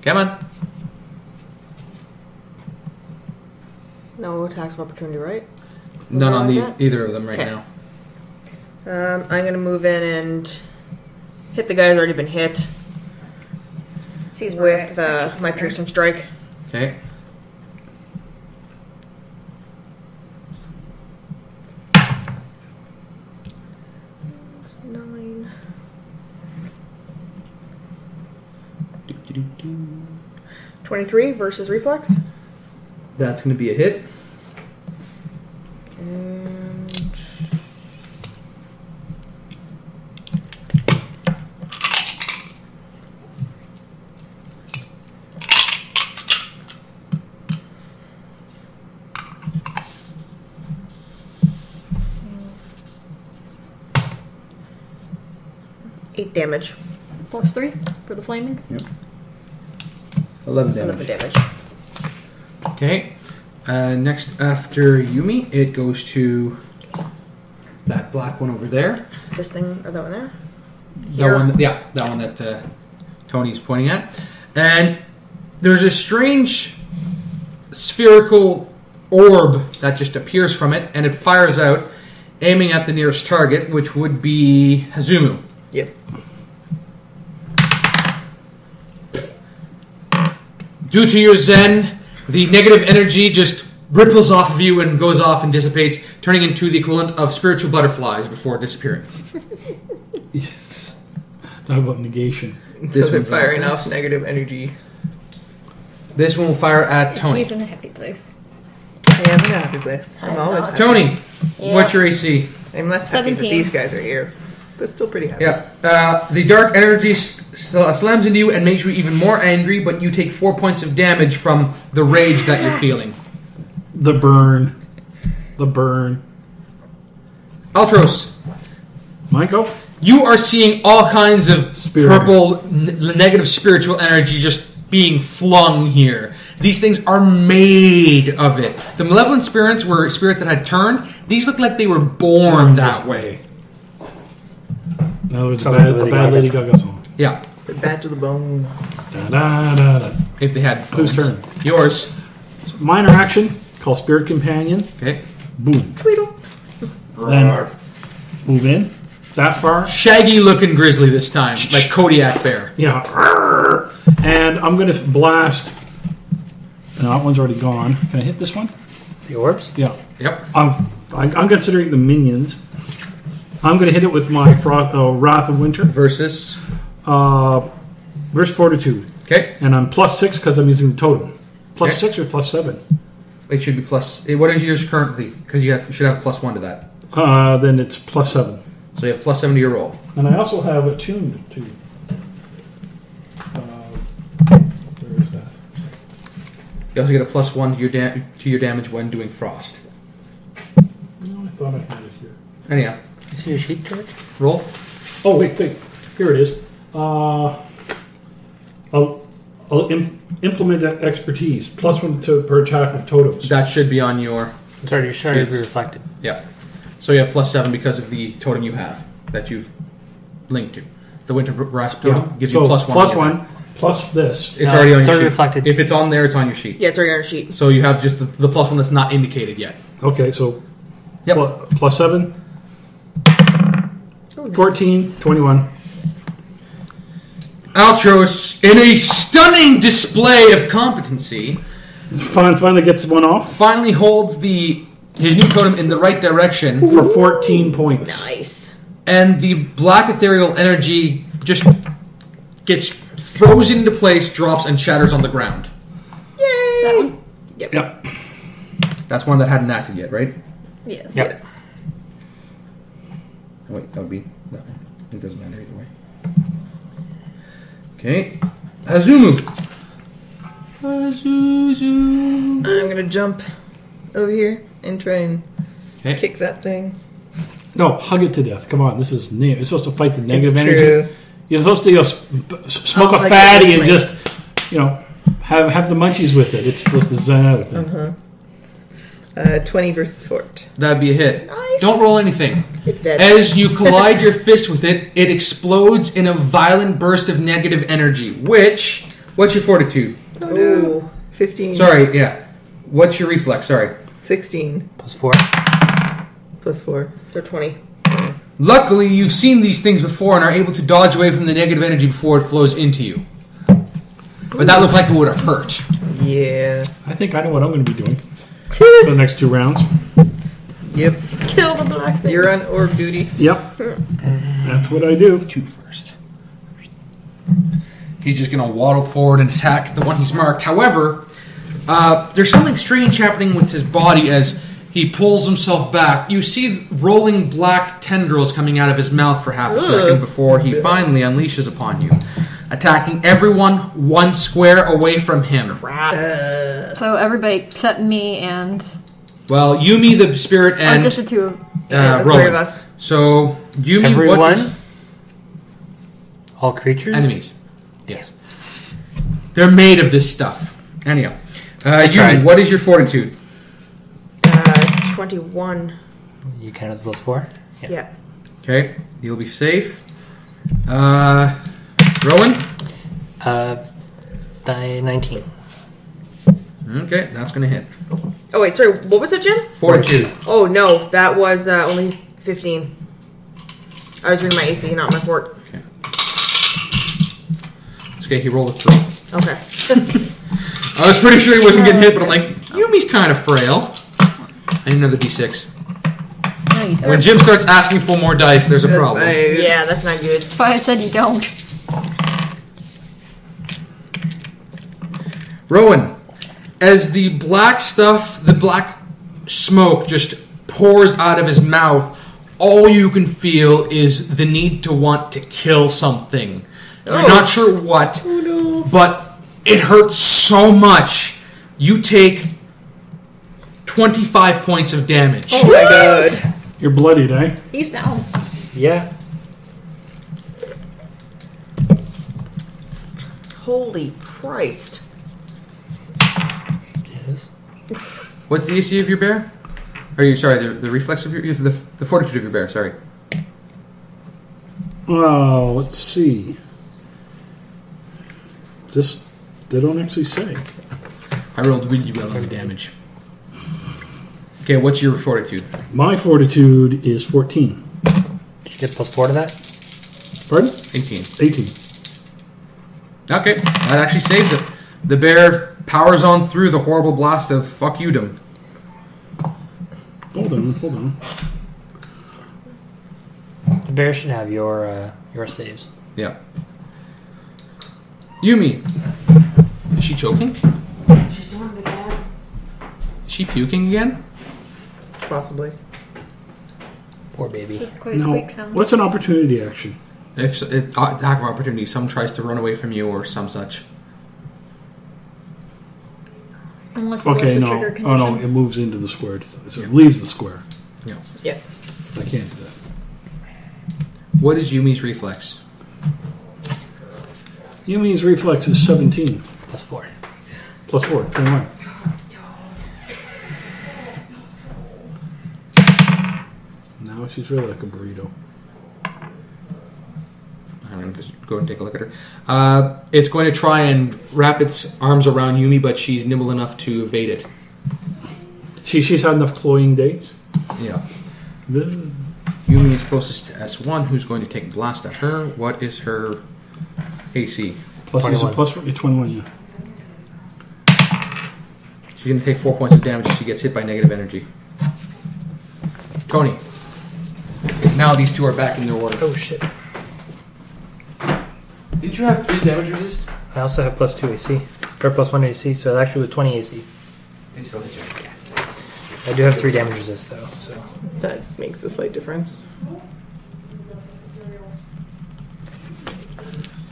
Come on. attacks of opportunity, right? None on like that? either of them right Okay. now. I'm going to move in and hit the guy who's already been hit with my piercing strike. Okay. That's 9. 23 versus reflex. That's going to be a hit. And 8 damage. Plus 3 for the flaming. Yep. 11 damage. 11 damage. Okay. Next after Yumi, it goes to that black one over there. This thing, or that one there? That one, that one that Tony's pointing at. And there's a strange spherical orb that just appears from it, and it fires out, aiming at the nearest target, which would be Hazumu. Yep. Due to your Zen, the negative energy just ripples off of you and goes off and dissipates, turning into the equivalent of spiritual butterflies before disappearing. Yes. Talk about negation. This So they're one's firing off. off negative energy. This one will fire at Tony. She's in a happy place. Yeah, I'm in a happy place. I'm always happy. Tony, Yeah. what's your AC? I'm less happy that 17. these guys are here, but still pretty happy. Yeah. The dark energy slams into you and makes you even more angry, but you take 4 points of damage from the rage that you're feeling. The burn. The burn. Altros, Michael? you are seeing all kinds of Spirit. purple, negative spiritual energy just being flung here. These things are made of it. The malevolent spirits were spirits that had turned. These look like they were born that way. No, it's a Sounds bad, like a bad Lady Gaga song. Yeah, The bad to the bone. Da, da, da, da. if they had Whose bones. turn? Yours. Minor action. Call Spirit Companion. Okay. Boom. Tweedle. Then move in. That far. Shaggy looking grizzly this time, like Kodiak bear. Yeah. And I'm going to blast. No, that one's already gone. Can I hit this one? The orbs? Yeah. Yep. I'm considering the minions. I'm going to hit it with my Wrath of Winter. Versus. Verse Fortitude. Okay. And I'm +6 because I'm using the totem. Plus Okay. 6 or +7? It should be plus. What is yours currently? Because you should have a +1 to that. Then it's +7. So you have +7 to your roll. And I also have attuned to. Where is that? You also get a +1 to your damage when doing frost. No, I thought I had it here. Anyhow, Is it your sheet, George? roll. Oh wait, here it is. I'll implement that expertise. +1 per attack with totems. That should be on your. It's already started to be Sheets. reflected. Yeah. So you have +7 because of the totem you have that you've linked to. The Winter Grasp totem gives you +1. +1 plus this. It's No, already on it's your already sheet. reflected. If it's on there, it's on your sheet. Yeah, it's already on your sheet. So you have just the +1 that's not indicated yet. Okay, so Yep. +7. Oh, nice. 14, 21. Altros, in a stunning display of competency, Finally gets one off finally holds his new totem in the right direction, for 14 points. Nice. and the black ethereal energy just gets frozen into place, drops, and shatters on the ground. Yay! That one? Yep. That's one that hadn't acted yet, right? Yeah. Yep. Yes. Oh, wait, that would be... No, it doesn't matter either way. Okay. Hazumu. Hazuzu. I'm gonna jump over here and try and Okay. kick that thing. No, hug it to death. Come on, this is you're supposed to fight the negative It's energy. true. You're supposed to smoke Oh, a like fatty and like- just have the munchies with it. It's supposed to zen out. 20 versus fort. That'd be a hit. Nice. Don't roll anything. It's dead. As you collide your fist with it, it explodes in a violent burst of negative energy, which... What's your fortitude? Oh, no. 15. Sorry, yeah. What's your reflex? Sorry. 16 Plus 4. plus 4. So 20. Luckily, you've seen these things before and are able to dodge away from the negative energy before it flows into you. But that looked like it would have hurt. Yeah. I think I know what I'm going to be doing for the next 2 rounds. Yep. Kill the black things. You're on orb duty. Yep. That's what I do. 2 first. He's just going to waddle forward and attack the one he's marked. However, there's something strange happening with his body as he pulls himself back. You see rolling black tendrils coming out of his mouth for half a second before he finally unleashes upon you, attacking everyone 1 square away from him. So everybody except me and... Well, Yumi, the spirit, and just the 2 of the Rowen. 3 of us. So, Yumi, Everyone? what is... All creatures? Enemies. Yes. They're made of this stuff. Anyhow. Yumi, tried. what is your fortitude? 21. You counted the plus 4? Yeah. Okay, you'll be safe. Rowen? 19. Okay, that's going to hit. Oh, wait, sorry. What was it, Jim? Fortitude. Oh, no. That was only 15. I was reading my AC, not my fort. Okay. It's okay, he rolled a 3. Okay. I was pretty sure he wasn't getting hit, but I'm like, Yumi's kind of frail. I need another d6. When Jim starts asking for more dice, there's a problem. Yeah, that's not good. That's why I said you don't. Rowen, as the black stuff, the black smoke just pours out of his mouth, all you can feel is the need to want to kill something. You're not sure what, but it hurts so much. You take 25 points of damage. Oh my god. You're bloodied, eh? He's down. Yeah. Holy Christ. Yes. What's the AC of your bear? Are you sorry? The reflex of your the fortitude of your bear. Sorry. Oh, let's see. Just they don't actually say. I rolled really well on the damage. Okay, what's your fortitude? My fortitude is 14. Did you get plus 4 to that? Pardon? 18. 18. Okay, that actually saves it. The bear powers on through the horrible blast of fuck you-dom. Hold on. The bear should have your saves. Yeah. Yumi. Is she choking? She's doing the bad. Is she puking again? Possibly. Poor baby. Quite a No. squeak sound. What's an opportunity action? If attack of opportunity, some tries to run away from you or some such. Unless it Okay, goes to no. trigger Oh, condition. no, it moves into the square. So it leaves the square. Yeah. Yeah. I can't do that. What is Yumi's reflex? Yumi's reflex is 17. Plus 4. Plus 4, 21. Now she's really like a burrito. I'm going to go and take a look at her. It's going to try and wrap its arms around Yumi, but she's nimble enough to evade it. She's had enough cloying dates. Yeah. The- Yumi is closest to S1, who's going to take a blast at her. What is her AC? Plus, it's a 21. plus 21, yeah. She's going to take 4 points of damage if she gets hit by negative energy. Tonei. Now these two are back in their order. Oh shit. Did you have 3 damage resist? I also have plus 2 AC. Or plus 1 AC, so it actually was 20 AC. I do have 3 damage resist, though, so... That makes a slight difference.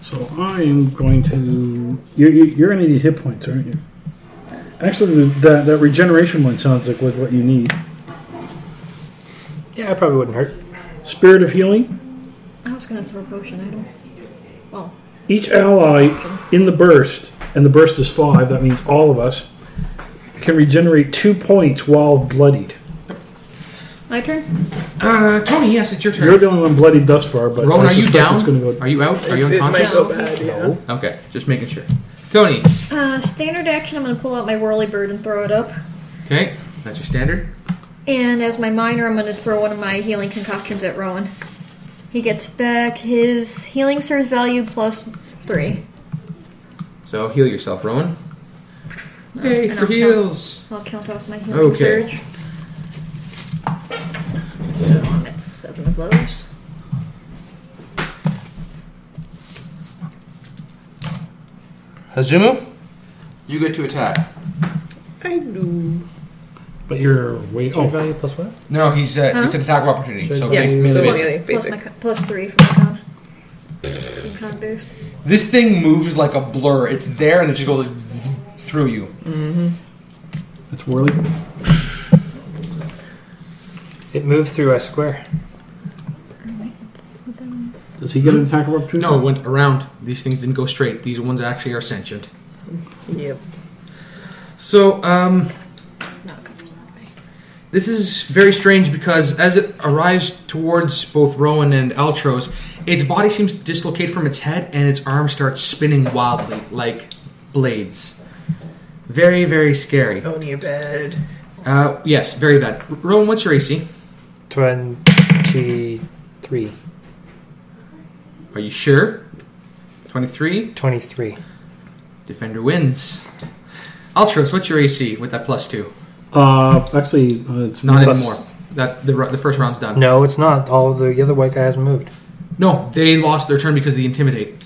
So I am going to... You're going to need hit points, aren't you? Actually, that regeneration one sounds like what you need. Yeah, it probably wouldn't hurt. Spirit of Healing. I was going to throw a potion. I don't... Well... Each ally in the burst, and the burst is 5, that means all of us, can regenerate 2 points while bloodied. My turn? Tonei, yes, it's your turn. You're the only one bloodied thus far, but Rowan, I are you suspect down? it's going to go... Are you out? Are you It might unconscious? go bad, yeah. No. Okay, just making sure. Tonei. Standard action, I'm going to pull out my whirly bird and throw it up. Okay, That's your standard. And as my minor, I'm going to throw one of my healing concoctions at Rowen. He gets back his healing surge value plus 3. So heal yourself, Rowen. Yay, And for heals. I'll count off my healing surge. So I'm at 7 of those. Hazumu, you get to attack. I do. But you're way. Surge Oh, value plus what? No, he's it's an attack of opportunity. Sure. So Yeah, base- so melee melee, base. basic. Plus 3 for my con. Con boost. This thing moves like a blur. It's there and it just goes through you. it's whirly. It moved through a square. Does he get an attack of opportunity? No, it went around. These things didn't go straight. These ones actually are sentient. Yep. So, this is very strange because as it arrives towards both Rowen and Altros, its body seems to dislocate from its head and its arms start spinning wildly like blades. Very, very scary. Oh, you're bad. Yes, very bad. Rowen, what's your AC? 23. Are you sure? 23? 23. Defender wins. Altros, what's your AC with that plus 2? Actually, it's Not plus- anymore. That the first round's done. No, it's not. All of the other white guy hasn't moved. No, they lost their turn because of the intimidate.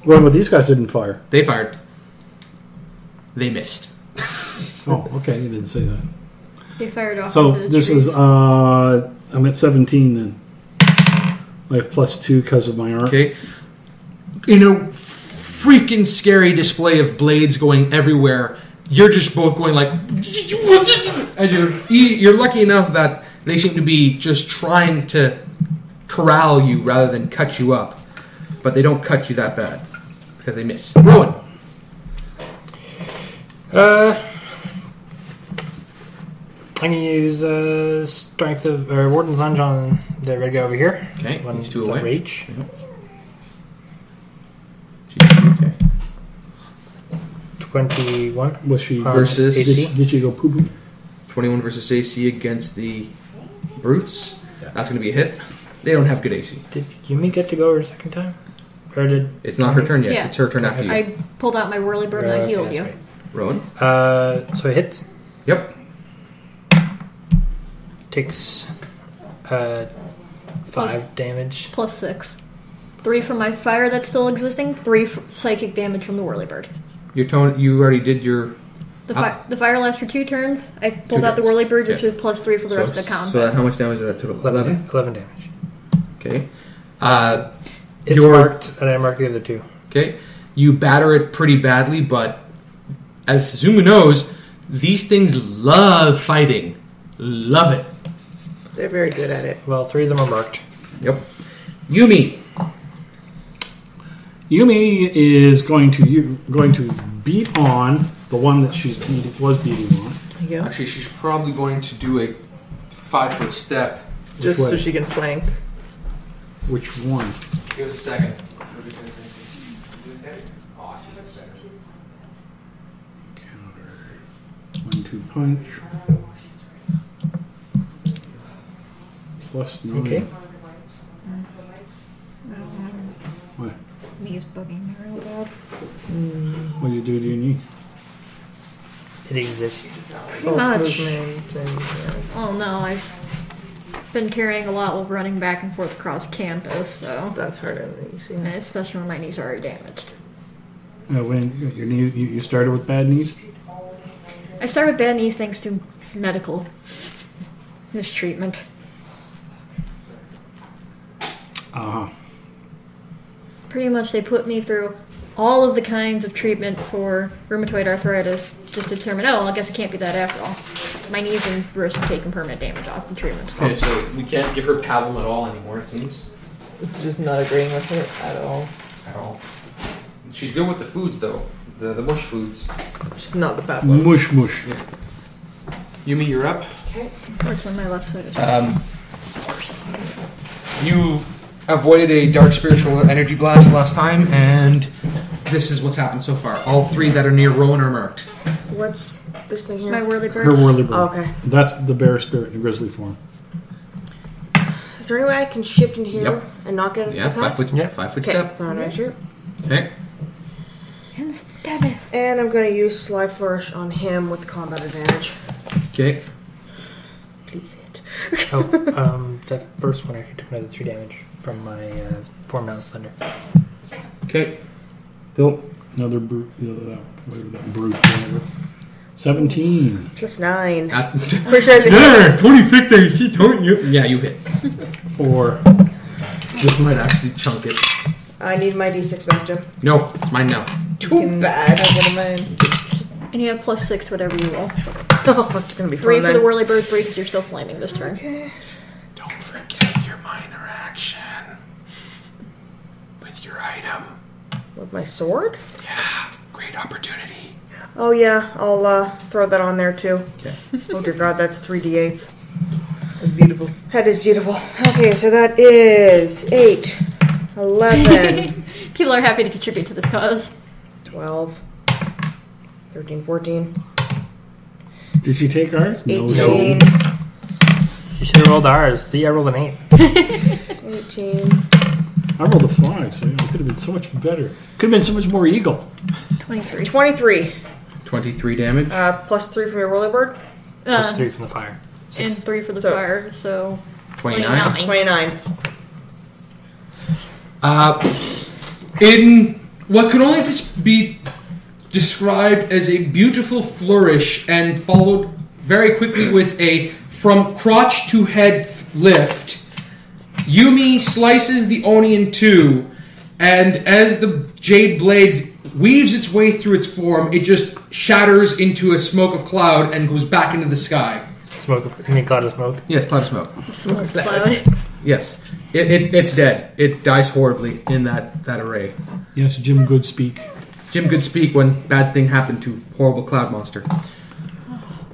Well, but these guys didn't fire. They fired. They missed. Oh, okay, you didn't say that. They fired off. So into the this trees. is I'm at 17 then. I have plus 2 because of my arm. Okay. In a freaking scary display of blades going everywhere, you're just both going like, and you're lucky enough that they seem to be just trying to corral you rather than cut you up, but they don't cut you that bad because they miss. Rowen. I'm gonna use strength of Warden's Lunge on the red guy over here. Okay, One he's 2 is away. Reach. Okay. 21. Was she Versus- AC. Did she go poo poo? 21 versus AC against the brutes. That's going to be a hit. They don't have good AC. Did Yumi get to go her second time? Or did It's not her turn yet. Yeah. It's her turn after you. I pulled out my whirly bird and I Okay, healed that's you. right. Rowen. So it hits. Yep. Takes 5 Plus- damage. Plus 6. 3 from my fire that's still existing. 3 psychic damage from the whirly bird. Your tone. You already did your. The fire lasts for 2 turns. I pulled 2 out the turns. whirly bird, which Okay. is plus 3 for the rest of the combat. So how much damage is that total? 11. 11 damage. Okay. It's Your- marked, and I marked the other 2. Okay. You batter it pretty badly, but as Hazumu knows, these things love fighting. Love it. They're very good at it. Well, 3 of them are marked. Yep. Yumi. Yumi is going to beat on the one that she was beating on. There you go. Actually, she's probably going to do a 5-foot step. Just way? so she can flank. Which one? Give us a second. Counter. 1-2 punch. Plus 9. Okay. What? He's bugging me real bad. What do you need? It exists. False much. movement and Oh no, I've been carrying a lot while running back and forth across campus, so. that's harder than you see. And especially when my knees are already damaged. When your knee, you started with bad knees? I started with bad knees thanks to medical mistreatment. Uh-huh. Pretty much they put me through all of the kinds of treatment for rheumatoid arthritis just to determine, oh, well, I guess it can't be that after all. My knees and wrists have taken permanent damage off the treatment. So. Okay, so we can't give her pablum at all anymore, it seems. It's just not agreeing with it at all. At all. She's good with the foods, though. The mush foods. Just not the bad one. Mush mush. Yumi, you're up. Unfortunately, my left side is You avoided a dark spiritual energy blast last time, and this is what's happened so far. All 3 that are near Rowen are marked. What's this thing here? My whirly Her bird. whirly bird. Oh, okay. That's the bear spirit in the grizzly form. Is there any way I can shift into here Yep. and not get Yeah, attacked? 5 foot, Yeah. 5 foot Okay, step. so I'm shoot. Okay. And stab it. And I'm going to use Sly Flourish on him with combat advantage. Okay. Please hit. That first one actually took another 3 damage from my form now slender. Okay. Bill. Another brute. That brute. Whatever. 17. Plus 9. That's Pretty sure it's a there. 26 there. You see, don't you? Yeah, you hit. 4. This might actually chunk it. I need my D6 back, Jim. No, it's mine now. Too bad. I'll get a mine. And you have +6 to whatever you roll. Oh, that's going to be 3 fun for the then. whirly bird, 3 because you're still flaming this turn. Okay. Don't forget your minor action with your item. With my sword? Yeah, great opportunity. Oh, yeah. I'll throw that on there, too. Okay. Oh, dear God. That's 3d8s. That's beautiful. That is beautiful. Okay, so that is 8, 11, People are happy to contribute to this cause. 12, 13, 14, Did she take ours? 18, You should have rolled ours. See, I rolled an 8. 18, I rolled a 5, so it could have been so much better. Could have been so much more eagle. 23. 23. 23 damage. Plus 3 from your whirly bird. Plus 3 from the fire. And 3 for the So- fire, so 29. 29. In what can only just be described as a beautiful flourish and followed very quickly with a from crotch to head lift, Yumi slices the Oni in two, and as the jade blade weaves its way through its form, it just shatters into a smoke of cloud and goes back into the sky. You mean cloud of smoke? Yes, cloud of smoke. smoke cloud. Yes. It's dead. It dies horribly in that array. Yes, Jim Goodspeak. Jim could speak when bad thing happened to horrible cloud monster.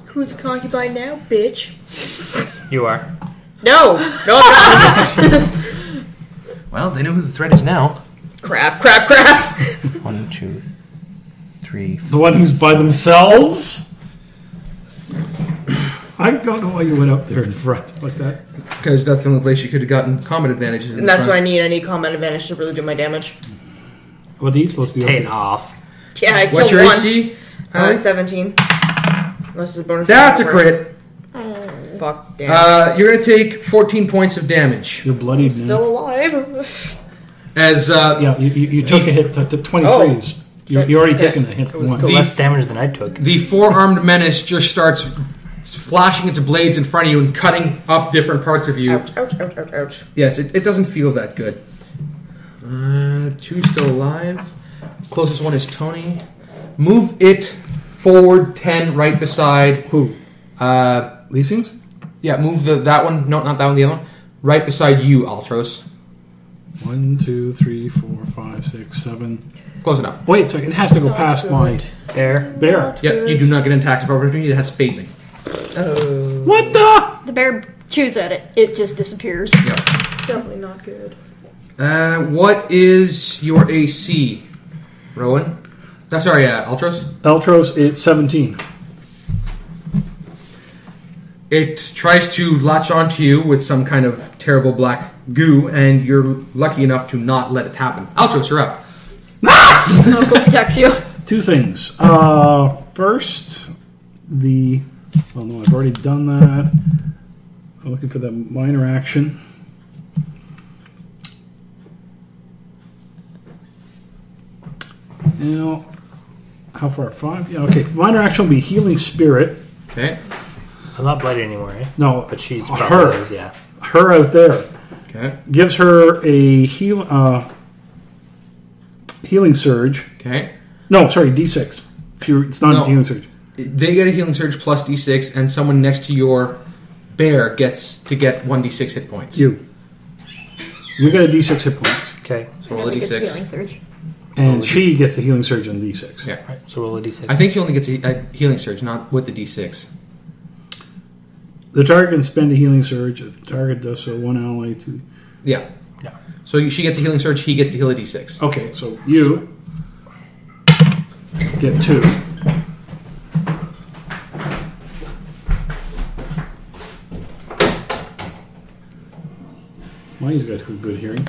Who's a concubine now, bitch? You are. No! No, I'm not. Well, they know who the threat is now. Crap, crap, crap! 1, 2, 3, 4. The one who's by themselves? I don't know why you went up there in front like that. Because that's the only place you could have gotten combat advantages in And the that's what I front. need. I need combat advantage to really do my damage. What are these supposed to be? Pay up it there? off. Yeah, I What's killed your one. AC? Alli? 17. Unless it's a bonus. That's a crit. Fuck, damn. You're going to take 14 points of damage. You're bloodied now. Still alive. As Yeah, you took a hit to 23s. You already taken a hit It was once. Still less damage than I took. the four-armed menace just starts flashing its blades in front of you and cutting up different parts of you. Ouch, ouch, ouch, ouch, ouch. Yes, it doesn't feel that good. 2 still alive. Closest one is Tonei. Move it forward 10 right beside Who? These things? Yeah, move that one. No, not that one. The other one. Right beside you, Altros. 1, 2, 3, 4, 5, 6, 7. Close enough. Wait, so it has to go past my There. bear. Yeah, you do not get an attack of opportunity. It has phasing. Oh. What the? The bear chews at it. It just disappears. Yep. Definitely not good. What is your AC, Rowen? Sorry, Altros. Altros, it's 17. It tries to latch onto you with some kind of terrible black goo, and you're lucky enough to not let it happen. Altros, you're up. Uncle protects you. 2 things. First, well, no, I've already done that. I'm looking for the minor action. Now, how far? 5? Yeah, okay. Minor action will be Healing Spirit. Okay. I'm not bloody anymore, eh? No, But she's her. probably is, yeah. Her out there. Okay. Gives her a healing surge. Okay. No, sorry, D6. It's not No. a healing surge. They get a healing surge plus D6, and someone next to your bear gets to get 1d6 hit points. You get a D6 hit points. Okay. So roll a It gets D6. healing surge. And she gets the healing surge on D6. Yeah. Right, so roll a d6. I think she only gets a healing surge, not with the D6. The target can spend a healing surge. If the target does so, one ally to... Yeah. Yeah. So she gets a healing surge, he gets to heal a D6. Okay, so you get 2. Mine's got good hearing.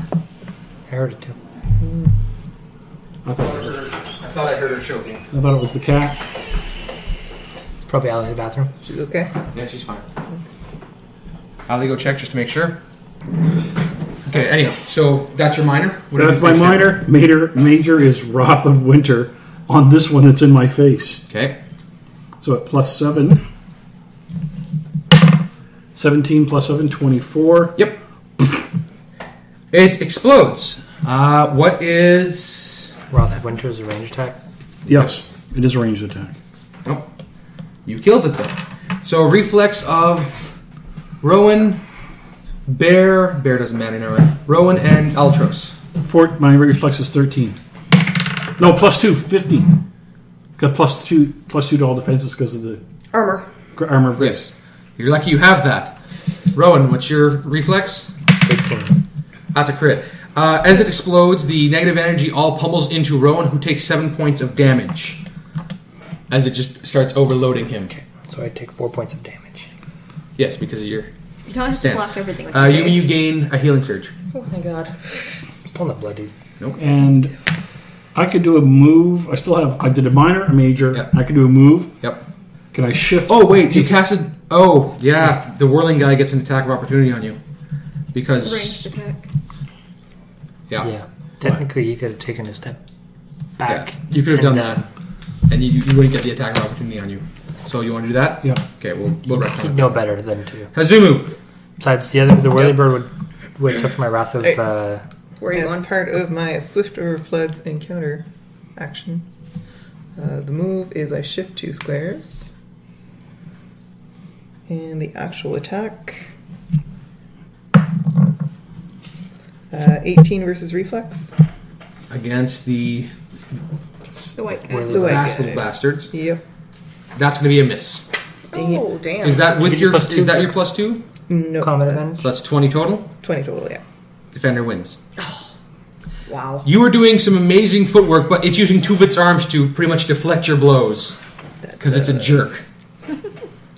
I heard it too. I thought I heard her choking. it was the cat. Probably Alli in the bathroom. She's okay. Yeah, she's fine. Alli, go check just to make sure. Okay, anyhow, so that's your minor? That's my minor. Major is Wrath of Winter on this one that's in my face. Okay. So at +7. 17 plus 7, 24. Yep. It explodes. What is... Wrath of Winter is a range attack. Yes, it is a ranged attack. Oh. You killed it, though. So, reflex of Rowen, Bear doesn't matter now, right? Rowen and Altros. My reflex is 13. No, +2, 15. Got +2 to all defenses because of the Armor. armor. Yes. You're lucky you have that. Rowen, what's your reflex? 15. That's a crit. As it explodes, the negative energy all pummels into Rowen, who takes 7 points of damage. As it just starts overloading him. Okay, so I take 4 points of damage. Yes, because of your You don't have to stance. block everything with your Yumi, face. you gain a healing surge. Oh my god. Still not blood, dude. Nope. And I could do a move. I did a minor, a major. Yep. I could do a move. Yep. Can I shift? Oh, wait, you casted... Oh, yeah, the whirling guy gets an attack of opportunity on you. Because... Ranged attack. Yeah. Technically, he could have taken a step back. Yeah, you could have and, done that. And you wouldn't get the attack of opportunity on you. So you want to do that? Yeah. Okay, we'll retcon He'd it. know better than to. Hazumu. Besides, the whirlybird would suffer my wrath of. Where are you As going? part of my Swift Over Floods encounter action, the move is I shift 2 squares. And the actual attack... 18 versus reflex. Against the The white guy. Whirly- The white fast guy. little bastards. Yep. That's going to be a miss. Oh, damn. Is that with Give you your... +2 Is that for- your +2? No. Combat that's advantage? So that's 20 total. 20 total, yeah. Defender wins. Wow. You are doing some amazing footwork, but it's using 2 of its arms to pretty much deflect your blows. Because it's a jerk.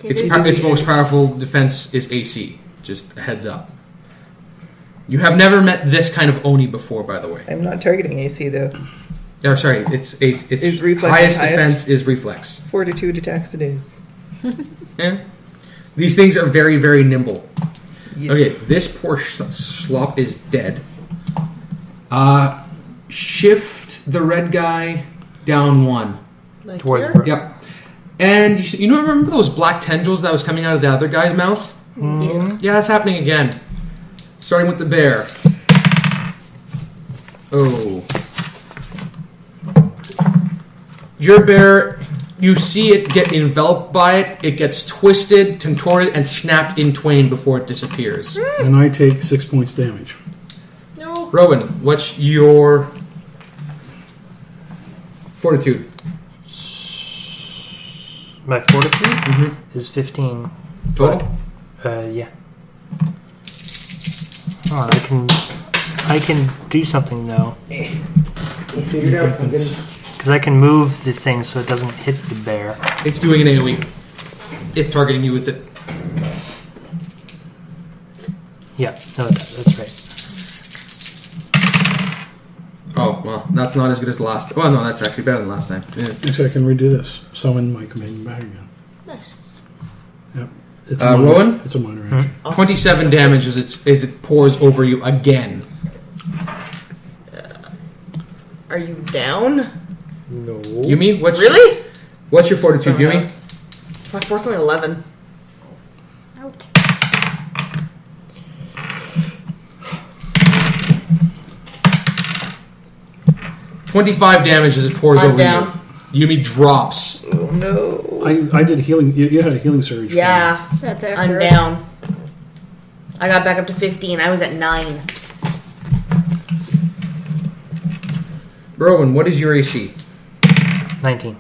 Its most powerful defense is AC. Just a heads up. You have never met this kind of Oni before, by the way. I'm not targeting AC though. Oh, sorry, its Is reflex highest highest? defense is reflex. Fortitude attacks it is. Yeah. These things are very, very nimble. Yeah. Okay, this poor slop is dead. Shift the red guy down 1. Like Towards here? Bro- Yep. And you know, remember those black tendrils that was coming out of the other guy's mouth? Yeah, that's happening again. Starting with the bear. Oh. Your bear, you see it get enveloped by it. It gets twisted, contorted, and snapped in twain before it disappears. And I take 6 points damage. No. Rowen, what's your fortitude? My fortitude is 15. Total? Yeah. Oh, I can do something though. Figured out. I'm gonna... Because I can move the thing so it doesn't hit the bear. It's doing an AoE. It's targeting you with it. Yeah, no, that's right. Oh, well, that's not as good as the last. Well, no, that's actually better than last time. Yeah. Actually, I can redo this. Summon my companion back again. Nice. Yep. It's Rowen? It's a minor action. 27 damage as it pours over you again. Are you down? No. Yumi, Really? What's your fortitude, Yumi? My fourth one, 11. Ouch. $25 damage as it pours I'm over down. you. Yumi drops. Oh no. I did healing. You had a healing surge. Yeah. That's it. I'm down. I got back up to 15. I was at 9. Rowen, what is your AC? 19.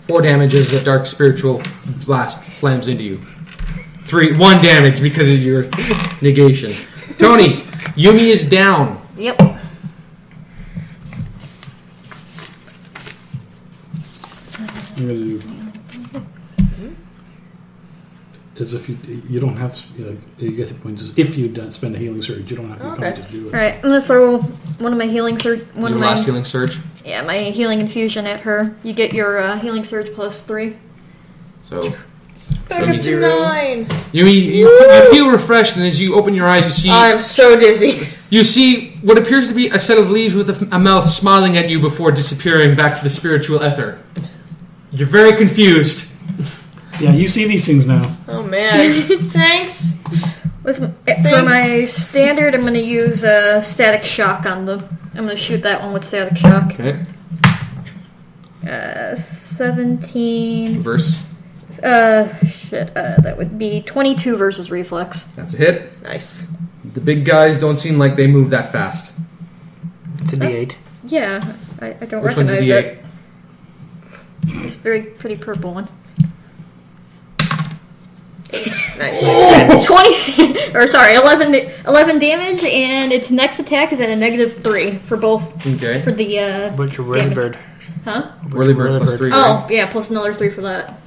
4 damage as the dark spiritual blast slams into you. 1 damage because of your negation. Tonei, Yumi is down. Yep. I'm gonna do. is if you don't have to, you get hit points. If you don't spend a healing surge, you don't have to Okay. just do it. All right, I'm gonna throw one of my healing surge. Your last healing surge. Yeah, my healing infusion at her. You get your healing surge +3. So Back up to 9. you feel refreshed, and as you open your eyes, I'm so dizzy. you see what appears to be a set of leaves with a mouth smiling at you before disappearing back to the spiritual ether. You're very confused. Yeah, you see these things now. Oh man. Thanks. For my standard, I'm going to use static shock on them. I'm going to shoot that one with static shock. Okay. 17. Verse. That would be 22 versus reflex. That's a hit. Nice. The big guys don't seem like they move that fast. It's a D8. Yeah, I don't Which one's recognize the D8? it. It's a very pretty purple one. Nice. 20, or sorry, 11 damage, and its next attack is at a -3 for both. Okay. For the What's your whirlybird? Huh? Whirlybird +3. Oh, yeah, plus another 3 for that.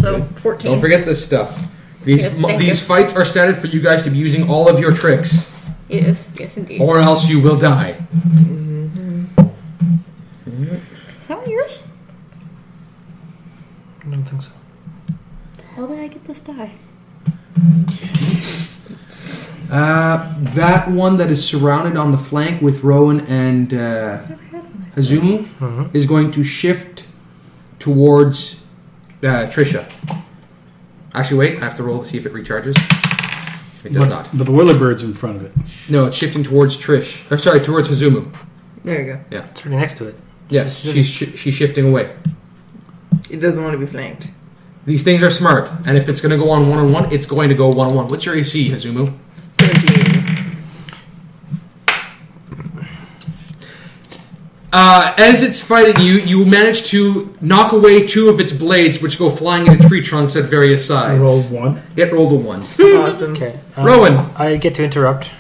So 14. Don't forget this stuff. These Yes, thank these you. fights are started for you guys to be using all of your tricks, Yes, indeed. or else you will die. Is that one yours? I don't think so. How did I get this die? That one that is surrounded on the flank with Rowen and Hazumu is going to shift towards Tricia. Actually, wait. I have to roll to see if it recharges. It does not. But the whirlybird's in front of it. No, it's shifting towards Trish. Or sorry, towards Hazumu. There you go. Yeah. It's right next to it. Yes, she's shifting away. It doesn't want to be flanked. These things are smart, and if it's going to go on one-on-one, it's going to go one-on-one. What's your AC, Hazumu? 17. As it's fighting you, you manage to knock away 2 of its blades, which go flying into tree trunks at various I sides. rolled 1. It rolled a 1. Awesome. Okay. Rowen. I get to interrupt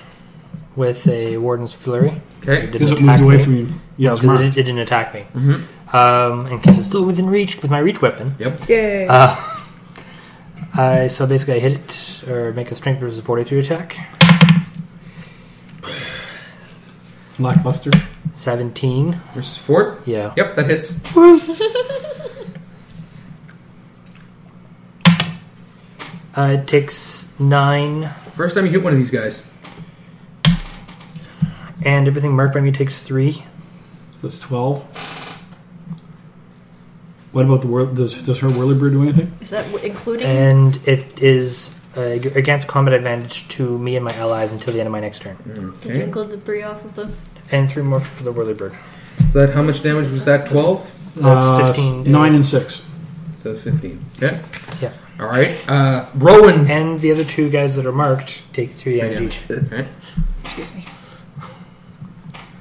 with a Warden's Flurry. Okay. It Because didn't it moved attack away me. from you. Yeah, it was Because marked. it didn't attack me. Mhm. In case it's still within reach with my reach weapon. Yep. Yay. So basically I hit it, or make a strength versus 43 attack. Lackluster. 17. Versus Fort. Yeah. Yep, that hits. It takes 9, First time you hit one of these guys. and everything marked by me takes 3. So that's 12. What about the whirl? Does her whirlybird do anything? Is that including? And it is against combat advantage to me and my allies until the end of my next turn. Did you Okay. include the 3 off of the? And 3 more for the whirlybird. So that, how much damage was that? 12? That's 15. 9 and 6. So it's 15. Okay. Yeah. All right. Rowen. And the other 2 guys that are marked take 3 damage each. Okay. Excuse me.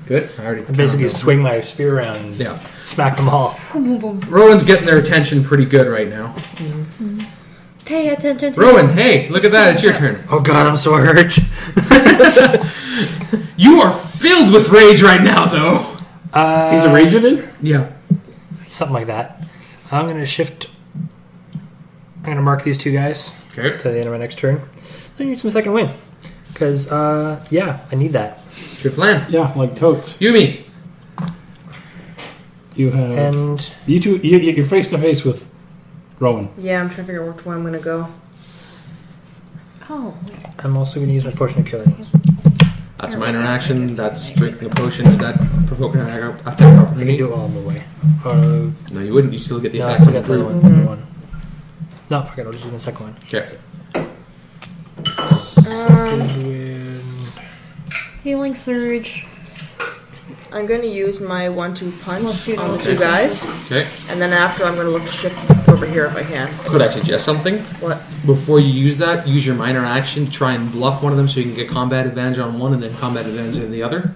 Good. I already I basically counted swing my spear around and them. Yeah. smack them all. Rowan's getting their attention pretty good right now. Pay attention to Rowen, hey, look at that. It's your turn. Oh god, I'm so hurt. You are filled with rage right now, though. He's a Raging? Yeah. Something like that. I'm going to shift. I'm going to mark these 2 guys Okay. to the end of my next turn. Then use my second win. Because, yeah, I need that. Good plan. Yeah, like totes. Yumi. You have And you two. You're face to face with Rowen. Yeah, I'm trying to figure out which way I'm going to go. Oh, I'm also going to use my potion of killing. That's a minor action. That's drinking a potion. Is that provoking an attack I can opportunity? do it all on the way. No, you wouldn't. You still get the No, I attack still got the other opportunity. one. No, fuck it. I'll just use the second one. Okay. healing surge. I'm going to use my 1-2 punch Let's see on the what 2 guys. Okay. And then after, I'm going to look to shift over here if I can. Could I suggest something? What? Before you use that, use your minor action. Try and bluff one of them so you can get combat advantage on one and then combat advantage on the other.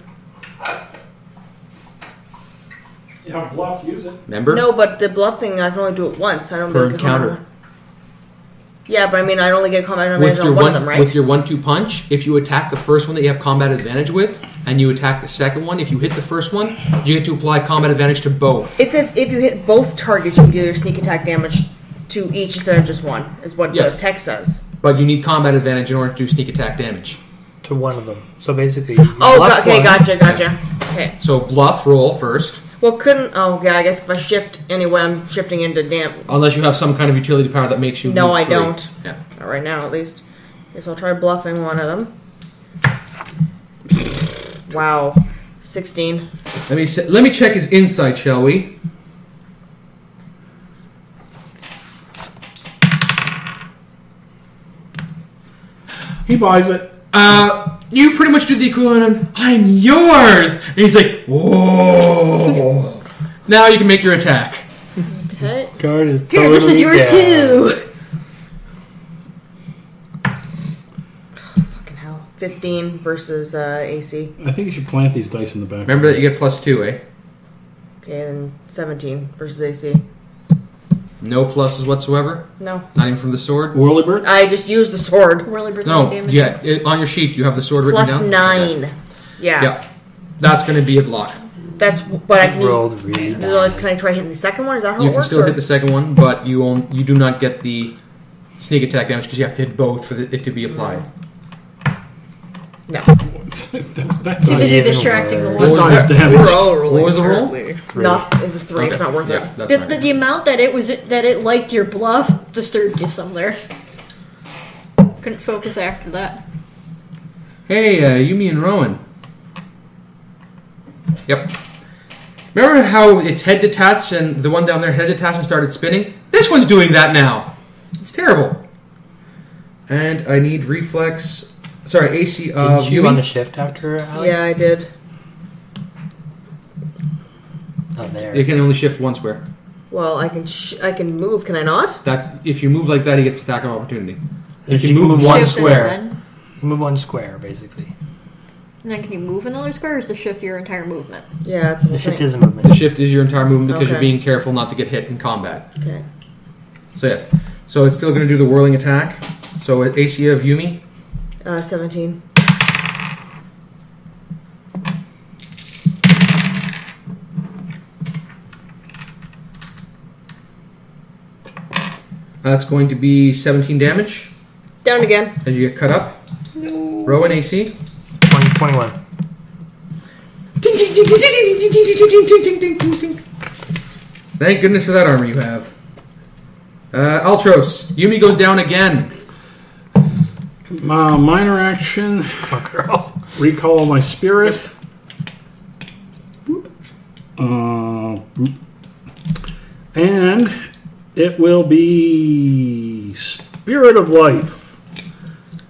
Yeah, bluff. Use it. Remember? No, but the bluff thing, I can only do it once. I don't Per get encounter. combat. Yeah, but I mean, I'd only get combat With advantage your on one of them, right? with your 1-2 punch, if you attack the first one that you have combat advantage with, and you attack the second one, if you hit the first one, you get to apply combat advantage to both. It says if you hit both targets, you can deal your sneak attack damage to each instead of just one, is what Yes. the text says. but you need combat advantage in order to do sneak attack damage. To one of them. So basically... Okay, gotcha. Okay. So bluff roll first. Well, couldn't... Oh, yeah, I guess if I shift anyway, I'm shifting into damp. Unless you have some kind of utility power that makes you No, move I free. don't. Yeah. Not right now, at least. Guess I'll try bluffing one of them. Wow. 16. Let me check his insight, shall we? He buys it. You pretty much do the equivalent of, I'm yours! And he's like, whoa! Now you can make your attack. Okay. Guard is Here, this is yours too. Fucking hell. 15 versus AC. I think you should plant these dice in the back. Remember that you get +2, eh? Okay, then 17 versus AC. No pluses whatsoever? No. Not even from the sword? Whirlybird? I just used the sword. No, yeah, on your sheet you have the sword written Plus down? 9. Okay. Yeah. Yeah. That's going to be a block. That's what I can Rolled use. really Can I try hitting the second one? Is that how You it can works? still hit the second one, but you do not get the sneak attack damage because you have to hit both for it to be applied. No. that Too busy even distracting the worse. one. dice damage. We're all rolling. What was the roll? terribly. Not. It was 3. It's not worth Yeah, it. that's The, not the, good. the amount that it liked your bluff disturbed you some there. Couldn't focus after that. Hey, Yumi and Rowen. Yep. Remember how its head detached and the one down there head detached and started spinning? This one's doing that now. It's terrible. And I need reflex. Sorry, AC of Didn't you run a Yumi. shift after Alli? Yeah, I did. Not there. You can only shift one square. Well, I can move. Can I not? That if you move like that, he gets attack of opportunity. You If can you move move one Shift and square. then- Move one square, basically. And then can you move another square or is the shift your entire movement? Yeah, that's the The whole shift thing. is a movement. The shift is your entire movement because you're Okay. being careful not to get hit in combat. Okay. So yes. So it's still going to do the whirling attack. So at AC of Yumi. 17. That's going to be 17 damage Down again. as you get cut up. No. Rowan AC. 21. Thank goodness for that armor you have. Altros. Yumi goes down again. Minor action. Girl. Recall my spirit. Boop. And it will be Spirit of Life.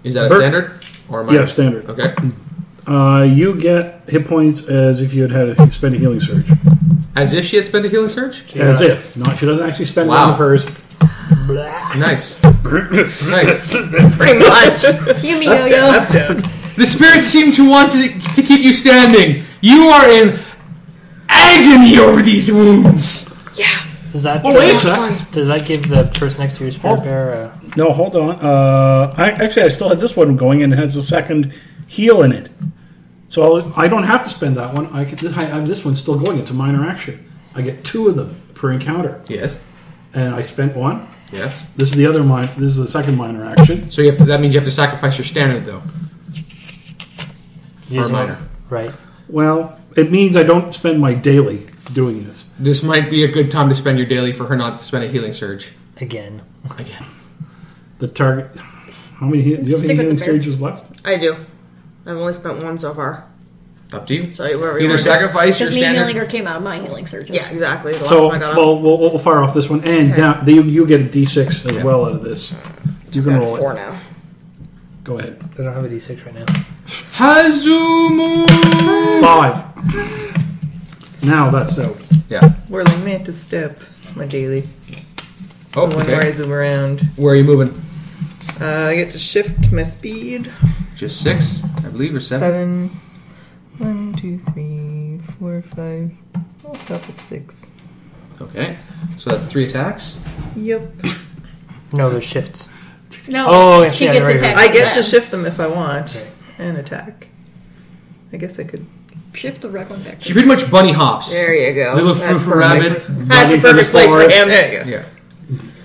Is that a Bert. standard? Or minor? Yeah, standard. Okay. You get hit points as if you had spent a healing surge. As if she had spent a healing surge? As if. Not, she doesn't actually spend Wow. one of hers. Nice. Nice. Pretty much. Yumi yo-yo. The spirits seem to want to keep you standing. You are in agony over these wounds. Yeah. Does that, Oh, wait a sec. does that give the person next to your spirit bear a... No, hold on. I still had this one going and it has a second heal in it. So I don't have to spend that one. I have this one still going. It's a minor action. I get 2 of them per encounter. Yes. And I spent 1. Yes. This is the other minor. This is the second minor action. So that means you have to sacrifice your standard, though. For a Using- minor. Right. Well, it means I don't spend my daily doing this. This might be a good time to spend your daily for her not to spend a healing surge. Again. Again. The target. How many? Do you have Stick any with healing the bear. surges left? I do. I've only spent 1 so far. Up to you. So wherever you Either want. sacrifice your Because me healing standard. her came out of my healing surges. Yeah, exactly. The last So one I got up. well, we'll fire off this one, and Okay. now you get a D6 as Yeah. well out of this. You I can got roll 4 it. now. Go ahead. I don't have a D6 right now. Hazumu! 5. Now that's out. Yeah. Whirling mantis step. My daily. Oh, The one where I okay. zoom around. Where are you moving? I get to shift my speed. Just 6, I believe, or 7? 7. 1, 2, 3, 4, 5. I'll stop at 6. Okay. So that's 3 attacks. Yep. No, there's shifts. No, Oh, yeah, she yeah, gets right, attacked. I with get to that. shift them if I want. Right. And attack. I guess I could. Shift the red one back. She pretty much bunny hops. There you go. Little That's frou-frou perfect. rabbit. That's a Running through the perfect place for forest. him. There you go. Yeah.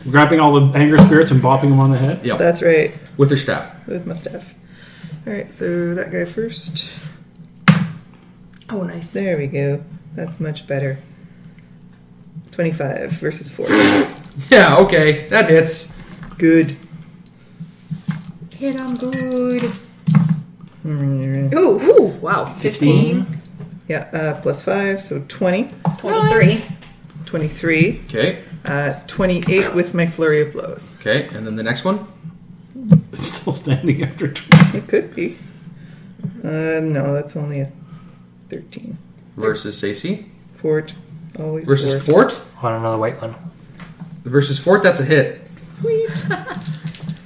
Grabbing all the anger spirits and bopping them on the head. Yep. That's right. with her staff. With my staff. Alright, so that guy first. Oh, nice. There we go. That's much better. 25 versus 4. Yeah, okay, that hits. Good. Hit him good. Ooh, wow. 15. Yeah, plus 5, so 20. 23. 23. Okay, 28 with my flurry of blows. okay, and then the next one. It's still standing after 20. It could be. No, that's only a 13. Versus AC. Fort. Always Versus Fort. Fort. Want another white one? Versus Fort, that's a hit. Sweet.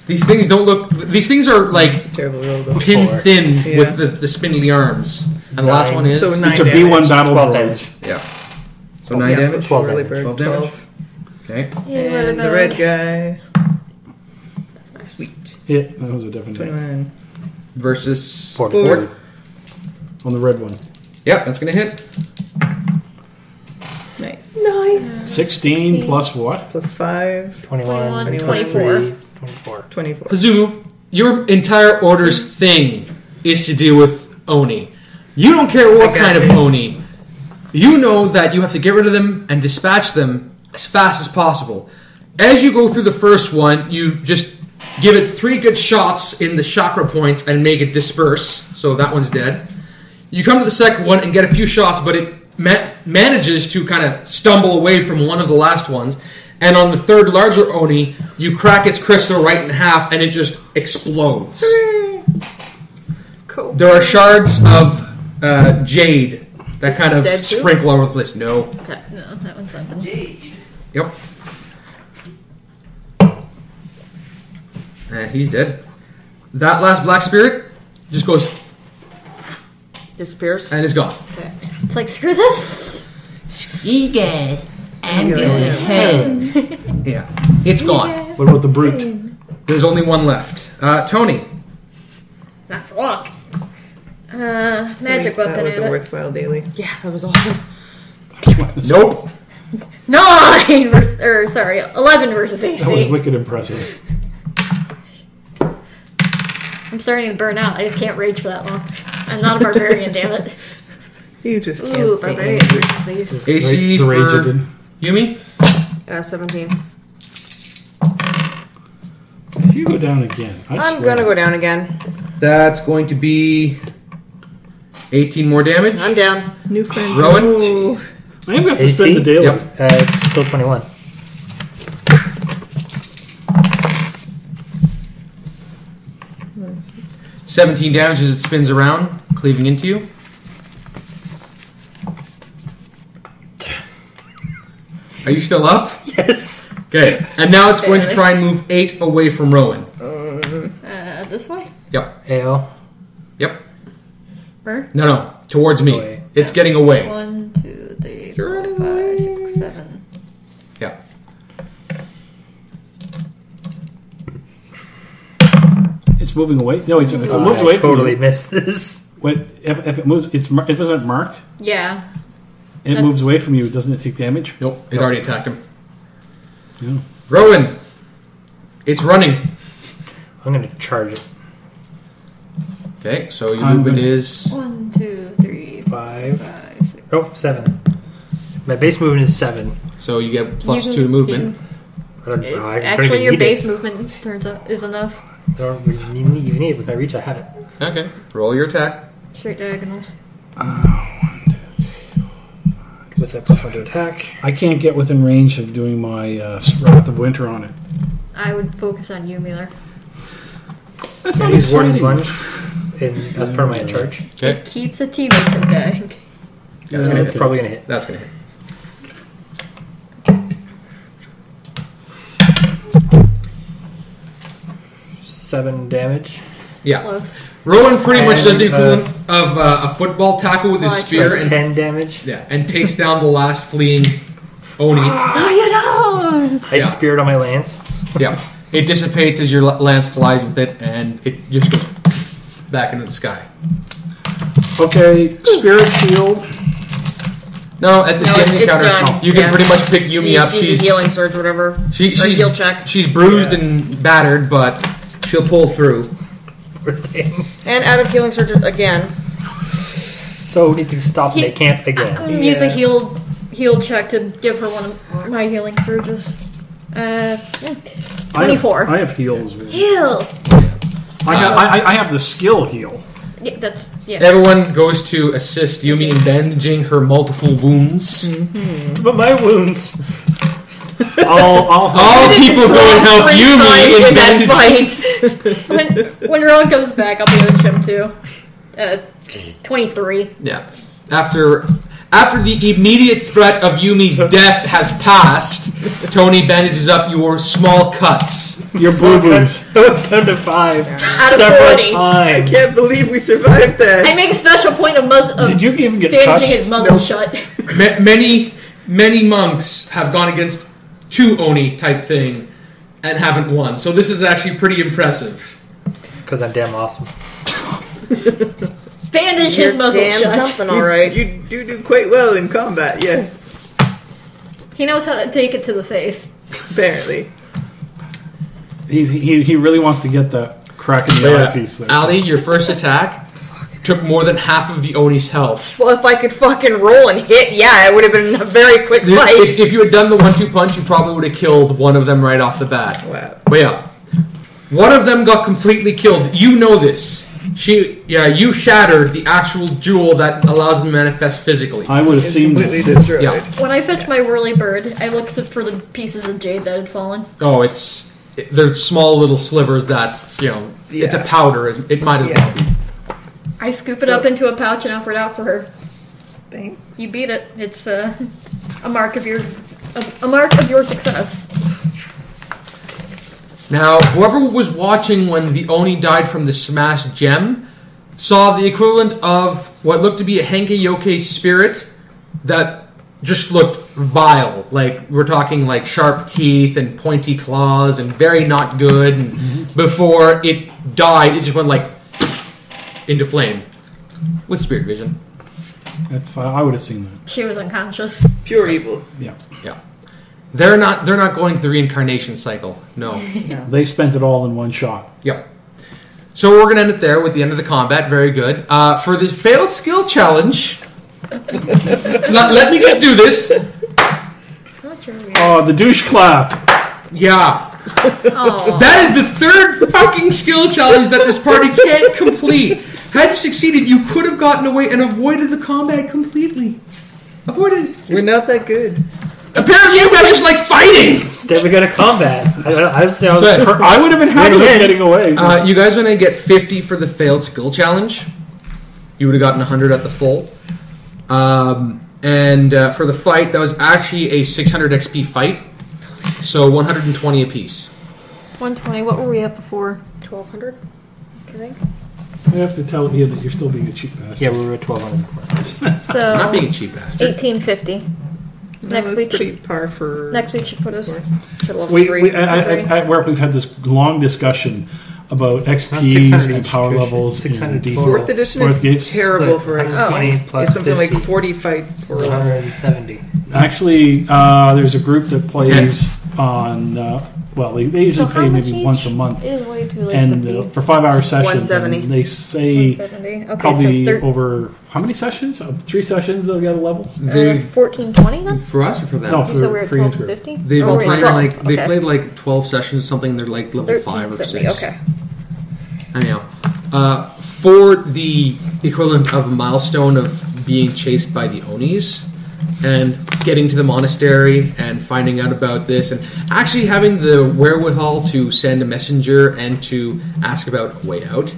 These things don't look... These things are like Terrible roll though. pin Fort. thin Yeah. with the spindly arms. And the last 9. one is... So 9 These are damage. B1 battle 12 droids. damage. Yeah. So 9 damage. 12 Early damage. bird, 12 damage. 12. Okay. And the red guy. Sweet. Hit. That was a definite. 21. Versus Fort. Fort. On the red one. Yep, that's going to hit. Nice. Nice. 16 plus what? Plus 5. 21, 21, 23, 24. 24. Hazumu, your entire order's thing is to deal with Oni. You don't care what I got kind of this. Oni. You know that you have to get rid of them and dispatch them as fast as possible. As you go through the first one, you just give it 3 good shots in the chakra points and make it disperse. So that one's dead. You come to the second one and get a few shots, but it manages to kind of stumble away from one of the last ones. And on the third larger Oni, you crack its crystal right in half and it just explodes. Cool. There are shards of jade that kind of dead too? sprinkle over the place. No. Okay, no, that one's something. Yep. He's dead. That last black spirit just goes Disappears. and is gone. Okay. It's like, screw this. You guys, I'm going home. Yeah, it's gone. What about the brute? There's only one left. Tonei. Not for long. At Magic least weapon that was at a it. worthwhile daily. Yeah, that was awesome. Nope. 9 versus, or sorry, 11 versus AC. That was wicked impressive. I'm starting to burn out. I just can't rage for that long. I'm not a barbarian, damn it. You just can't Ooh, stay barbarian angry. versus these. AC The rage for it did. Yumi. 17. If you go down again, I'm gonna go down again. That's going to be 18 more damage. I'm down. New friend. Rowen. Ooh. I am going to have to AC? spend the daily. Yep. It's still 21. That's 17 damage as it spins around, cleaving into you. Are you still up? Yes. Okay. And now it's going to try and move 8 away from Rowen. This way? Yep. AO. Yep. Where? No. Towards me. Away. It's getting away. 1, 2, 3, 4, 5, 6, 7. Yeah. It's moving away. No, if it moves away I from totally you, missed this. if it moves, if it's not marked, Yeah. it moves away from you. Doesn't it take damage? Nope. It already attacked him. Yeah. Rowen. It's running. I'm going to charge it. Okay. So your I'm movement gonna- is 1, 2, 3, 5. 5, 6. Oh, 7. My base movement is 7. so you get plus You 2 to can- movement. I don't, I don't Actually, even your need base it. movement turns out is enough. I don't really even need it. With my reach, I have it. Okay. Roll your attack. Straight diagonals. With that plus 1 to attack. I can't get within range of doing my Wrath of Winter on it. I would focus on Yumi there. That's I not use Warden's exciting. Lunge as part of my charge. Okay. It keeps a teammate from dying. That's And gonna it's hit. probably going to hit. That's gonna hit. 7 damage. Yeah. Close. Rowen pretty much does the And, equivalent of a football tackle with his Oh, I spear Like and 10 damage. yeah, and takes down the last fleeing Oni. Oh, you don't! I Yeah. speared on my lance. Yeah, it dissipates as your lance collides with it, and it just goes back into the sky. Okay, Spirit Shield. No, at the No, end of the it's encounter, done. you can Yeah. pretty much pick Yumi up. Use a She's healing surge, whatever. she's heal check. She's bruised and battered, but She'll pull through. Poor thing. And out of healing surges again. So we need to stop and they camp again. Use a heal check to give her one of my healing surges. 24. I have heals. Heal. I have the skill heal. Yeah, Everyone goes to assist Yumi in bandaging her multiple wounds. But my wounds. All people go and help Yumi in bandaging. When Rowen comes back, I'll bandage him too. 23. Yeah. After the immediate threat of Yumi's death has passed, Tonei bandages up your small cuts. Your boo-boos. It was down to 5. Out of Several 40. I times. can't believe we survived that. I make a special point of Did you even get bandaging touched? his muzzle shut. Many monks have gone against 2 Oni type thing and haven't won. So this is actually pretty impressive. Because I'm damn awesome. Bandage his muzzle Damn shut. something, alright. You do quite well in combat, yes. He knows how to take it to the face. Apparently. He really wants to get that crack in the eye piece there. Alli, your first attack took more than half of the Oni's health. Well, if I could fucking roll and hit, yeah, it would have been a very quick fight. If you had done the 1-2 punch, you probably would have killed one of them right off the bat. Wow. But yeah, one of them got completely killed. You know this. You shattered the actual jewel that allows them to manifest physically. I would have It's seen completely that. destroyed. Yeah. When I fetched my whirly bird, I looked for the pieces of jade that had fallen. Oh, they're small little slivers that, it's a powder. It might as well be. I scoop it up into a pouch and offer it out for her. Thanks. You beat it. It's a mark of your success. Now, whoever was watching when the Oni died from the smashed gem saw the equivalent of what looked to be a Henke Yoke spirit that just looked vile. Like, we're talking like sharp teeth and pointy claws and very not good. And before it died, it just went like into flame with spirit vision. I would have seen that. She was unconscious. Pure evil. Yeah. Yeah. They're not going through the reincarnation cycle. No. They spent it all in one shot. Yep. So we're going to end it there with the end of the combat. Very good. For the failed skill challenge, let me just do this. Oh, the douche clap. Yeah. Oh. That is the third fucking skill challenge that this party can't complete. Had you succeeded, you could have gotten away and avoided the combat completely. Avoided it. We're not that good. Apparently you guys just like fighting. Instead we go to combat. I I would have been happy with getting away. You guys want to get 50 for the failed skill challenge. You would have gotten 100 at the full. And for the fight, that was actually a 600 XP fight. So 120 apiece. 120. What were we at before? 1200, I think. I have to tell you that you're still being a cheap ass. Yeah, we were at 1200 before. So Not being a cheap bastard. 1850. Next week pretty par for. Next week should put us To level 3. At work, we've had this long discussion about XPs and power levels. 600 in total. 4th edition Fourth is gates. terrible for XP. 20 plus It's something 50. like 40 fights for a level. 170. Actually, there's a group that plays on. They usually pay maybe once a month, It is way too late and to be for 5-hour sessions. 170. And they say 170. Okay, probably so over how many sessions? 3 sessions they'll get a level. 1420 then? For us or for them? No, So we're at for 1250? They've Oh, we're at played 12. they've Okay. played like 12 sessions or something. They're like level 5 or 1370, 6. Okay. Anyhow, for the equivalent of a milestone of being chased by the Onis and getting to the monastery and finding out about this and actually having the wherewithal to send a messenger and to ask about a way out,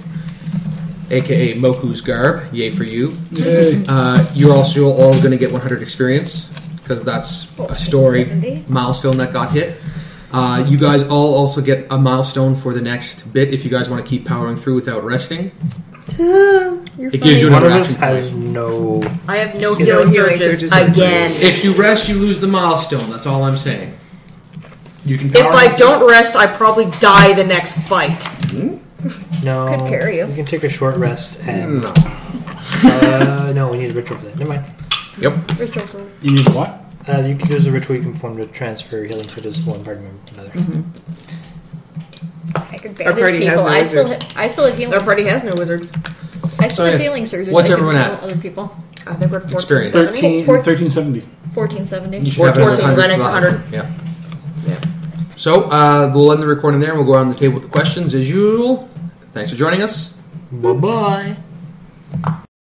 aka Moku's garb, yay for you. You're also all going to get 100 experience because that's a story 70. milestone that got hit. You guys all also get a milestone for the next bit if you guys want to keep powering through without resting. It gives you One another of us action point. has no. I have no No healing healing surges surges again. If you rest, you lose the milestone. That's all I'm saying. You can. If power I through. don't rest, I probably die the next fight. No. Could carry you. We can take a short rest and. No. No, we need a ritual for that. Never mind. Yep. Ritual for- You need what? There's a ritual you can perform to transfer healing surges from one party member to another. Okay. could Our bandage party has people. no I still have healing. Our party has no wizard. I still have yes. healing surgery. What's I can everyone heal at? Other people. I think we're at 14. Experience. 1370. 1470. You should have it at 14, then it's 100. 100. Yeah. Yeah. So we'll end the recording there, and we'll go around the table with the questions as usual. Thanks for joining us. Bye-bye.